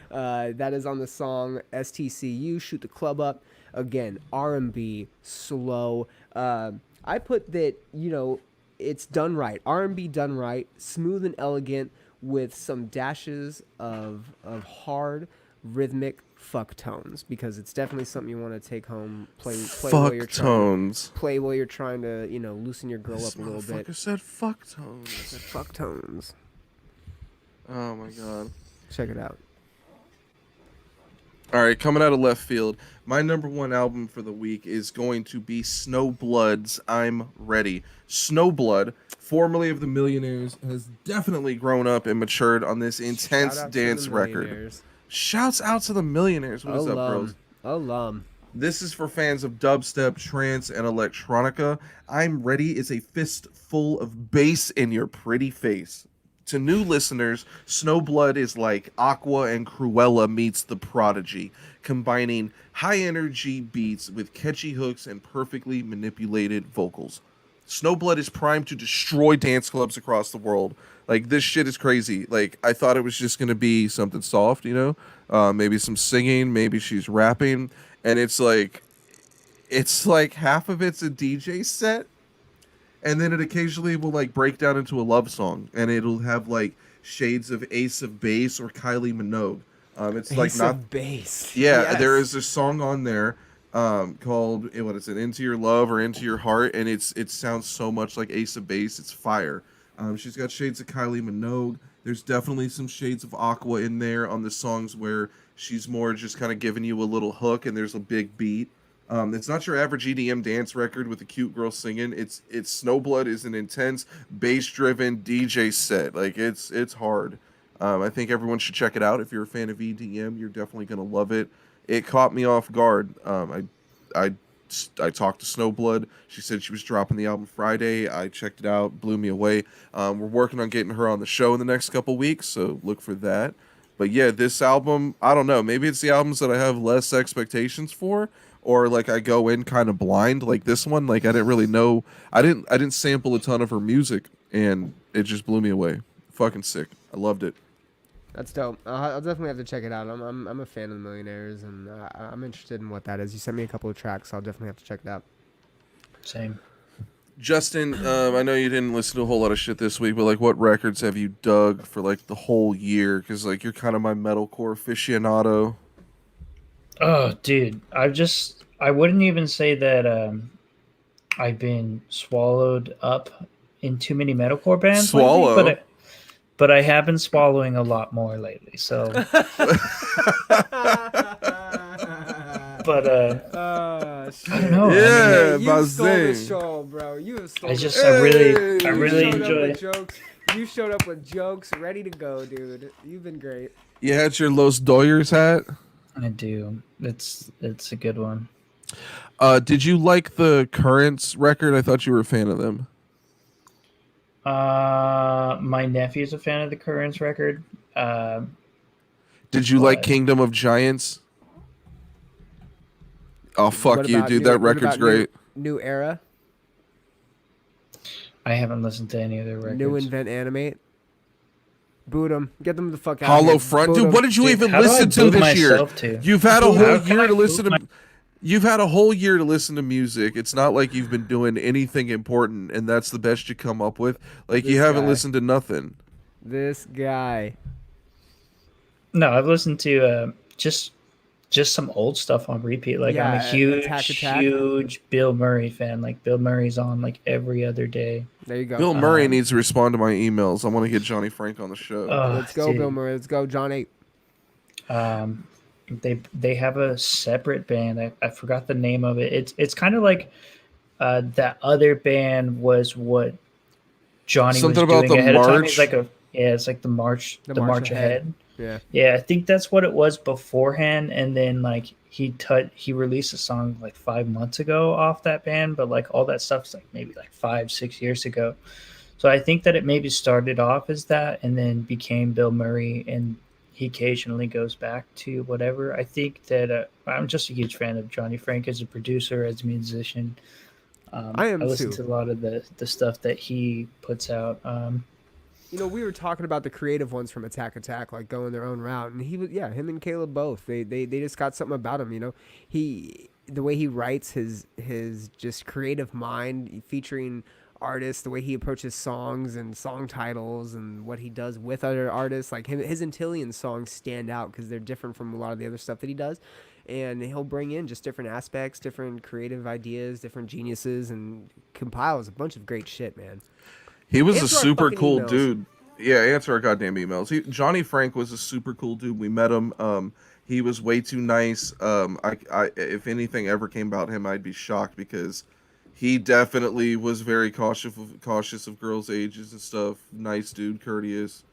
Speaker 2: That is on the song STCU, Shoot the Club Up. Again, R&B, slow. I put that, you know, it's done right. R&B done right, smooth and elegant with some dashes of hard, rhythmic fuck tones because it's definitely something you want to take home, play while you're play while you're trying to, you know, loosen your girl up a little bit.
Speaker 1: Said fuck tones.
Speaker 2: Fuck tones.
Speaker 1: Oh my god.
Speaker 2: Check it out.
Speaker 1: All right, coming out of left field, my number one album for the week is going to be Snowblood's I'm Ready. Snowblood, formerly of the Millionaires, has definitely grown up and matured on this intense dance record. Shouts out to the Millionaires. What is up, bros?
Speaker 2: Alum.
Speaker 1: This is for fans of dubstep, trance, and electronica. I'm Ready is a fistful of bass in your pretty face. To new listeners, Snowblood is like Aqua and Cruella meets The Prodigy, combining high-energy beats with catchy hooks and perfectly manipulated vocals. Snowblood is primed to destroy dance clubs across the world. Like, this shit is crazy. Like, I thought it was just going to be something soft, you know? Maybe some singing, maybe she's rapping. And it's like half of it's a DJ set. And then it occasionally will, like, break down into a love song. And it'll have, like, shades of Ace of Base or Kylie Minogue. It's
Speaker 2: Ace
Speaker 1: like not
Speaker 2: of Base.
Speaker 1: Yeah,
Speaker 2: Yes.
Speaker 1: There is a song on there called, what is it, Into Your Love or Into Your Heart, and it sounds so much like Ace of Base. It's fire. She's got shades of Kylie Minogue. There's definitely some shades of Aqua in there on the songs where she's more just kind of giving you a little hook and there's a big beat. It's not your average EDM dance record with a cute girl singing. It's Snowblood is an intense bass driven DJ set. Like it's hard. I think everyone should check it out. If you're a fan of EDM, you're definitely gonna love it. It caught me off guard. I I talked to Snowblood. She said she was dropping the album Friday. I checked it out, blew me away. We're working on getting her on the show in the next couple weeks, so look for that. But yeah, this album, I don't know. Maybe it's the albums that I have less expectations for, or like I go in kind of blind. Like this one, like I didn't really know. I didn't sample a ton of her music, and it just blew me away. Fucking sick. I loved it.
Speaker 2: That's dope. I'll definitely have to check it out. I'm a fan of the Millionaires, and I'm interested in what that is. You sent me a couple of tracks, so I'll definitely have to check it out.
Speaker 3: Same.
Speaker 1: Justin, I know you didn't listen to a whole lot of shit this week, but like, what records have you dug for like the whole year? Because like, you're kind of my metalcore aficionado.
Speaker 3: Oh, dude, I wouldn't even say that I've been swallowed up in too many metalcore bands
Speaker 1: Swallow.
Speaker 3: lately, but I have been swallowing a lot more lately. So, but I don't know.
Speaker 1: Yeah,
Speaker 2: you stole the
Speaker 1: Bazing.
Speaker 2: show, bro. You have stolen.
Speaker 3: I just
Speaker 1: Hey!
Speaker 3: I
Speaker 2: You
Speaker 3: really
Speaker 2: showed up
Speaker 3: enjoy.
Speaker 2: with jokes. You showed up with jokes, ready to go, dude. You've been great.
Speaker 1: You had your Los Doyers hat.
Speaker 3: I do. It's a good one.
Speaker 1: Did you like the Currents record? I thought you were a fan of them.
Speaker 3: My nephew's a fan of the Currents record.
Speaker 1: Did you like
Speaker 3: But-
Speaker 1: Kingdom of Giants? Oh fuck
Speaker 2: What
Speaker 1: you,
Speaker 2: about
Speaker 1: dude!
Speaker 2: new-
Speaker 1: That
Speaker 2: what
Speaker 1: record's
Speaker 2: about
Speaker 1: great.
Speaker 2: New Era,
Speaker 3: I haven't listened to any of their records.
Speaker 2: new Invent Animate. Boot them. Get them the fuck out.
Speaker 1: Hollow
Speaker 2: of here.
Speaker 1: Front,
Speaker 2: Boot
Speaker 1: dude.
Speaker 2: 'em.
Speaker 1: What did you
Speaker 3: Dude,
Speaker 1: even
Speaker 3: how do I
Speaker 1: listen to
Speaker 3: boot
Speaker 1: this year?
Speaker 3: myself to?
Speaker 1: You've had a
Speaker 3: How
Speaker 1: whole
Speaker 3: can
Speaker 1: year
Speaker 3: I
Speaker 1: to
Speaker 3: boot
Speaker 1: listen to.
Speaker 3: my-
Speaker 1: You've had a whole year to listen to music. It's not like you've been doing anything important, and that's the best you come up with. Like you
Speaker 2: This
Speaker 1: haven't
Speaker 2: guy.
Speaker 1: listened to nothing.
Speaker 2: This guy.
Speaker 3: No, I've listened to just some old stuff on repeat. Like I'm a
Speaker 2: Yeah, Attack.
Speaker 3: huge Bill Murray fan. Like Bill Murray's on like every other day.
Speaker 2: There you go.
Speaker 1: Bill Murray
Speaker 3: Um,
Speaker 1: needs to respond to my emails. I want to get Johnny Frank on the show.
Speaker 2: Let's go,
Speaker 3: dude.
Speaker 2: Bill Murray. Let's go, John 8.
Speaker 3: They have a separate band. I forgot the name of it. It's kind of like that other band was what Johnny
Speaker 1: Something
Speaker 3: was
Speaker 1: about
Speaker 3: doing
Speaker 1: the
Speaker 3: ahead of time.
Speaker 1: March?
Speaker 3: It's like it's like the March
Speaker 2: March
Speaker 3: Ahead.
Speaker 2: Ahead. Yeah.
Speaker 3: Yeah, I think that's what it was beforehand, and then like he released a song like 5 months ago off that band, but like all that stuff's like maybe like 5-6 years ago. So I think that it maybe started off as that, and then became Bill Murray, and he occasionally goes back to whatever. I think that I'm just a huge fan of Johnny Frank as a producer, as a musician.
Speaker 2: I am
Speaker 3: I listen
Speaker 2: too.
Speaker 3: to a lot of the stuff that he puts out.
Speaker 2: You know, we were talking about the creative ones from Attack, like going their own route, and him and Caleb both. They just got something about him. You know, the way he writes his just creative mind, featuring artists, the way he approaches songs and song titles, and what he does with other artists. Like his Antillian songs stand out because they're different from a lot of the other stuff that he does. And he'll bring in just different aspects, different creative ideas, different geniuses, and compiles a bunch of great shit, man.
Speaker 1: He was
Speaker 2: Answer
Speaker 1: a
Speaker 2: our
Speaker 1: super
Speaker 2: fucking
Speaker 1: cool
Speaker 2: emails.
Speaker 1: dude. Yeah, answer our goddamn emails. Johnny Frank was a super cool dude. We met him. He was way too nice. If anything ever came about him, I'd be shocked because he definitely was very cautious of girls' ages and stuff. Nice dude, courteous.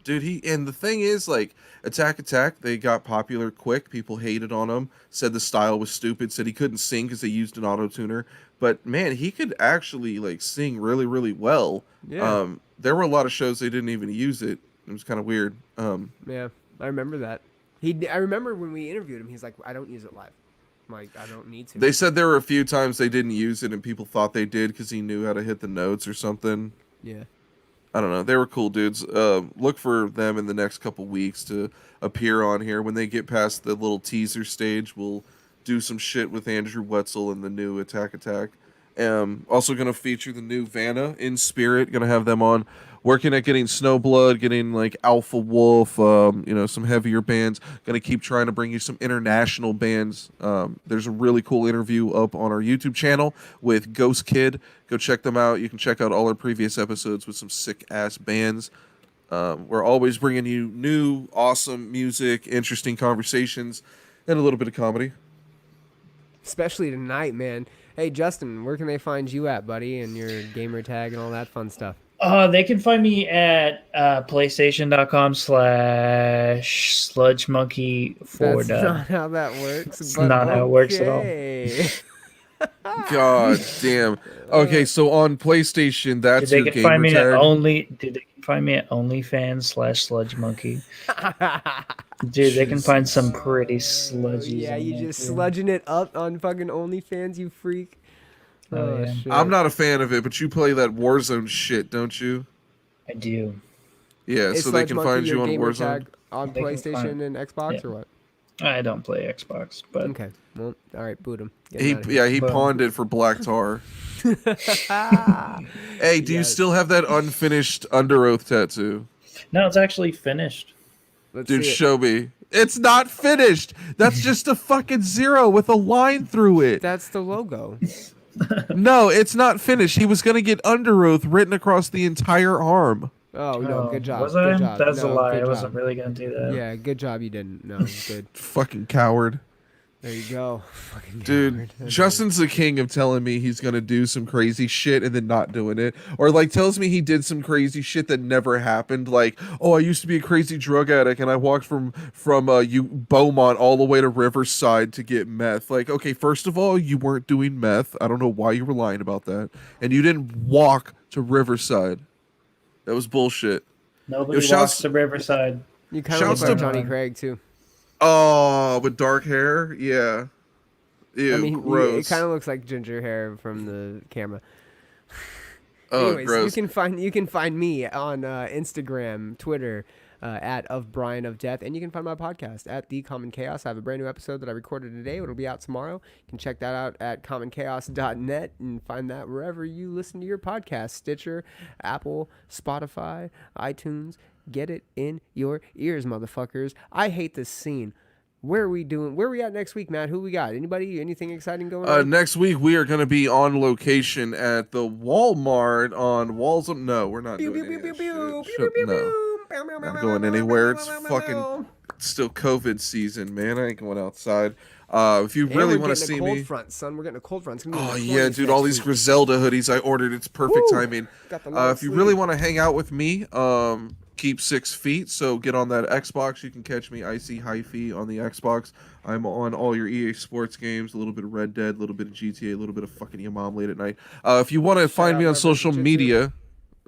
Speaker 1: Dude, and the thing is, like, Attack, they got popular quick. People hated on him, said the style was stupid, said he couldn't sing because they used an auto-tuner. But, man, he could actually, like, sing really, really well.
Speaker 2: Yeah.
Speaker 1: There were a lot of shows they didn't even use it. It was kind of weird.
Speaker 2: Yeah, I remember that. I remember when we interviewed him, he's like, I don't use it live. I'm like, I don't need to.
Speaker 1: They said there were a few times they didn't use it and people thought they did because he knew how to hit the notes or something.
Speaker 2: Yeah.
Speaker 1: I don't know. They were cool dudes. Look for them in the next couple weeks to appear on here. When they get past the little teaser stage, we'll do some shit with Andrew Wetzel and the new Attack. Also going to feature the new Vanna in spirit. Going to have them on. Working at getting Snowblood, getting like Alpha Wolf, some heavier bands. Going to keep trying to bring you some international bands. There's a really cool interview up on our YouTube channel with Ghost Kid. Go check them out. You can check out all our previous episodes with some sick-ass bands. We're always bringing you new, awesome music, interesting conversations, and a little bit of comedy.
Speaker 2: Especially tonight, man. Hey, Justin, where can they find you at, buddy, and your gamer tag and all that fun stuff?
Speaker 3: They can find me at PlayStation.com/sludgemonkey forward.
Speaker 2: That's not how that works.
Speaker 3: It's
Speaker 2: But
Speaker 3: not how it works at all.
Speaker 2: okay.
Speaker 1: God damn. Okay, so on PlayStation, that's
Speaker 3: They
Speaker 1: your
Speaker 3: can
Speaker 1: gamer
Speaker 3: find me
Speaker 1: tag.
Speaker 3: They can find me at OnlyFans/sludgemonkey. Dude, they can find some pretty sludges.
Speaker 2: Yeah,
Speaker 3: on
Speaker 2: you
Speaker 3: there,
Speaker 2: just
Speaker 3: too.
Speaker 2: sludging it up on fucking OnlyFans, you freak.
Speaker 3: Oh, yeah.
Speaker 2: Shit.
Speaker 1: I'm not a fan of it, but you play that Warzone shit, don't you?
Speaker 3: I do.
Speaker 1: Yeah,
Speaker 2: Is
Speaker 1: so they
Speaker 2: Sludge
Speaker 1: can
Speaker 2: Monkey
Speaker 1: find you
Speaker 2: your
Speaker 1: on
Speaker 2: gamer
Speaker 1: Warzone.
Speaker 2: tag on
Speaker 3: They can
Speaker 2: PlayStation
Speaker 3: find-
Speaker 2: and Xbox
Speaker 3: yeah.
Speaker 2: or what?
Speaker 3: I don't play Xbox, but
Speaker 2: Okay, well, all right, boot him.
Speaker 1: He
Speaker 3: Boom.
Speaker 1: pawned it for black tar. Hey, do you
Speaker 2: Yes.
Speaker 1: still have that unfinished Under Oath tattoo?
Speaker 3: no, it's actually finished.
Speaker 2: Let's
Speaker 1: Dude,
Speaker 2: see it.
Speaker 1: show me. It's not finished. That's just a fucking zero with a line through it.
Speaker 2: That's the logo.
Speaker 1: No, it's not finished. He was gonna get Under Oath written across the entire arm.
Speaker 2: Oh no, good job.
Speaker 3: Was I?
Speaker 2: Good job.
Speaker 3: That's
Speaker 2: No,
Speaker 3: a lie.
Speaker 2: good
Speaker 3: I wasn't
Speaker 2: job.
Speaker 3: really gonna do that.
Speaker 2: Yeah, good job. You didn't. No, good.
Speaker 1: Fucking coward.
Speaker 2: There you go. Fucking
Speaker 1: Dude,
Speaker 2: coward.
Speaker 1: Justin's the king of telling me he's gonna do some crazy shit and then not doing it, or like tells me he did some crazy shit that never happened. Like, oh, I used to be a crazy drug addict and I walked from Beaumont all the way to Riverside to get meth. Like, okay, first of all, you weren't doing meth. I don't know why you were lying about that, and you didn't walk to Riverside. That was bullshit.
Speaker 3: Nobody
Speaker 1: Yo,
Speaker 3: walks
Speaker 1: shouts-
Speaker 3: to Riverside.
Speaker 2: You kind of
Speaker 1: Shouts
Speaker 2: look like
Speaker 1: to-
Speaker 2: Johnny Craig too.
Speaker 1: Oh, with dark hair, yeah. Ew,
Speaker 2: I mean, it
Speaker 1: gross.
Speaker 2: kind of looks like ginger hair from the camera.
Speaker 1: Oh,
Speaker 2: Anyways,
Speaker 1: gross.
Speaker 2: you can find me on Instagram, Twitter, at of Brian of Death, and you can find my podcast at The Common Chaos. I have a brand new episode that I recorded today. It'll be out tomorrow. You can check that out at commonchaos.net and find that wherever you listen to your podcast: Stitcher, Apple, Spotify, iTunes. Get it in your ears, motherfuckers. I hate this scene. Where are we doing? Where are we at next week, Matt? Who we got? Anybody? Anything exciting going on?
Speaker 1: Next week we are going to be on location at the Walmart on Walls. No, we're not doing any of that shit. No, not going anywhere. It's fucking still COVID season, man. I ain't going outside. If you really want to see
Speaker 2: a cold
Speaker 1: me,
Speaker 2: front, son. We're getting a cold front. It's gonna be in
Speaker 1: oh
Speaker 2: the
Speaker 1: yeah,
Speaker 2: 20s
Speaker 1: dude,
Speaker 2: next
Speaker 1: all these
Speaker 2: week.
Speaker 1: Griselda hoodies I ordered. It's perfect
Speaker 2: Woo!
Speaker 1: timing.
Speaker 2: Got the long
Speaker 1: If you really
Speaker 2: sleeve.
Speaker 1: want to hang out with me, keep 6 feet. So get on that Xbox. You can catch me Icy Hyphy on the Xbox. I'm on all your EA Sports games. A little bit of Red Dead, a little bit of GTA, a little bit of fucking your mom late at night. If you want to find
Speaker 2: out
Speaker 1: me on
Speaker 2: Red Dead
Speaker 1: social
Speaker 2: Jiu-Jitsu.
Speaker 1: media,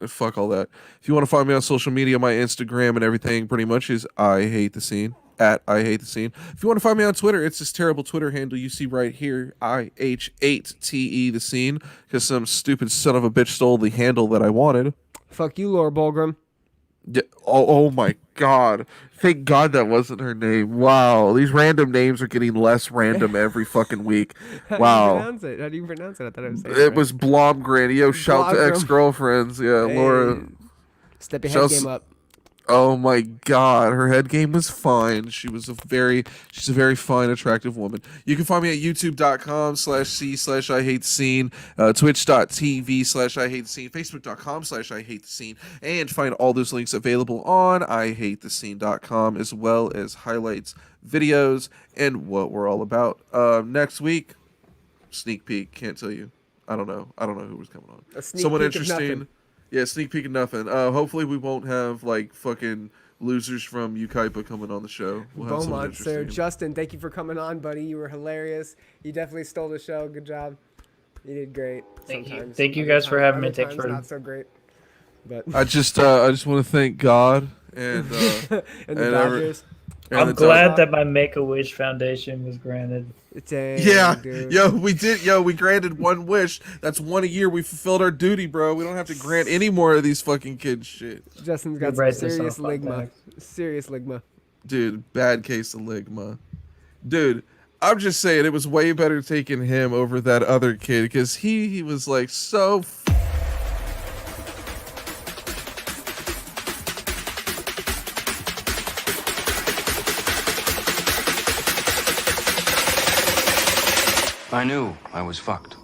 Speaker 1: fuck all that. If you want to find me on social media, my Instagram and everything pretty much is I Hate the Scene. At I Hate the Scene. If you want to find me on Twitter, it's this terrible Twitter handle you see right here, IH8TE the Scene, because some stupid son of a bitch stole the handle that I wanted.
Speaker 2: Fuck you, Laura Bulgrim.
Speaker 1: Yeah, oh my god. Thank God that wasn't her name. Wow. These random names are getting less random every fucking week.
Speaker 2: How
Speaker 1: Wow.
Speaker 2: do you pronounce it? I thought I was saying
Speaker 1: It was Blomgren. Yo, shout to
Speaker 2: Blomgren.
Speaker 1: ex-girlfriends. Yeah,
Speaker 2: Hey,
Speaker 1: Laura.
Speaker 2: Step your head
Speaker 1: Shouts-
Speaker 2: game up.
Speaker 1: Oh my god, her head game was fine. She's a very fine, attractive woman. You can find me at youtube.com/c/IHateTheScene, twitch.tv/IHateTheScene, facebook.com/IHateTheScene, and find all those links available on IHateTheScene.com, as well as highlights, videos, and what we're all about. Next week, sneak peek, can't tell you. I don't know who was coming on.
Speaker 2: A sneak
Speaker 1: Someone
Speaker 2: peek of
Speaker 1: interesting.
Speaker 2: nothing.
Speaker 1: Yeah, sneak peek of nothing. Hopefully we won't have like fucking losers from Ukaipa coming on the show. We'll have someone
Speaker 2: Beaumont, sir.
Speaker 1: interesting.
Speaker 2: Justin, thank you for coming on, buddy. You were hilarious. You definitely stole the show. Good job. You did great.
Speaker 3: Thank you.
Speaker 2: Sometimes.
Speaker 3: Thank you
Speaker 2: Other
Speaker 3: guys for having me.
Speaker 2: other
Speaker 3: Thanks
Speaker 2: times,
Speaker 3: for-
Speaker 2: not so great. But
Speaker 1: I just want to thank God and
Speaker 2: and the
Speaker 1: and every-
Speaker 2: Dodgers.
Speaker 1: and
Speaker 3: I'm
Speaker 1: the
Speaker 3: glad that my Make-A-Wish Foundation was granted.
Speaker 2: Dang,
Speaker 1: Yeah,
Speaker 2: dude.
Speaker 1: we granted one wish. That's one a year. We fulfilled our duty, bro. We don't have to grant any more of these fucking kids shit.
Speaker 2: Justin's got
Speaker 3: You
Speaker 2: some
Speaker 3: write this
Speaker 2: serious
Speaker 3: off like
Speaker 2: ligma.
Speaker 3: that.
Speaker 2: Serious ligma.
Speaker 1: Dude, bad case of ligma. Dude, I'm just saying it was way better taking him over that other kid because he was like so
Speaker 4: I knew I was fucked.